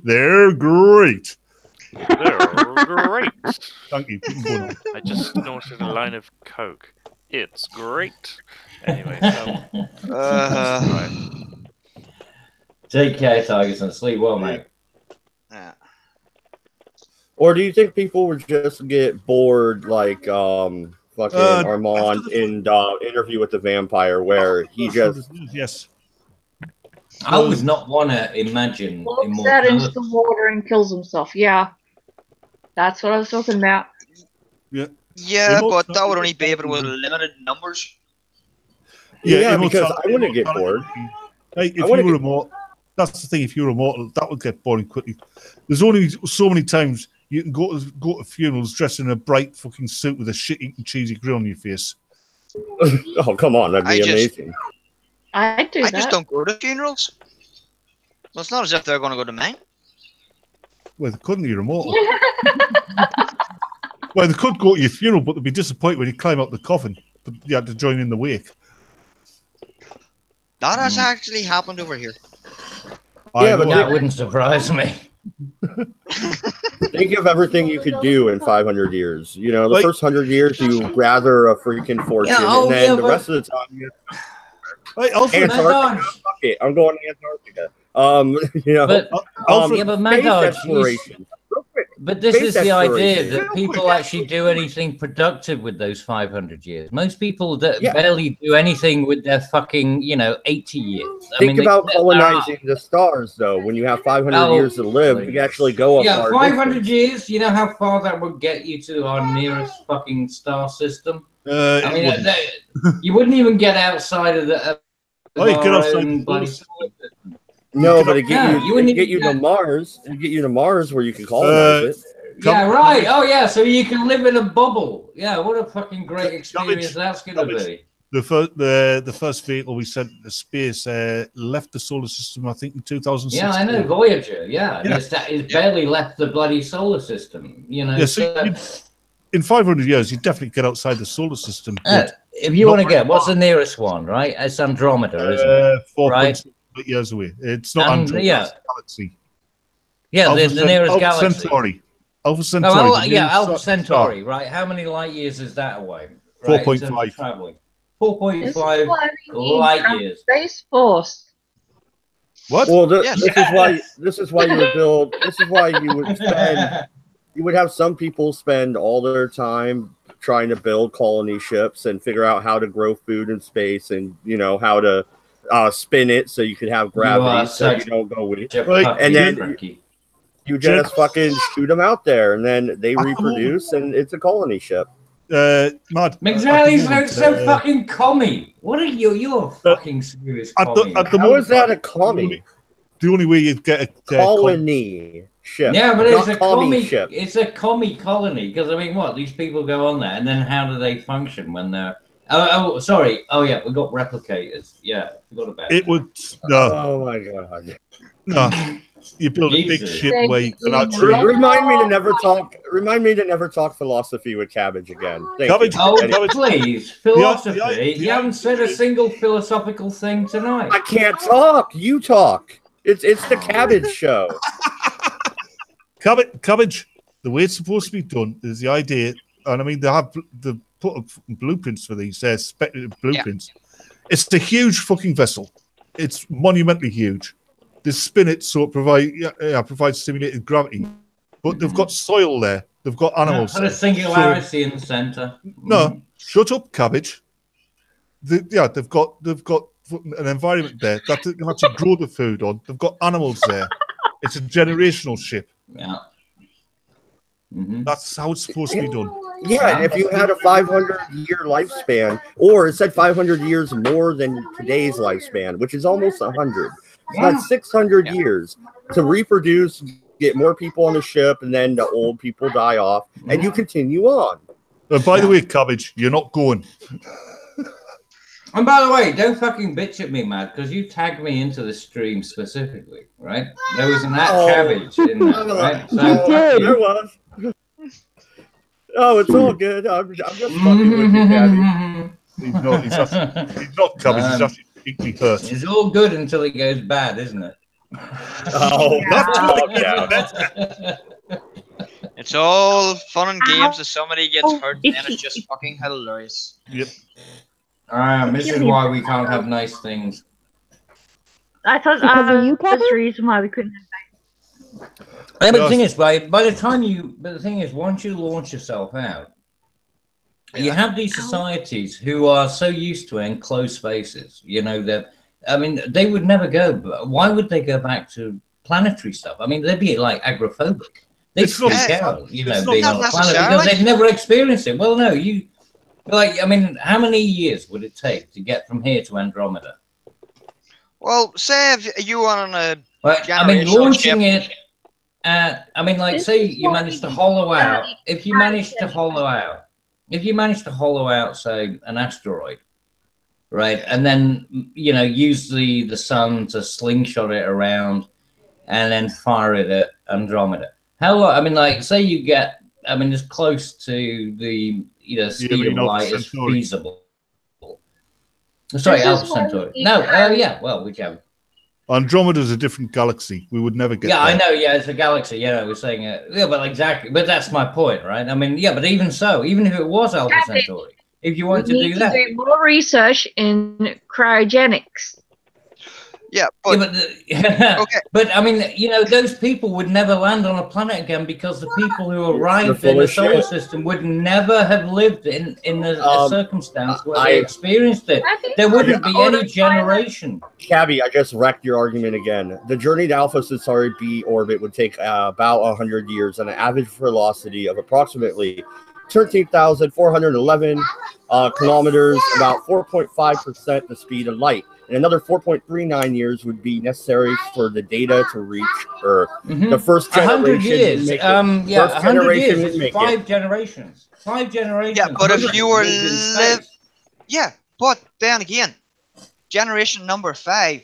they're great. They're great. Thank you. I just snorted a line of coke. It's great. Anyway, Take care, Tigers, and sleep well, mate. Yeah. Or do you think people would just get bored like fucking Armand in Interview with the Vampire, where he just yes. I would not want to imagine Looks out into the water and kills himself. Yeah, that's what I was talking about. Yeah. Yeah, but that would only be able with limited numbers. Yeah, because I wouldn't get bored. Like, if you were immortal, that's the thing. If you were immortal, that would get boring quickly. There's only so many times you can go to funerals dressed in a bright fucking suit with a shit-eating cheesy grin on your face. Oh, come on, that'd be amazing. I just don't go to funerals. Well, it's not as if they're going to go to mine. Well, they couldn't. You're immortal. Well, they could go to your funeral, but they'd be disappointed when you climb out the coffin. But you had to join in the wake. That has actually happened over here. Yeah, but that wouldn't surprise me. Think of everything you could do in 500 years. You know, the first 100 years, you gather a freaking fortune, and then the rest of the time, Antarctica. Fuck it, I'm going to Antarctica. You know, but Mad space Dodge, exploration. But this Space is the idea exploration. that people actually do anything productive with those 500 years. Most people that barely do anything with their fucking, 80 years. Think about colonizing the stars, though. When you have 500 years to live, you actually go up. Yeah, 500 years. You know how far that would get you to our nearest fucking star system? You wouldn't even get outside of the. You get outside. No, but it get you to Mars. It get you to Mars where you can colonize it. Yeah, right. Oh, yeah. So you can live in a bubble. Yeah, what a fucking great experience that's going to be. The first vehicle we sent to space left the solar system, I think, in 2006. Yeah, I know, Voyager. Yeah, it's barely left the bloody solar system. Yeah, so in 500 years, you definitely get outside the solar system. If you want to get, what's the nearest one, right? It's Andromeda, isn't it? 4.6 years away. It's not Andromeda, it's Galaxy. Yeah, the nearest galaxy. Centauri. Alpha Centauri. Alpha Centauri, right? How many light years is that away? 4.5. Traveling. 4.5 light years. Space Force. What? Well, this is why you would build. This is why you would spend. You would have some people spend all their time trying to build colony ships and figure out how to grow food in space, and how to spin it so you could have gravity, so you don't go weak. And then you just fucking shoot them out there, and then they reproduce, and it's a colony ship. McZally's so fucking commie. What are you? You're a fucking serious commie. How is that a commie? The only way you'd get a colony ship. Yeah, but it's a commie ship. It's a commie colony, because I mean, what, these people go on there, and then how do they function when they're? Oh, sorry. Oh yeah, we got replicators. Yeah, forgot about it. Would no. Oh my god. No. You build a big ship where you can actually remind me to never talk philosophy with Cabbage again. Cabbage, please. Philosophy. You haven't said a single philosophical thing tonight. I can't talk. You talk. It's the Cabbage show. Cabbage. The way it's supposed to be done is the idea, and I mean they put up blueprints for these speculative blueprints. Yeah. It's a huge fucking vessel. It's monumentally huge. They spin it so it provides stimulated gravity, but they've got soil there. They've got animals. Put a singularity in the center. No, shut up, Cabbage. They've got an environment there that they can actually grow the food on. They've got animals there. It's a generational ship. Yeah. That's how it's supposed to be done. Yeah, and if you had a 500-year lifespan, or it said 500 years more than today's lifespan, which is almost 100. That's 600 years to reproduce, get more people on the ship, and then the old people die off, and you continue on. By the way, Cabbage, you're not going. And by the way, don't fucking bitch at me, Matt, because you tagged me into the stream specifically, right? There was an Cabbage in there, right? So, there was. Oh, it's all good. I'm just fucking with you, Cabbage. He's not Cabbage. He's actually deeply hurt. It's all good until it goes bad, isn't it? Oh, it's all fun and games if somebody gets hurt, and it's just fucking hilarious. Yep. This is why we can't have nice things. I thought Because of you, that's Kevin? the reason why we couldn't have Yeah, but the thing is, by the time you, but the thing is, once you launch yourself out, you have these societies who are so used to enclosed spaces. You know that. I mean, they would never go. Why would they go back to planetary stuff? I mean, they'd be like agoraphobic. They'd freak out, you know, being on a planet because they've never experienced it. Well, no, you. Like, I mean, how many years would it take to get from here to Andromeda? Well, say if you were on a I mean, launching ship. it at, I mean, like, say you manage to hollow out. If you manage to hollow out, say, an asteroid, right, and then you know use the sun to slingshot it around, and then fire it at Andromeda. How long? I mean, like, say you get, I mean, as close to the speed of light as feasible. Sorry, Alpha Centauri. No, yeah, well, whichever. Andromeda's a different galaxy. We would never get there. I know, yeah, it's a galaxy. Yeah, we're saying it. Yeah, but exactly. But that's my point, right? I mean, yeah, but even so, even if it was Alpha Centauri, if you want to do that. We need to do more research in cryogenics. Yeah, but, okay. But I mean, you know, those people would never land on a planet again because the people who arrived in the solar system would never have lived in a circumstance where they experienced it. There wouldn't be any generation. Cabby, I just wrecked your argument again. The journey to Alpha Centauri B orbit would take about 100 years and an average velocity of approximately 13,411 kilometers, about 4.5% the speed of light. And another 4.39 years would be necessary for the data to reach Earth. The first generation 100 years. Yeah, 100 years is 5 generations. 5 generations. Yeah, but if you were but then again, generation number 5,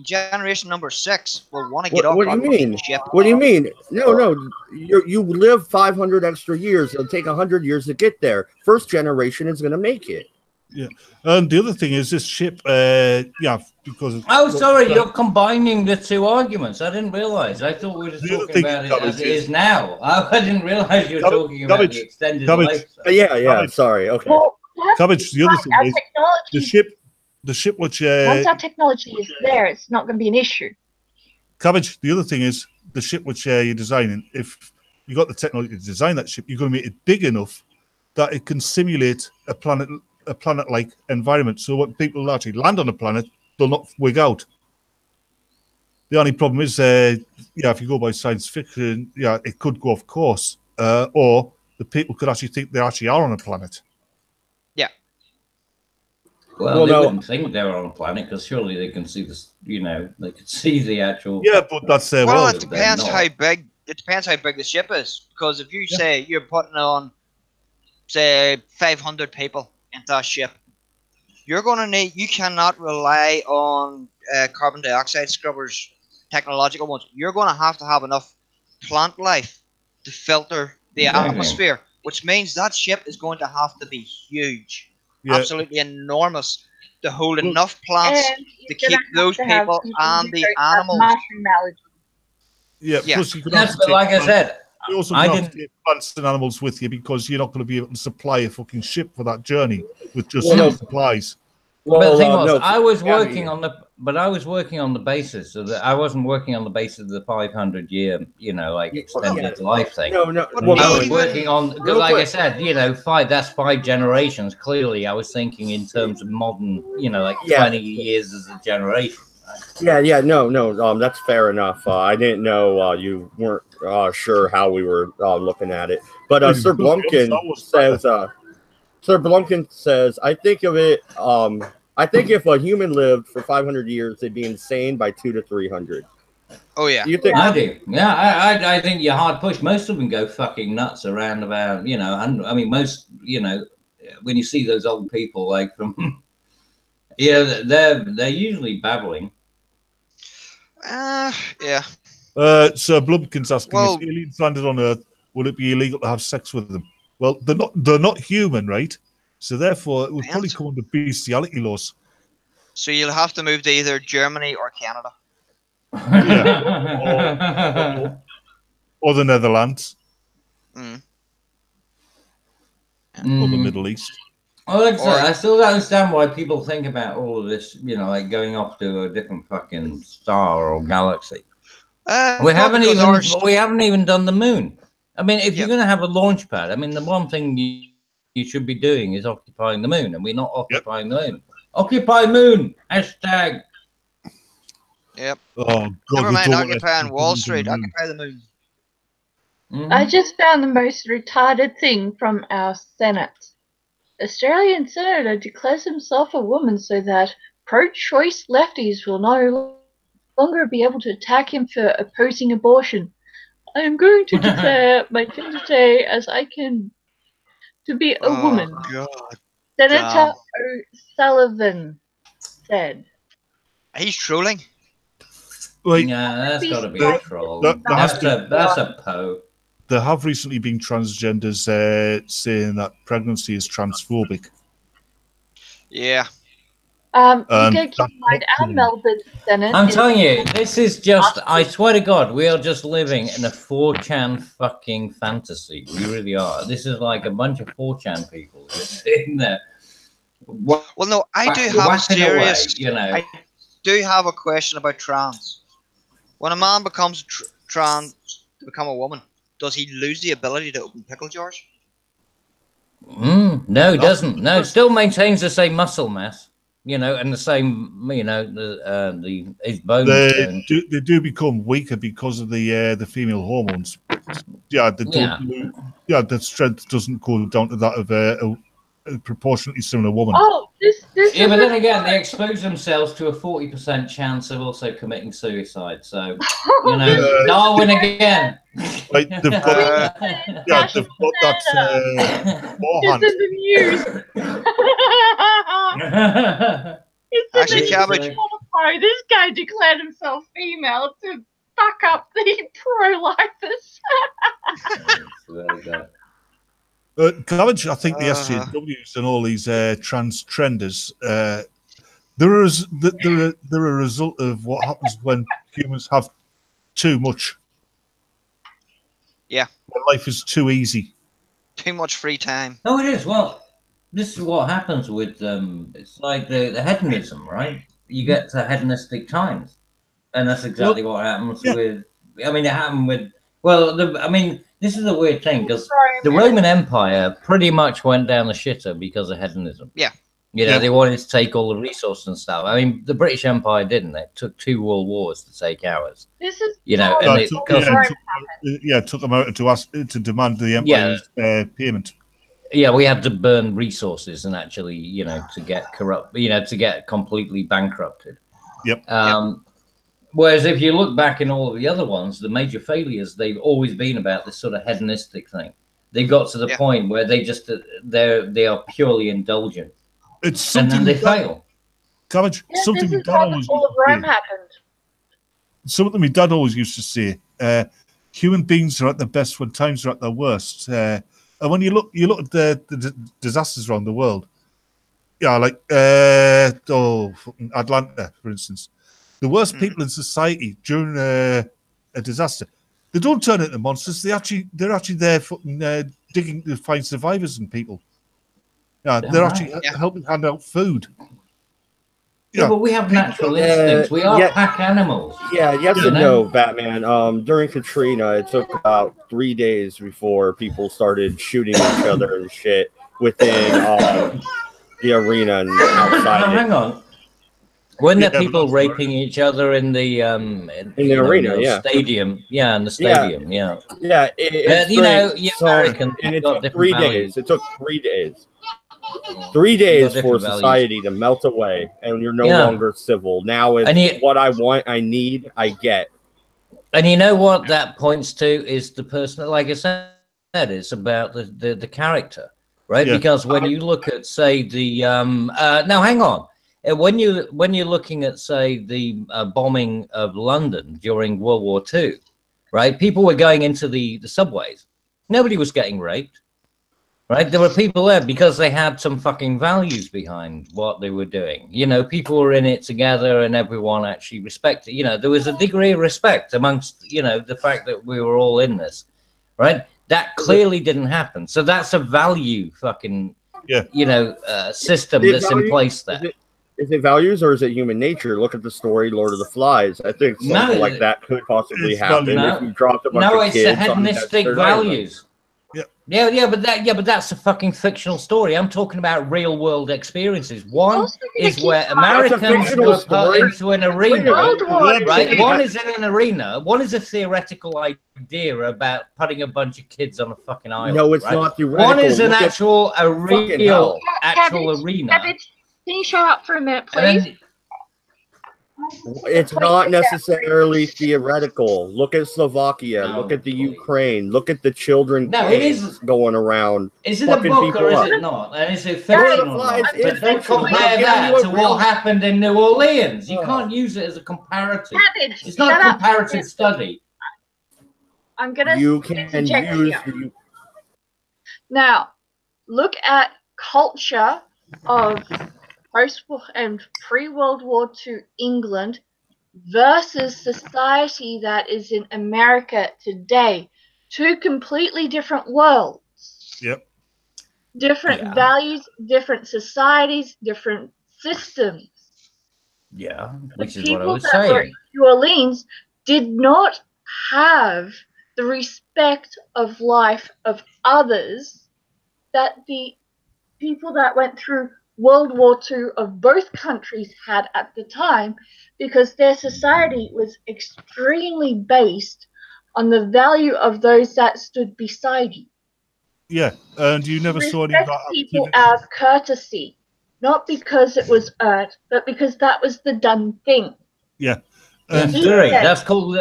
generation number 6 will want to get off. What do you mean? What do you mean? No. You live 500 extra years. It'll take 100 years to get there. First generation is going to make it. Yeah, and the other thing is this ship. Because sorry, you're combining the two arguments. I didn't realize. I thought we were just talking about it as it is now. I didn't realize you were talking about the extended life. Yeah. Sorry. Okay. Well, Cabbage. The other thing is the ship which once our technology is there, it's not going to be an issue. Cabbage. The other thing is the ship which you're designing. If you got the technology to design that ship, you're going to make it big enough that it can simulate a planet-like environment. So when people actually land on a planet, they'll not wig out. The only problem is, if you go by science fiction, it could go off course, or the people could actually think they actually are on a planet. Yeah. Well, they wouldn't think they were on a planet because surely they can see this. You know, they could see the actual. Yeah, but that's their world. It depends how big. It depends how big the ship is, because if you say you're putting on, say, 500 people into that ship, you're going to need. You cannot rely on carbon dioxide scrubbers, technological ones. You're going to have enough plant life to filter the atmosphere, which means that ship is going to have to be huge, absolutely enormous, to hold enough plants to keep those people and the animals. Plus you could like I said. You also have to take plants and animals with you because you're not going to be able to supply a fucking ship for that journey with just supplies. Well, but the thing was, I was working on the basis of that. I wasn't working on the basis of the 500-year, extended life thing. No. I was working on, because like I said, that's 5 generations. Clearly, I was thinking in terms of modern, 20 years as a generation. No, that's fair enough. I didn't know you weren't sure how we were looking at it. But Sir Blumpkin says, I think if a human lived for 500 years, they'd be insane by 200 to 300. Oh yeah, you think? I do. Yeah, I think you're hard pushed. Most of them go fucking nuts around about. I mean, most. When you see those old people like from, they're usually babbling. Yeah. So Blumpkin's asking, if aliens landed on Earth, would it be illegal to have sex with them? Well, they're not human, right? So therefore, it would probably come under bestiality laws. So you'll have to move to either Germany or Canada. Or the Netherlands. Mm. Or the Middle East. Well, like I Or- say, I still don't understand why people think about all of this, you know, like going off to a different fucking star or galaxy. We well, haven't because even ours- we haven't even done the moon. I mean, if Yeah. you're going to have a launch pad, I mean, the one thing you should be doing is occupying the moon, and we're not occupying the moon. Occupy moon hashtag. Yep. Oh God, Never we mind don't want occupying to- Wall Street. Occupy the moon. I just found the most retarded thing from our Senate. Australian senator declares himself a woman so that pro-choice lefties will no longer be able to attack him for opposing abortion. I am going to declare my gender today as I can to be a woman. God. Senator O'Sullivan said. He's trolling. Like, Yeah, that's got to be there- a troll. there has That's a po. there have recently been transgenders saying that pregnancy is transphobic. Yeah. You go That's keep in mind our Melbourne Senate. I'm is- telling you, this is just, I swear to God, we are just living in a 4chan fucking fantasy. We really are. This is like a bunch of 4chan people just sitting there. Well, no, I do have a whacking away, serious. you know. I do have a question about trans. When a man becomes trans to become a woman, does he lose the ability to open pickle jars? No, it doesn't. No, it still maintains the same muscle mass, you know, and the same, you know, his bones. They do become weaker because of the female hormones. Yeah, they don't. Yeah, the strength doesn't go down to that of a proportionately similar woman. Oh, this Yeah, is but a- then again, they expose themselves to a 40% chance of also committing suicide. So, you know, Darwin again. Like they've got, yeah, they've got that forehand. It's in the news. It's in Actually, the Cabbage. news. Oh, this guy declared himself female to fuck up the pro-lifers. Cabbage, I think the SJWs and all these trans trenders, they're a result of what happens when humans have too much. Yeah. When life is too easy. Too much free time. No, it is. Well, this is what happens with it's like the hedonism, right? You get to hedonistic times, and that's exactly what happens with. I mean, it happened with. Well, I mean, this is a weird thing because the Roman Empire pretty much went down the shitter because of hedonism. Yeah. You know, they wanted to take all the resources and stuff. I mean, the British Empire didn't. It took 2 world wars to take ours. This is You know, No, and it took them out to demand the empire's payment. Yeah, we had to burn resources and actually, you know, to get corrupt, you know, to get completely bankrupted. Yep. Whereas if you look back in all of the other ones, the major failures, they've always been about this sort of hedonistic thing. They got to the point where they just they are purely indulgent. It's something and then they fail. Cabbage, Yeah, something this my is dad how the always fall of Rome happened. something my dad always used to say. Human beings are at their best when times are at their worst. And when you look at the disasters around the world, yeah, like fucking Atlanta, for instance, the worst people in society during a disaster, they don't turn into monsters. They're actually there fucking digging to find survivors and people. Yeah, they're actually helping hand out food. Yeah, but we have natural instincts. We are pack animals. Yeah, yes You and know? no, Batman. During Katrina, it took about 3 days before people started shooting each other and shit within the arena and outside. Now, hang on. Weren't there people raping each other in the arena, stadium? Yeah, in the stadium. Yeah. Yeah, you know, you Americans and it got took different 3 values. days. It took 3 days. 3 days for different values. society to melt away, and you're no Yeah. longer civil. Now it's And you- what I want, I need, I get. And you know what that points to is the person, like I said, it's about the character, right? Yeah. Because when you look at, say, the now hang on, when you're looking at, say, the bombing of London during World War II, right? People were going into the subways. Nobody was getting raped, right? There were people there because they had some fucking values behind what they were doing. You know, people were in it together and everyone actually respected, you know, there was a degree of respect amongst, you know, the fact that we were all in this, right? That clearly didn't happen. So that's a value fucking system Is it that's in values? place there. Is it values or is it human nature? Look at the story Lord of the Flies. I think something like that could possibly happen if you dropped a bunch of it's the kids on a hedonistic desert island. values. But that's a fucking fictional story. I'm talking about real world experiences. One is where Americans were put into an arena, right? One is in an arena. One is a theoretical idea about putting a bunch of kids on a fucking island. No, it's not theoretical. One is an actual real arena. Cabbage, can you show up for a minute, please? It's not necessarily theoretical. Look at Slovakia. Look at the Ukraine. Look at the children going around. Is it a book or is it not? And is it fiction or not? But don't compare that to what happened in New Orleans. You can't use it as a comparative. It's not a comparative study. I'm gonna. You can use now. Look at culture of post and pre-World War II England versus society that is in America today. Two completely different worlds. Yep. Different values, different societies, different systems. Yeah, The which is what I people was that were in saying. New Orleans did not have the respect of life of others that the people that went through World War II of both countries had at the time, because their society was extremely based on the value of those that stood beside you. Yeah, and you never saw any of that People activity. out of courtesy, not because it was earned, but because that was the done thing. Yeah. That's And, great. That's called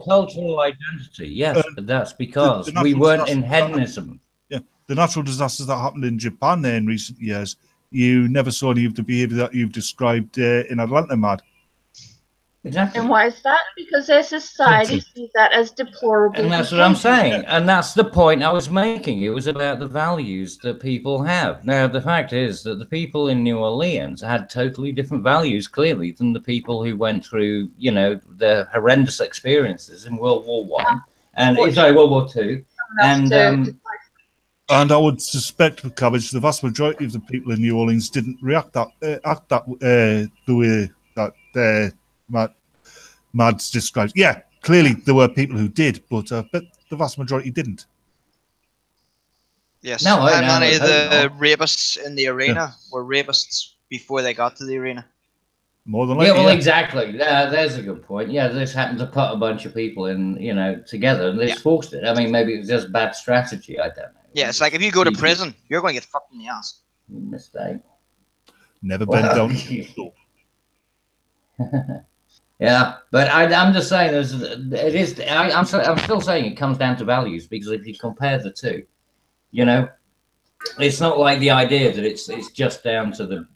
cultural identity. Yes, but that's because we weren't in hedonism. Yeah, the natural disasters that happened in Japan there in recent years, you never saw any of the behaviour that you've described in Atlanta, Mad. Exactly. And why is that? Because their society sees that as deplorable. And that's what I'm saying. And that's the point I was making. It was about the values that people have. Now, the fact is that the people in New Orleans had totally different values, clearly, than the people who went through, the horrendous experiences in World War One and World War Two. And I would suspect with Cabbage, the vast majority of the people in New Orleans didn't act the way that Mads describes. Yeah, clearly there were people who did, but the vast majority didn't. Yes, No, how many of the rapists in the arena were rapists before they got to the arena? More than likely. Exactly. There's a good point. Yeah, this happened to put a bunch of people in, together, and this forced it. I mean, maybe it was just bad strategy. I don't know. Yeah, it's like if you go to prison, you're going to get fucked in the ass. Mistake. Never been down. Yeah, but I'm just saying, I'm still saying it comes down to values, because if you compare the two, it's not like the idea that it's just down to the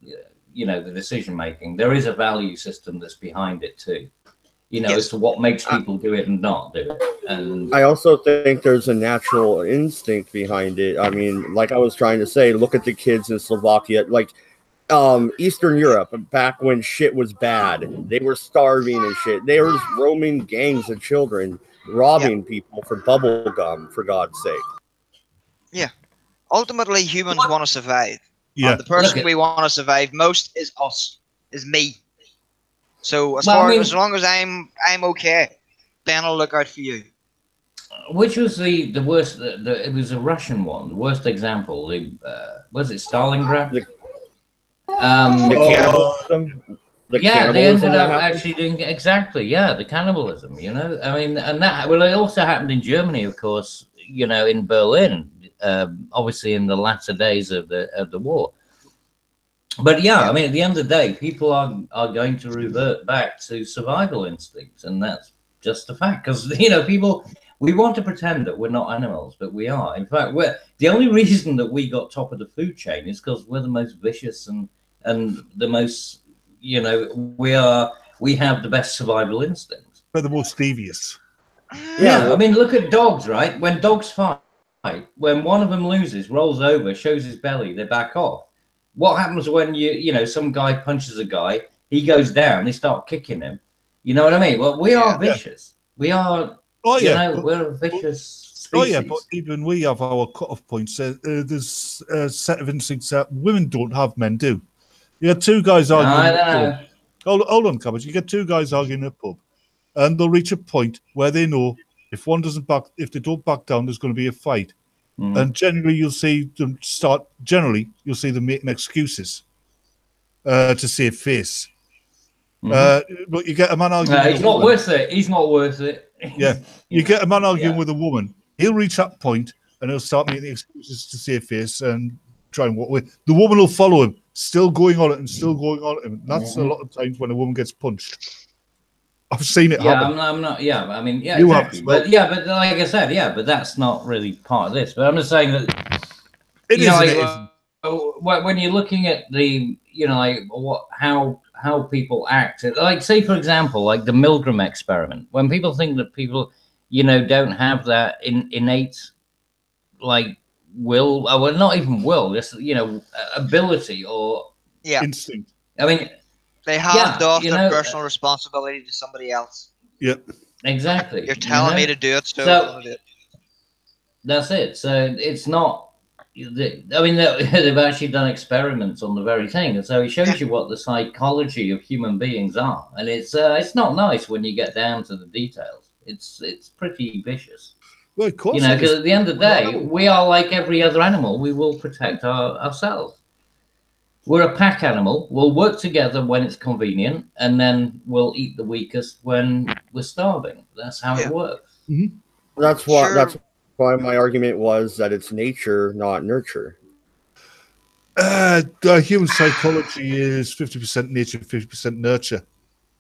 the decision making. There is a value system that's behind it too, as to what makes people do it and not do it. And I also think there's a natural instinct behind it. I mean, like I was trying to say, look at the kids in Slovakia, like Eastern Europe, back when shit was bad. They were starving and shit. There was roaming gangs of children robbing people for bubble gum, for God's sake. Yeah. Ultimately, humans want to survive. Yeah. The person we want to survive most is us, is me. So as long as I'm okay, then I'll look out for you. Which was the worst? It was a Russian one. The worst example. Was it Stalingrad? The cannibalism. They ended up actually doing the cannibalism. I mean, and that it also happened in Germany, of course. In Berlin, obviously in the latter days of the war. But I mean, at the end of the day, people are going to revert back to survival instincts, and that's just a fact. Because people, we want to pretend that we're not animals, but we are. In fact, the only reason that we got top of the food chain is because we're the most vicious and the most, we have the best survival instincts. We're the most devious. Yeah, I mean, look at dogs, right? When dogs fight, when one of them loses, rolls over, shows his belly, they back off. What happens when some guy punches a guy, he goes down, they start kicking him. You know what I mean? Well, we are vicious. We are, we're vicious. Oh species. yeah, but even we have our cut-off points. There's a set of instincts that women don't have, men do. You get two guys arguing. I in a don't pub. Hold on, Cabbage. You get two guys arguing in a pub, and they'll reach a point where they know if if they don't back down, there's going to be a fight. And generally, you'll see them making excuses to save face. But you get a man arguing. He's not worth it. He's not worth it. Yeah, you get a man arguing with a woman. He'll reach that point and he'll start making excuses to save face and try and walk away. The woman will follow him, still going on it and still going on it. And that's a lot of times when a woman gets punched. I've seen it happen. I'm not. Yeah, I mean, yeah, You exactly. have, well. But yeah, but like I said, yeah, but that's not really part of this. But I'm just saying that it when you're looking at the, like how people act, like say for example, like the Milgram experiment, when people think that people, don't have that innate, like will, well, not even will, just ability or instinct. I mean. They hand off their personal responsibility to somebody else. Yep. Exactly. You're telling me to do it, so I'm gonna do it. That's it. So it's not. I mean, they've actually done experiments on the very thing, and so it shows you what the psychology of human beings are, and it's not nice when you get down to the details. It's pretty vicious. Well, of course. Because at the end of the day, we are like every other animal. We will protect ourselves. We're a pack animal. We'll work together when it's convenient, and then we'll eat the weakest when we're starving. That's how it works. Mm-hmm. That's why my argument was that it's nature, not nurture. Human psychology is 50% nature, 50% nurture.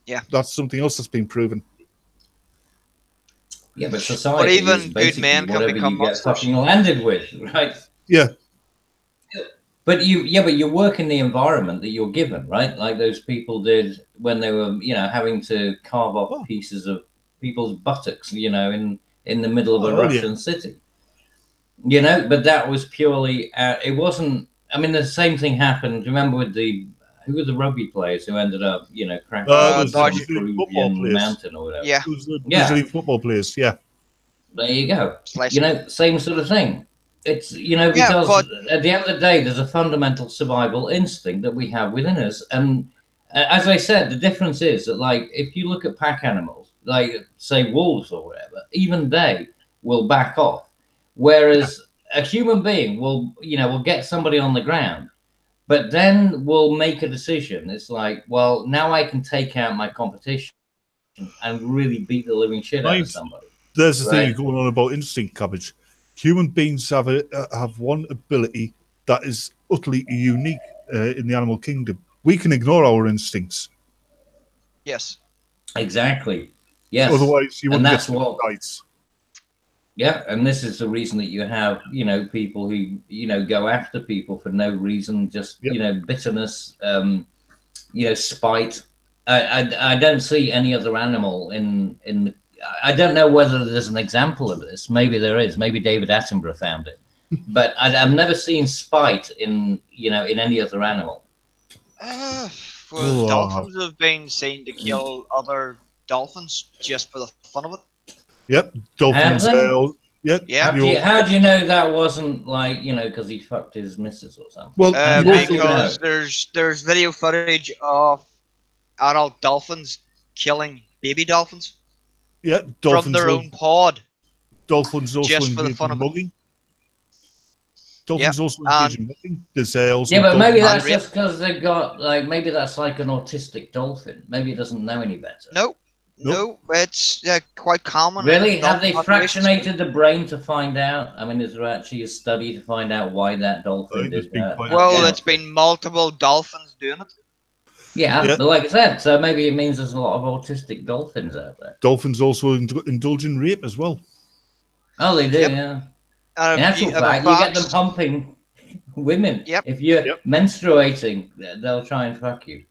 Yeah, that's something else that's been proven. Yeah, but society even is good men can whatever become you get monsters. fucking landed with, right? Yeah. But you work in the environment that you're given, right? Like those people did when they were, having to carve off pieces of people's buttocks, in the middle of a Russian city. But that was purely. It wasn't. I mean, the same thing happened. Remember with who were the rugby players who ended up, crashing on the Peruvian mountain or whatever? Yeah, Brazilian football players. Yeah. There you go. Same sort of thing. It's because at the end of the day, there's a fundamental survival instinct that we have within us, and as I said, the difference is that, like, if you look at pack animals, like say wolves or whatever, even they will back off, whereas a human being will get somebody on the ground, but then will make a decision. It's like, well, now I can take out my competition and really beat the living shit out of somebody. There's the thing you're going on about instinct, Cabbage. Human beings have one ability that is utterly unique in the animal kingdom. We can ignore our instincts. Yes. Exactly. Yes. Otherwise, you wouldn't that's get what. fights. Yeah, and this is the reason that you have, people who, go after people for no reason, just, bitterness, spite. I don't see any other animal in the. I don't know whether there's an example of this. Maybe there is. Maybe David Attenborough found it. But I've never seen spite in any other animal. Dolphins have been seen to kill other dolphins just for the fun of it. Yep, dolphins. Yeah. How do you know that wasn't like because he fucked his missus or something? Well, because there's video footage of adult dolphins killing baby dolphins. Yeah, from their own pod. Dolphins also just for the fun of mugging. Dolphins also engage in mugging. But maybe that's just because they've got maybe that's like an autistic dolphin. Maybe it doesn't know any better. No, it's quite common. Really? Have they fractionated the brain to find out? I mean, is there actually a study to find out why that dolphin did that? Well, it's been multiple dolphins doing it. Yeah, but like I said, so maybe it means there's a lot of autistic dolphins out there. Dolphins also indulge in rape as well. Oh, they do, yeah. In actual fact, you get them pumping women. Yep. If you're menstruating, they'll try and fuck you.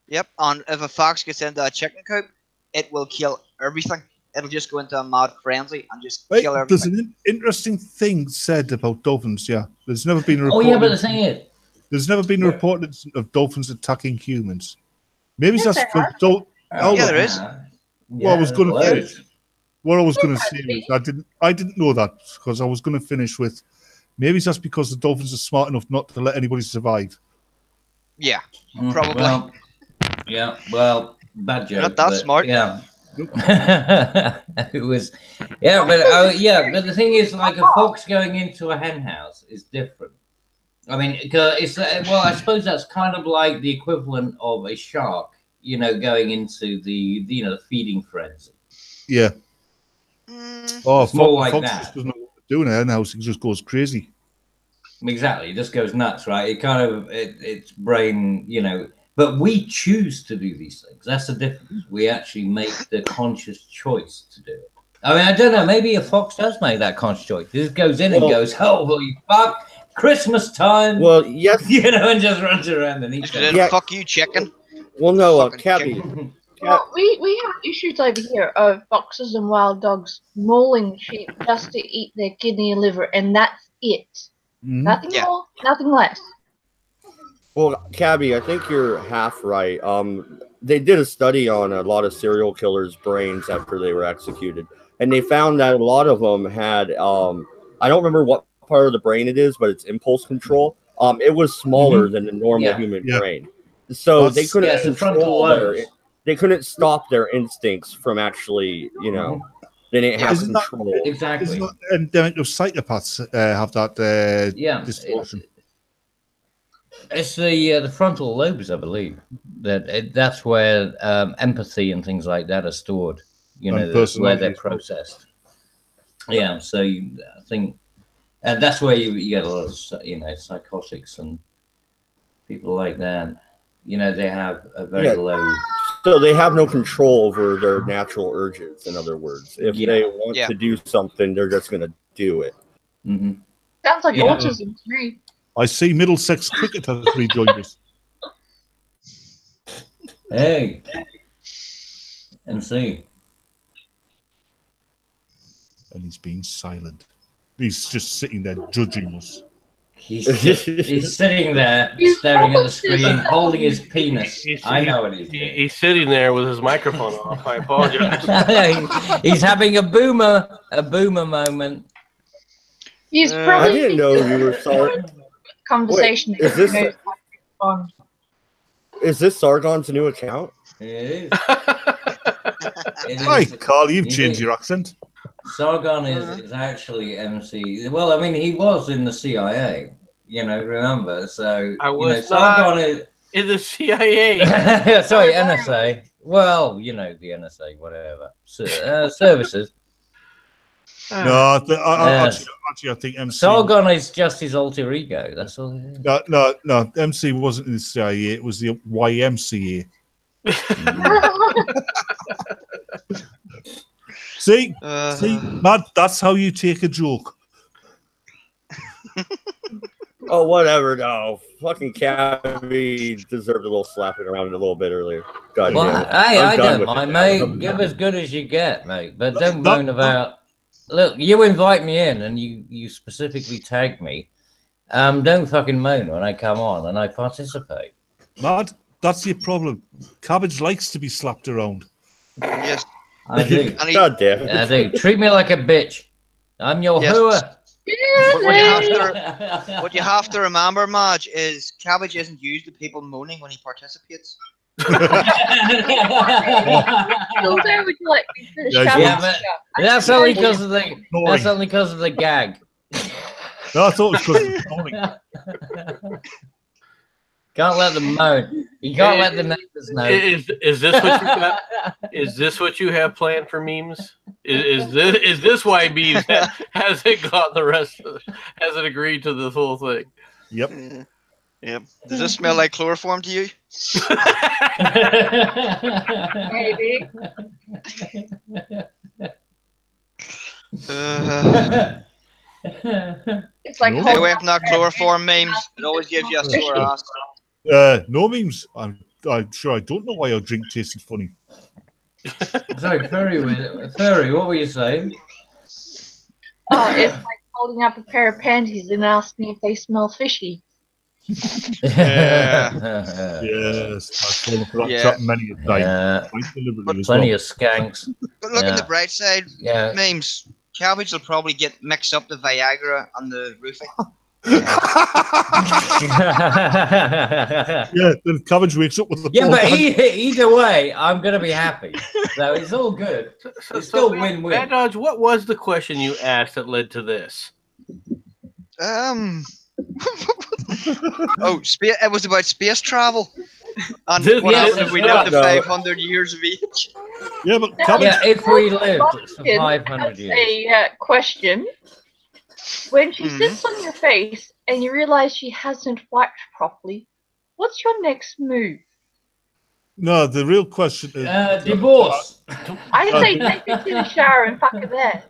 Yep, and if a fox gets into a chicken coop, it will kill everything. It'll just go into a mad frenzy and just kill everything. There's an interesting thing said about dolphins, There's never been a report. Oh, yeah, but the thing is... There's never been a report of dolphins attacking humans. Maybe that's for there is. Well, I was going to say. what I was going to say is I didn't know that, because I was going to finish with maybe that's because the dolphins are smart enough not to let anybody survive. Yeah, probably. Well, yeah, well, bad joke. Not that smart. Yeah. It was, yeah, but the thing is, like, a fox going into a hen house is different. I mean, it's well, I suppose that's kind of like the equivalent of a shark, you know, going into the the feeding frenzy. Yeah. Oh, it's more like Fox that. just doesn't know what to do in a hen house. He just goes crazy. Exactly, it just goes nuts, right? It kind of its brain, you know. But we choose to do these things. That's the difference. We actually make the conscious choice to do it. I mean, I don't know. Maybe a fox does make that conscious choice. It just goes in and goes, "Holy fuck, Christmas time!" Well, yes, you know, and just runs around and eats it. Yeah. Fuck you, chicken. Well, no, Cabby. Well, we have issues over here of foxes and wild dogs mauling sheep just to eat their kidney and liver, and that's it. Nothing more, nothing less. Well, Cabby, I think you're half right. They did a study on a lot of serial killers' brains after they were executed, and they found that a lot of them had I don't remember what part of the brain it is, but it's impulse control. It was smaller than the normal human brain, so they couldn't control they couldn't stop their instincts from actually, you know, they didn't have control. Exactly. Isn't that endemic of psychopaths have that distortion? It's the frontal lobes, I believe. That's where empathy and things like that are stored. You know, that's where they're processed. Yeah, so I think that's where you get a lot of, you know, psychotics and people like that. You know, they have a very low. So they have no control over their natural urges. In other words, if they want to do something, they're just going to do it. Sounds like autism to me. I see Middlesex cricket has rejoined us. Hey, MC. And he's being silent. He's just sitting there judging us. He's sitting there staring at the screen, holding his penis. I know what he's doing. He's sitting there with his microphone off. I apologize. He's having a boomer moment. He's probably I didn't know you were sorry. Conversation. Wait, is this Sargon's new account? It is. Hi, Carl, you've changed your accent. Sargon is actually MC. Well, I mean, he was in the CIA, you know, remember? So, I was Sargon is in the CIA. Sorry, NSA. Well, you know, the NSA, whatever. Services. No, actually, I think MC. Sargon is just his alter ego. That's all it is. No. MC wasn't in the CIA. It was the YMCA. See, Matt, that's how you take a joke. Oh, whatever. No, fucking Cabby deserved a little slapping around a little bit earlier. God damn it. Hey, I don't mind, mate. Give as good as you get, mate. But don't moan about. Look, you invite me in, and you specifically tag me. Don't fucking moan when I come on and I participate. Matt, that's your problem. Cabbage likes to be slapped around. Yes. I do. God damn it. I do. Treat me like a bitch. I'm your hooer. What you have to remember, Madge, is Cabbage isn't used to people moaning when he participates. That's only because of the gag. No, I thought it was because of moaning. Can't let them moan. You can't let the neighbors know. Is this what you got? Is this what you have planned for memes? Is this why memes hasn't got the rest of hasn't agreed to this whole thing? Yep. Yep. Does this smell like chloroform to you? Maybe. It's like stay away from that chloroform memes. It always gives you a sore ass. No memes. I'm sure I don't know why your drink tasted funny. Sorry, Furry, what were you saying? Oh, it's like holding up a pair of panties and asking if they smell fishy. Yeah. Yes, I've fallen for that Yeah. trap many a time. Yeah. Quite deliberately as Plenty well. of skanks. But look at the Yeah. bright side, Yeah. memes. Cabbage will probably get mixed up the Viagra and the roofie. Yeah, then Cabbage wakes up with the Yeah, ball but gag. either way, I'm gonna be happy. So it's all good. It's still win-win. Bad Dodge, what was the question you asked that led to this? Oh, it was about space travel. And This- what yes, happens if it's we not, live to no. 500 years of age? Yeah, but Yeah, if we lived for Question 500 has years. a question. When she Mhm. sits on your face and you realize she hasn't wiped properly, what's your next move? No, the real question is Divorce. I say take her to the shower and fuck her there.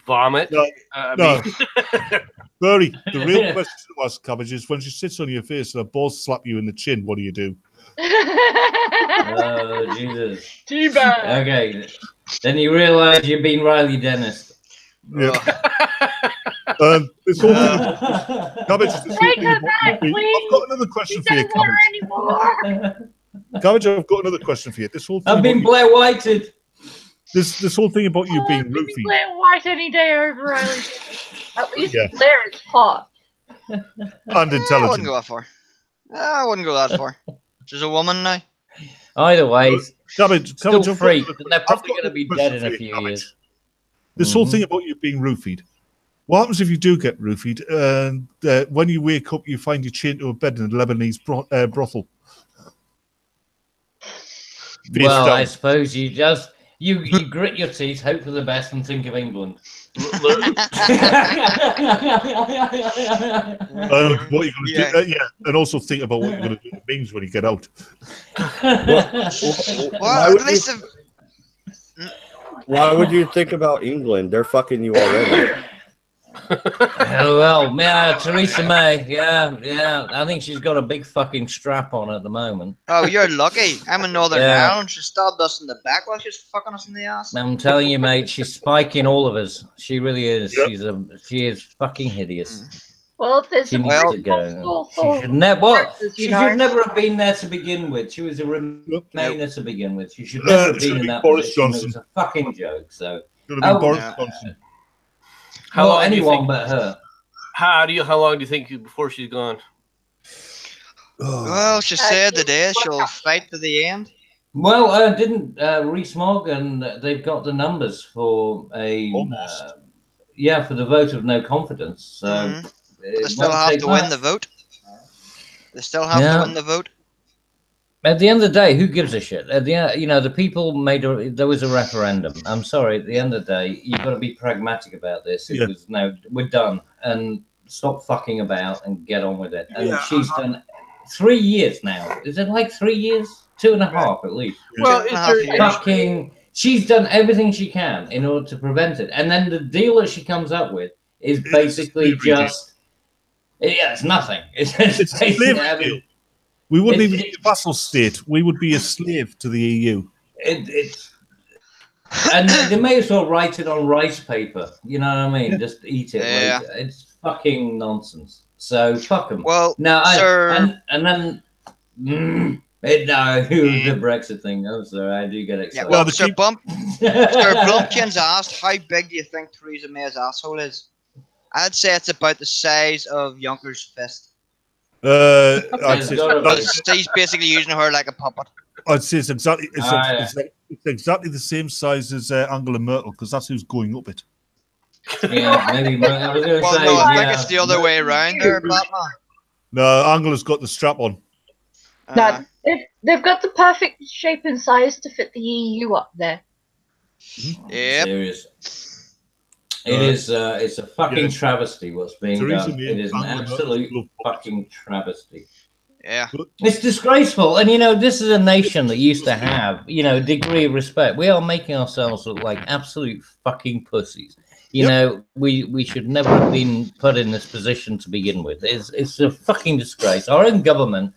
Vomit. No, I no. mean- Bertie, the real question was, Cabbage, is when she sits on your face and her balls slap you in the chin, what do you do? Oh, Jesus. Teabag. Okay. Then you realise you've been Riley Dennis. Yeah. This whole thing about Cabbage, this whole Take thing her about back, you being- please. I've got another question for you, Don't want her Cabbage. anymore. Cabbage, I've got another question for you. This whole thing I've been about Blair Whited. this whole thing about you being Give me roofied. Blair White any day over Riley. At least Yeah. Blair is hot. And I wouldn't intelligent. go that far. I wouldn't go that far. She's a woman now. Either way, Cabbage, still Cabbage, I've got free. another- They're I've probably got going to be another dead question in a for you, few Cabbage. years. This whole thing about you being roofied. What happens if you do get roofied and when you wake up you find you're chained to a bed in a Lebanese brothel? Face Well, down. I suppose you just you grit your teeth, hope for the best, and think of England. What are you going to Yeah. do? Yeah, and also think about what you're going to do to Mings when you get out. Well, at least if, Why would you think about England? They're fucking you already. Oh, well, yeah, Theresa May, yeah. I think she's got a big fucking strap on at the moment. oh, you're lucky. I'm in Northern Yeah. Ireland. She stabbed us in the back while she's fucking us in the ass. I'm telling you, mate, she's spiking all of us. She really is. Yep. She is fucking hideous. Well, if there's She a needs Well- to go. possible She for should never. Well, characters, she you know. should never have been there to begin with. She was a Remainer to begin with. She should never have it been should in be that Boris position. Johnson. It was a fucking joke. So, Going to be Oh, Boris yeah. Johnson. How well, long do you anyone think- but her. How long do you think before she's gone? Well, she said today she'll fight to the end. Well, didn't Rees-Mogg, they've got the numbers for a Almost. for the vote of no confidence. So Mhm. it They still won't have take to win much. the vote. They still have Yeah. to win the vote. At the end of the day, who gives a shit? At the the people there was a referendum. I'm sorry. At the end of the day, you've got to be pragmatic about this. It Yeah. was we're done and stop fucking about and get on with it. And Yeah. she's done 3 years now. Is it like 3 years? 2.5 at least. Well, Two and a is half there, years. Fucking, she's done everything she can in order to prevent it. And then the deal that she comes up with is It's basically a slavery just, it's nothing. It's It's a basically slavery having- deal. We wouldn't It's- even be a vassal state. We would be a slave to the E EU. it's and they may as well write it on rice paper. You know what I mean? Just eat it Yeah. later. It's fucking nonsense. So fuck them. Well, No, sir. and then no, the Brexit thing. I'm sorry, I do get Yeah, excited. well, the Sir keep- Sir Blumpkins asked, how big do you think Theresa May's asshole is? I'd say it's about the size of Juncker's fist. I'd It's say gotta be. He's basically using her like a puppet. it's exactly yeah. it's exactly the same size as Angela Merkel because that's who's going up it. Yeah, maybe. I was going to Well, say, no, I yeah. think it's the other way around there, Batman. No, Angela's got the strap on. Uh, No, they've got the perfect shape and size to fit the EU up there. yep. Serious. It is. It's a fucking Yeah. travesty what's being Theresa done. May It is an and Angela absolute Merkel. fucking travesty. Yeah. It's disgraceful, and this is a nation that used to have, a degree of respect. We are making ourselves look like absolute fucking pussies. We should never have been put in this position to begin with. It's a fucking disgrace. Our own government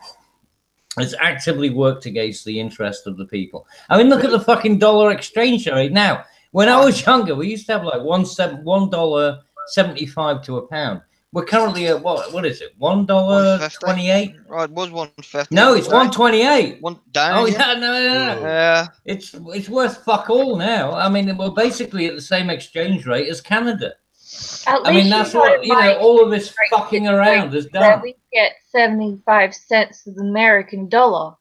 has actively worked against the interest of the people. I mean, look at the fucking dollar exchange rate now. When I was younger, we used to have like $1.75 to a pound. We're currently at what is it? $1.28? Oh, it was 150. No, it's right? 128. One down. Oh yeah. yeah, no. Yeah. It's worth fuck all now. I mean, we're basically at the same exchange rate as Canada. At I mean, least that's you what all of this right fucking situation around has that done. we get 75 cents of the American dollar.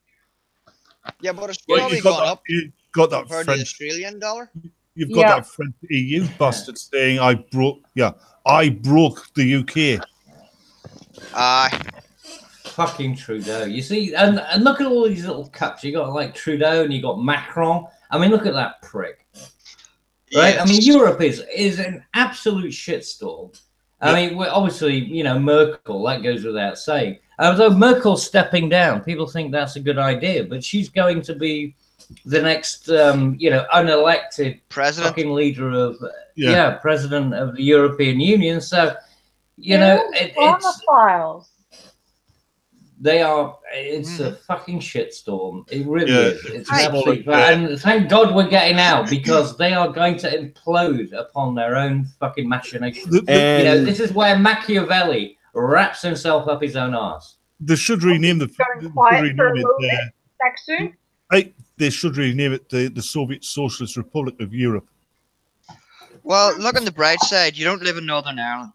Yeah, but it's Well, probably you got gone that, up you got that compared to the French. Australian dollar. You've got Yeah. that French EU bastard saying I broke the UK. Fucking Trudeau. You see, and look at all these little cups. You got like Trudeau and you got Macron. I mean, look at that prick. Right? Yes. I mean, Europe is an absolute shitstorm. I mean, we're obviously, Merkel, that goes without saying. Although Merkel's stepping down, people think that's a good idea, but she's going to be the next, unelected President. fucking leader of, Yeah. president of the European Union. So, it's files. they are. It's a fucking shitstorm. It really Yeah, is. It's it's an absolute. more like, And thank God we're getting out because they are going to implode upon their own fucking machinations. This is where Machiavelli wraps himself up his own arse. They should rename Back soon. They should rename it the Soviet Socialist Republic of Europe. Well, look on the bright side. You don't live in Northern Ireland.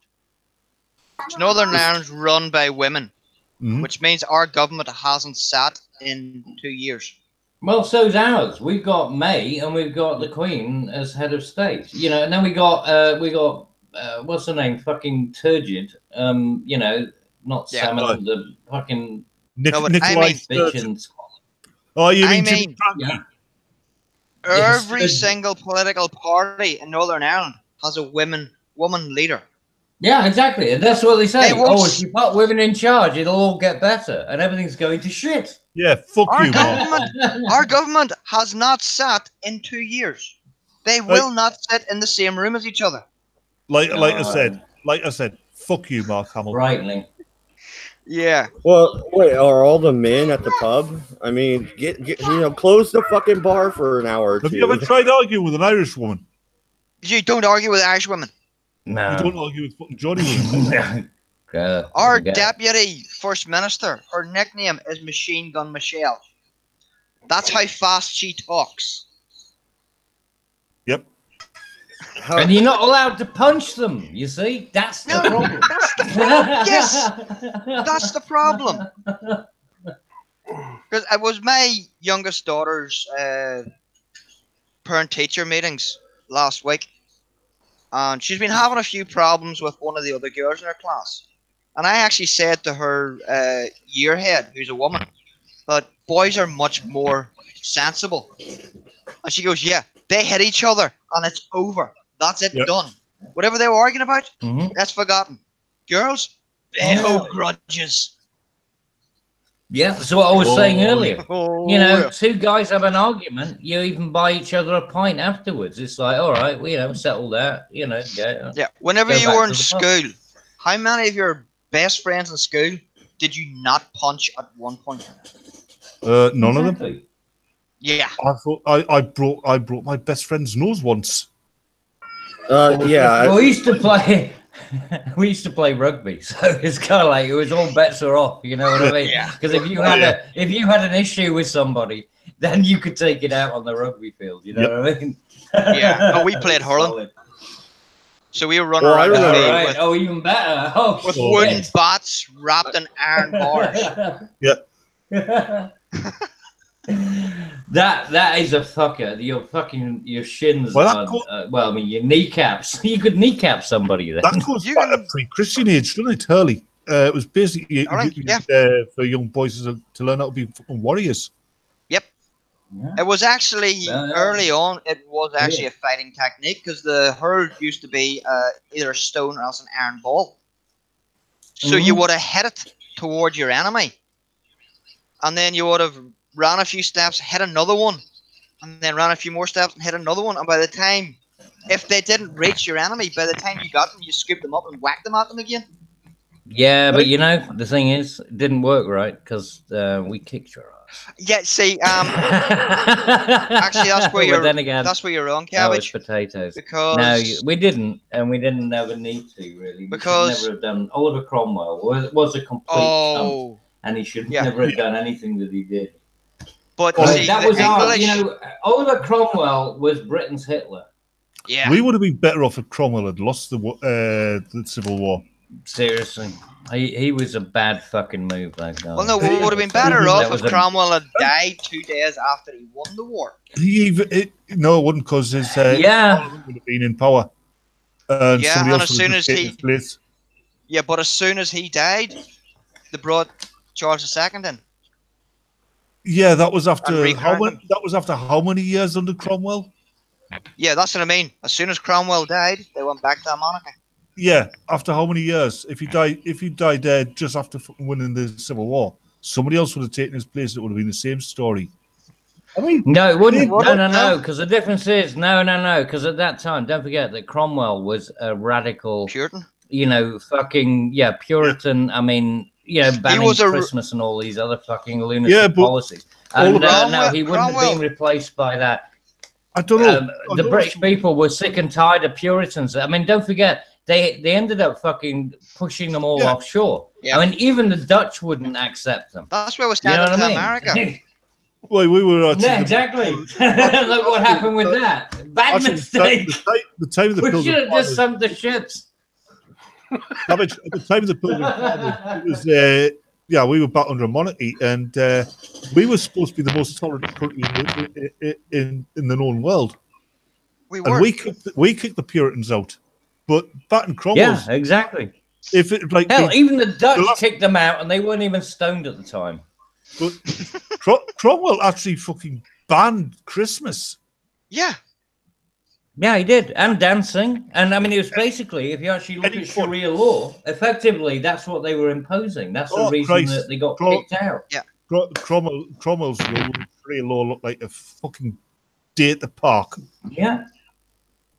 Northern Ireland's run by women, which means our government hasn't sat in 2 years. Well, so's ours. We've got May and we've got the Queen as head of state. And then we got what's her name? Fucking turgid. Not Salmon, the fucking Nikolai bitch. Oh, you mean Jimmy yeah. Every single political party in Northern Ireland has a woman leader. Yeah, exactly. And that's what they say. They won't If you put women in charge, it'll all get better. And everything's going to shit. Yeah, fuck Our you, man. Our government has not sat in 2 years. They will not sit in the same room as each other. Like I said, fuck you, Mark Hamill. Rightly. Yeah. Well, wait, are all the men at the pub? I mean, get close the fucking bar for an hour or two. Have you ever tried arguing with an Irish woman? You don't argue with Irish women. No. You don't argue with fucking Johnny women. Our deputy first minister, her nickname is Machine Gun Michelle. That's how fast she talks. Yep. And you're not allowed to punch them, you see? That's the problem. Yes, that's the problem. Because it was my youngest daughter's parent-teacher meetings last week. And she's been having a few problems with one of the other girls in her class. And I actually said to her year head, who's a woman, that boys are much more sensible. And she goes, yeah, they hit each other and it's over. That's it, done. Whatever they were arguing about, that's forgotten. Girls, they hold grudges. Yeah, that's what I was saying earlier. Two guys have an argument, you even buy each other a pint afterwards. It's like, all right, settle that, Yeah, whenever you were in school, how many of your best friends in school did you not punch at one point? None of them. Yeah. I thought I broke my best friend's nose once. Yeah. Well, we used to play rugby, so it's kind of like it was all bets are off. You know what I mean? Yeah. Because if you had an issue with somebody, then you could take it out on the rugby field. You know what I mean? Yeah. Oh, we played hurling. So we were running around the field with, even better. with wooden bats wrapped in iron bars. Yeah. That is a fucker. Your shins. Your kneecaps. You could kneecap somebody then. That goes back to pre-Christian age, doesn't it, Hurley? It was basically for young boys to learn how to be fucking warriors. Yep. Yeah. It was actually early on. It was actually a fighting technique because the hurl used to be either a stone or else an iron ball. So you would have hit it toward your enemy, and then you would have ran a few steps, hit another one, and then ran a few more steps and hit another one. And by the time, if they didn't reach your enemy, by the time you got them, you scooped them up and whacked them at them again. Yeah, but the thing is, it didn't work right because we kicked your Yeah, see, actually, that's where But you're. then again, That's where you're wrong, oh, it's Cabbage. potatoes. Because No, we didn't, and we didn't never need to really. We should never have done. Oliver Cromwell was a complete cunt, and he should never have done anything that he did. But see, that was English... you know, Oliver Cromwell was Britain's Hitler. Yeah, we would have been better off if Cromwell had lost the Civil War. Seriously, he was a bad fucking move, that guy. Well, no, we would have been better off if Cromwell had died 2 days after he won the war. No, it wouldn't, because his Parliament would have been in power. And somebody else would have taken his place. Yeah, but as soon as he died, they brought Charles II in. Yeah, that was after how many years under Cromwell? Yeah, that's what I mean. As soon as Cromwell died, they went back to a monarchy. Yeah, after how many years? If he died just after winning the Civil War, somebody else would have taken his place. It would have been the same story. I mean, no, it wouldn't. No, because the difference is because at that time, don't forget that Cromwell was a radical Puritan. You know, fucking Puritan. I mean, banning Christmas and all these other fucking lunatic policies. And no, he wouldn't have been replaced by that. I don't know. The British people were sick and tired of Puritans. I mean, don't forget. They ended up fucking pushing them all offshore. Yeah. I mean, even the Dutch wouldn't accept them. That's where we're standing in America. Well, we were exactly. Look what happened with that. Bad mistake. The time of the we should have just sunk the ships. At the time of the Pilgrim Fathers, it was we were back under a monarchy, and we were supposed to be the most tolerant country in the known world. We were. And we kicked the Puritans out. But back in Cromwell's... Yeah, exactly. If it even the Dutch kicked them out, and they weren't even stoned at the time. But Cromwell actually fucking banned Christmas. Yeah. Yeah, he did. And dancing. And, I mean, it was basically, if you actually look at Sharia law, effectively, that's what they were imposing. That's the reason that they got kicked out. Yeah. Cromwell's Sharia law looked like a fucking day at the park. Yeah.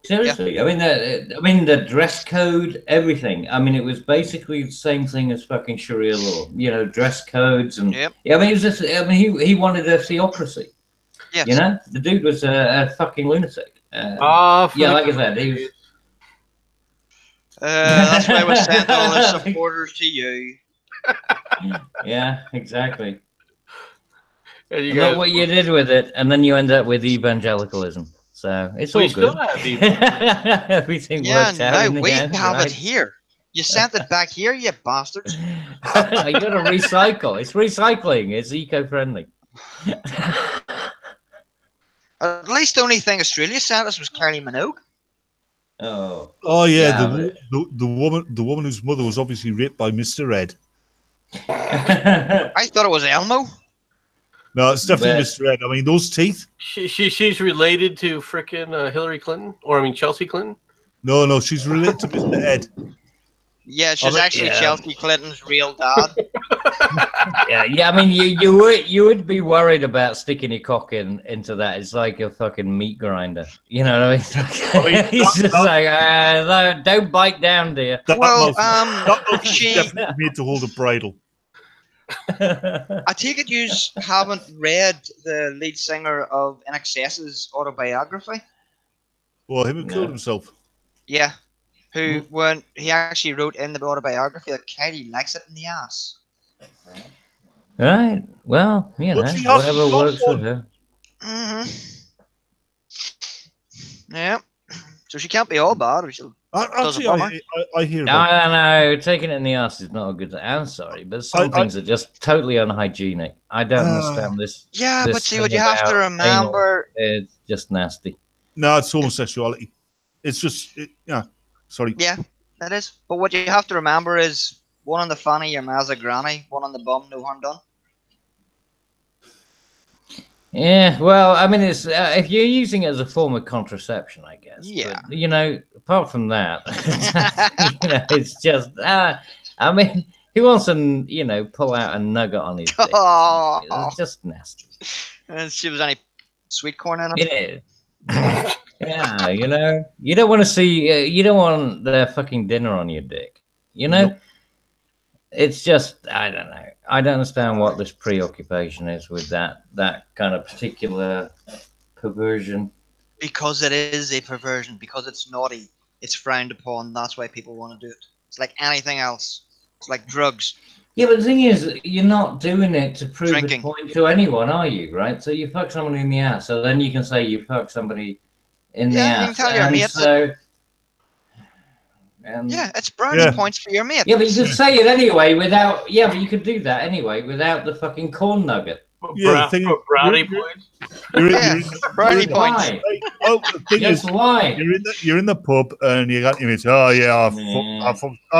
Seriously, I mean the dress code, everything. I mean, it was basically the same thing as fucking Sharia law. You know, dress codes and I mean, it was just. I mean, he wanted a theocracy. Yes. You know, the dude was a fucking lunatic. Like I said, he was. That's why we sent all the supporters to you. Yeah, exactly. Look what you did with it, and then you end up with evangelicalism. So it's all good. Everything worked out. We have it here. You sent it back here, you bastards. You gotta recycle. It's recycling. It's eco-friendly. At least the only thing Australia sent us was Kylie Minogue. Oh yeah, the woman whose mother was obviously raped by Mr. Ed. I thought it was Elmo. No, it's definitely Mr. Ed. I mean, those teeth. She's related to frickin' Hillary Clinton, Chelsea Clinton. No, she's related to Mr. Ed. Yeah, she's actually Chelsea Clinton's real dad. Yeah. I mean, you would be worried about sticking your cock into that. It's like a fucking meat grinder. You know what I mean? He's just like, no, don't bite down, dear. She definitely made to hold a bridle. I take it you haven't read the lead singer of INXS's autobiography? Well, him who killed himself. Yeah. When he actually wrote in the autobiography that Kylie likes it in the ass. Right. Well, you know, whatever works for her. Yeah. So she can't be all bad. Actually, I hear No, taking it in the ass is not a good thing. I'm sorry, but some things are just totally unhygienic. I don't understand this. Yeah, but see, what you have to remember... It's just nasty. No, it's homosexuality. It's just... Sorry. Yeah, that is. But what you have to remember is, one on the fanny, your ma's a granny. One on the bum, no harm done. Yeah, well, I mean, it's if you're using it as a form of contraception, I guess. Yeah. But, you know, apart from that, it's just. I mean, he wants to, pull out a nugget on his dick. It's just nasty. And she was any sweet corn in it. It is. Yeah, you don't want to see. You don't want their fucking dinner on your dick. it's just, I don't know. I don't understand what this preoccupation is with that kind of particular perversion. Because it is a perversion, because it's naughty, it's frowned upon. That's why people want to do it. It's like anything else. It's like drugs. Yeah, but the thing is, you're not doing it to prove Drinking. a point to anyone, are you? Right? So you fuck somebody in the ass, so then you can say you fuck somebody in the Yeah, ass. you can tell your And mate so, yeah, it's brownie points for your mate. Yeah, but you could say it anyway without. Yeah, but you could do that anyway without the fucking corn nugget. Yeah, the thing is, brownie points. Brownie points. Lie. Well, the thing Just is, lie. you're in the pub and you got your mates. Oh yeah, I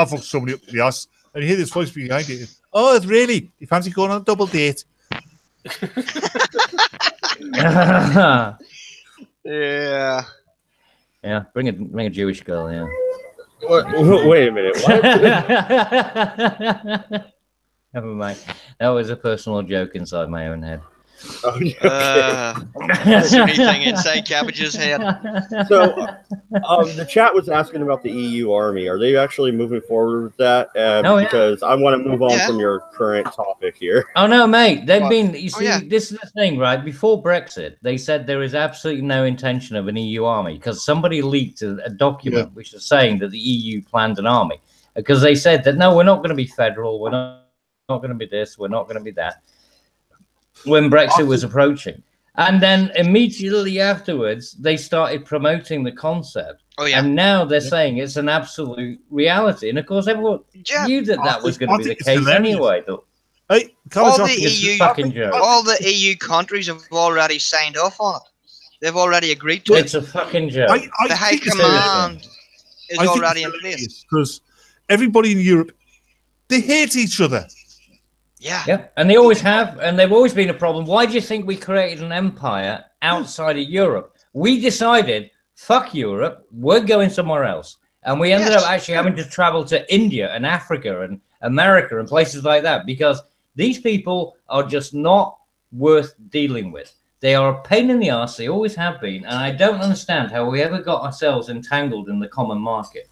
fucked somebody up the ass, and you hear this voice behind you. Oh, it's really? You fancy going on a double date? Yeah. Yeah, bring a Jewish girl. Yeah. Wait a minute. What? Never mind. That was a personal joke inside my own head. Okay. That's anything inside Cabbage's head. So, the chat was asking about the EU army. Are they actually moving forward with that? Oh, yeah. Because I want to move on from your current topic here. Oh no, mate! They've been. You see, Oh, yeah. this is the thing, right? Before Brexit, they said there is absolutely no intention of an EU army because somebody leaked a document which was saying that the EU planned an army because they said that no, we're not going to be federal, we're not going to be this, we're not going to be that. When Brexit was approaching, and then immediately afterwards, they started promoting the concept. Oh yeah. And now they're saying it's an absolute reality, and of course, everyone knew that was going to be the case anyway. Though. Hey, all the EU, fucking joke. all the EU countries have already signed off on it. They've already agreed to it. It's a fucking joke. The High Command is already in place. Because everybody in Europe, they hate each other. Yeah, and they always have, and they've always been a problem. Why do you think we created an empire outside of Europe? We decided, fuck Europe, we're going somewhere else. And we ended up actually having to travel to India and Africa and America and places like that because these people are just not worth dealing with. They are a pain in the arse, they always have been, and I don't understand how we ever got ourselves entangled in the common market.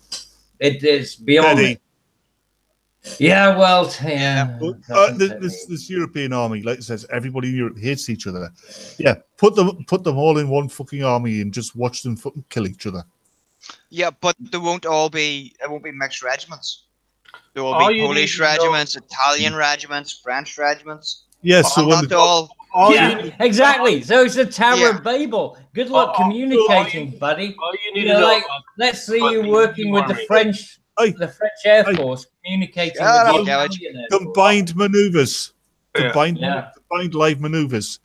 It is beyond me. Yeah, well, this European army, like it says, everybody in Europe hates each other. Yeah, put them all in one fucking army and just watch them fucking kill each other. Yeah, but there won't be mixed regiments. There will be Polish regiments, Italian regiments, French regiments. Yes, exactly. So it's a Tower of Babel. Good luck communicating, buddy. All you need to know. Let's see you working with the French. The French Air Force communicating with the combined maneuvers, combined live maneuvers.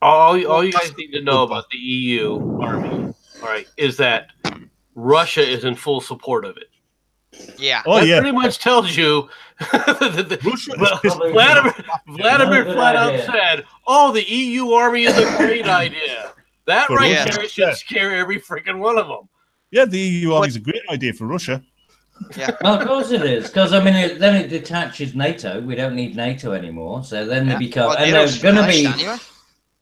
All you guys need to know about the EU army, all right, is that Russia is in full support of it. Yeah. That pretty much tells you Vladimir flat out said, "Oh, the EU army is a great idea." That there should scare every freaking one of them. Yeah, the EU army is a great idea for Russia. Yeah. Well, of course it is, because I mean, then it detaches NATO. We don't need NATO anymore, so then they become, and they're going to be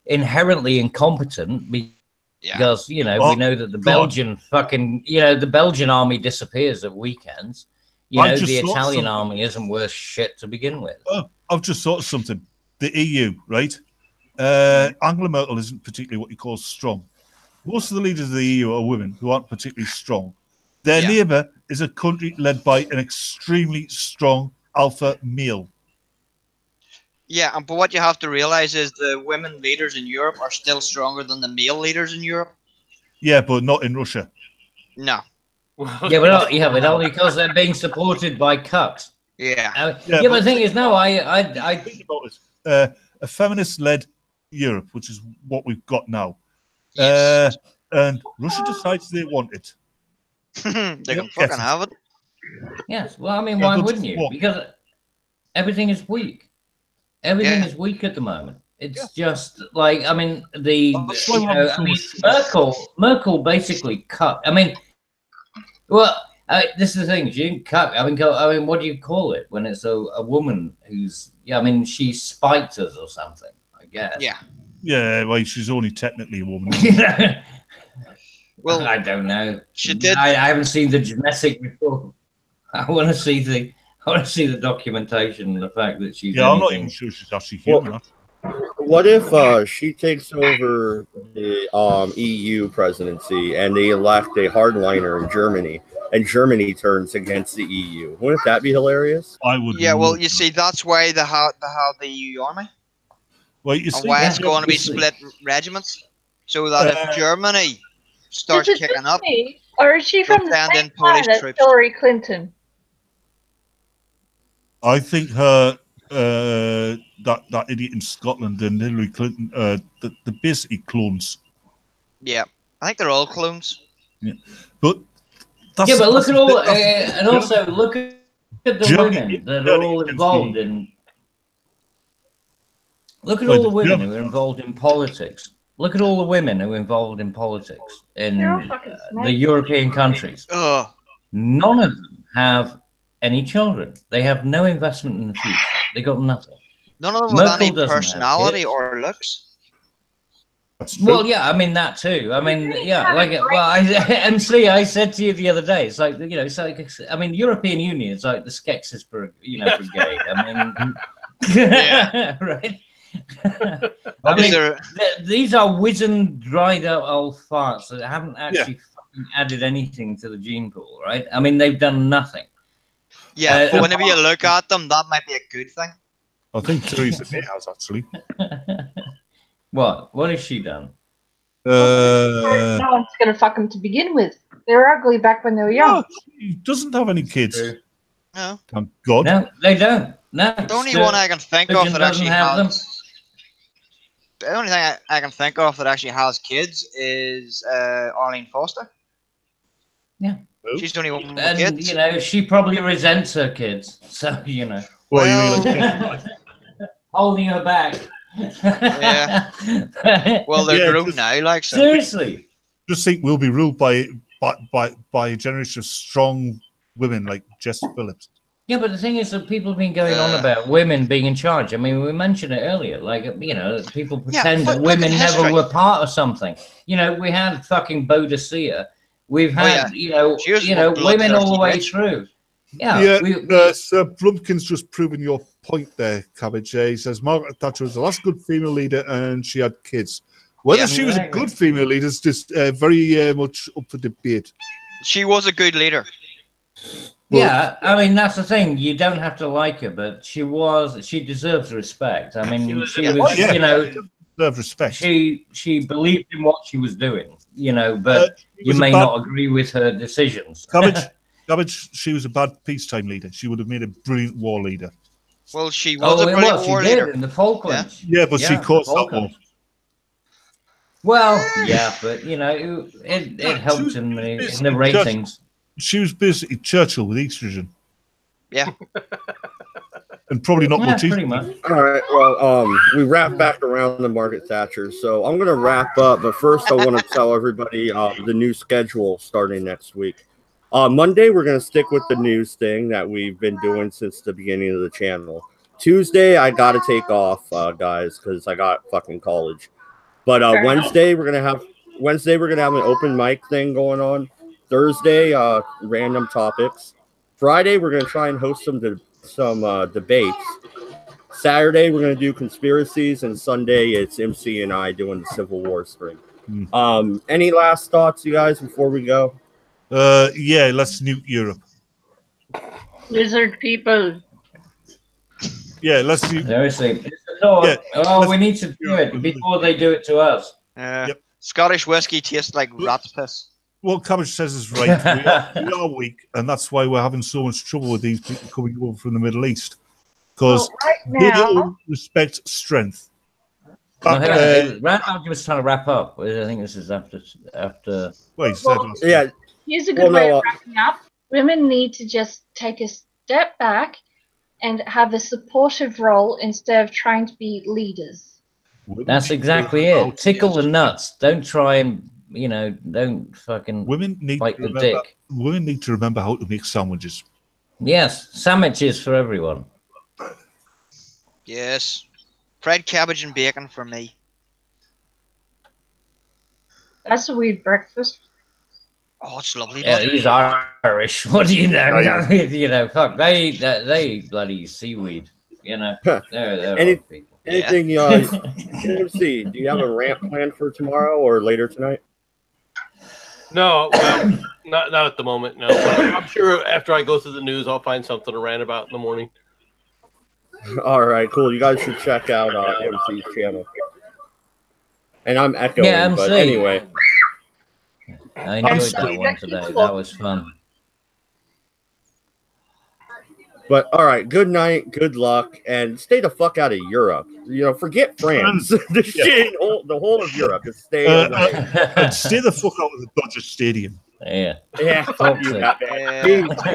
inherently incompetent because we know that the Belgian the Belgian army disappears at weekends. The Italian army isn't worth shit to begin with. Oh, I've just thought of something. The EU, right? Angela Merkel isn't particularly what you call strong. Most of the leaders of the EU are women who aren't particularly strong. Their neighbour is a country led by an extremely strong alpha male. Yeah, but what you have to realise is the women leaders in Europe are still stronger than the male leaders in Europe. Yeah, but not in Russia. No. but only because they're being supported by cucks. Yeah. But the thing is, no, I think about it. A feminist-led Europe, which is what we've got now. Yes. And Russia decides they want it. They can fucking have it. Yes. Well, I mean, why wouldn't you? Because everything is weak. Everything is weak at the moment. It's just like, I mean, Merkel basically cut. I mean, this is the thing. She didn't cut. I mean, what do you call it when it's a woman who's? Yeah, I mean, she spiked us or something. I guess. Yeah. Yeah. Well, she's only technically a woman. Well, I don't know. She did. I haven't seen the genetic report. I want to see I want to see the documentation and the fact that she's Yeah, I'm not anything. even sure she's actually Well, human. what if she takes over the EU presidency and they elect a hardliner in Germany, and Germany turns against the EU? Wouldn't that be hilarious? I would. Yeah, well, love you that. see, that's why they have the EU army, Well, you and see, why Yeah, it's going to be obviously. split regiments, so that if Germany starts Is it kicking just up, me, or is she they'll from the send same in Polish planet as troops. Hillary Clinton? I think her that idiot in Scotland and Hillary Clinton, they're basically clones. Yeah, I think they're all clones. Yeah. But that's, Yeah, but look that's at the all, thing, that's and also look at the Germany, women that are all involved in. Look at Well, all the women Germany- who are involved in politics. Look at all the women who are involved in politics in They're all fucking the snakes. European countries. Ugh. None of them have any children. They have no investment in the future. They got nothing. None of them with Merkel any doesn't have personality kids. or looks. That's true. Well, yeah, I mean that too. I mean, yeah, like MC. I said to you the other day, it's like it's like I mean, European Union is like the Skeksis, brigade. I mean, Yeah. right. I mean, these are wizened, dried up old farts that haven't actually fucking added anything to the gene pool, right? I mean, they've done nothing. Yeah, but whenever you look at them, that might be a good thing. I think Theresa May has actually. What has she done? No one's gonna fuck them to begin with. They were ugly back when they were young. No, she doesn't have any kids. No. Thank God. No, they don't. No. The only one I can think of that actually have them. The only thing I can think of that actually has kids is Arlene Foster. Yeah. She's the only one with And kids. she probably resents her kids. So Well, holding her back. Yeah. Well, they're grown now, like so. Seriously. Just think we'll be ruled by a generation of strong women like Jess Phillips. Yeah, but the thing is that people have been going on about women being in charge. I mean, we mentioned it earlier. Like, people pretend that women never were part of something. We had fucking Bodicea. We've had, women all the way through. Yeah. Sir Blumpkin's just proven your point there, Cabbage. He says Margaret Thatcher was the last good female leader and she had kids. Whether she was a good female leader is just very much up for debate. She was a good leader. Yeah, I mean, that's the thing. You don't have to like her, but she deserves respect. I mean, deserves respect. She believed in what she was doing, but you may not agree with her decisions. Cabbage, she was a bad peacetime leader. She would have made a brilliant war leader. Well, she was a brilliant war leader. In the Falklands. Yeah, but she caused that war. Well, yeah, but it helped in the ratings. She was basically Churchill with estrogen. Yeah. And probably not much pretty much. All right, well, we wrap back around the Margaret Thatcher, so I'm going to wrap up, but first I want to tell everybody the new schedule starting next week. Monday, we're going to stick with the news thing that we've been doing since the beginning of the channel. Tuesday, I got to take off, guys, because I got fucking college. But Wednesday, we're going to have an open mic thing going on. Thursday, random topics. Friday, we're going to try and host some debates. Saturday, we're going to do conspiracies, and Sunday, it's MC and I doing the Civil War stream. Any last thoughts, you guys, before we go? Yeah, let's nuke Europe. Lizard people. Yeah, let's nuke. Seriously. We need to do it before they do it to us. Scottish whiskey tastes like rat's piss. What Cabbage says is right. We are weak, and that's why we're having so much trouble with these people coming over from the Middle East. Because they don't respect strength. Randall was trying to wrap up. I think this is after. Here's a good way of wrapping up. Women need to just take a step back and have a supportive role instead of trying to be leaders. That's exactly it. Tickle the nuts. Don't try and don't fucking bite the dick. Women need to remember how to make sandwiches. Yes, sandwiches for everyone. Yes. Fried cabbage and bacon for me. That's a weird breakfast. Oh, it's lovely. Yeah, Doc. he's Irish. What do you know? Yeah, You know, fuck, they bloody seaweed. You know, they're Any, odd people. anything, MC, do you have a rant planned for tomorrow or later tonight? No, well, not at the moment. No, but I'm sure after I go through the news, I'll find something to rant about in the morning. All right, cool. You guys should check out MC's channel. And I'm echoing, Yeah, MC. but anyway. I enjoyed that one today. That was fun. But all right, good night, good luck, and stay the fuck out of Europe. You know, forget France. The shit, the whole of Europe. Just stay away. And stay the fuck out of the Dodger Stadium. Yeah. Yeah, fuck you, Batman. Yeah.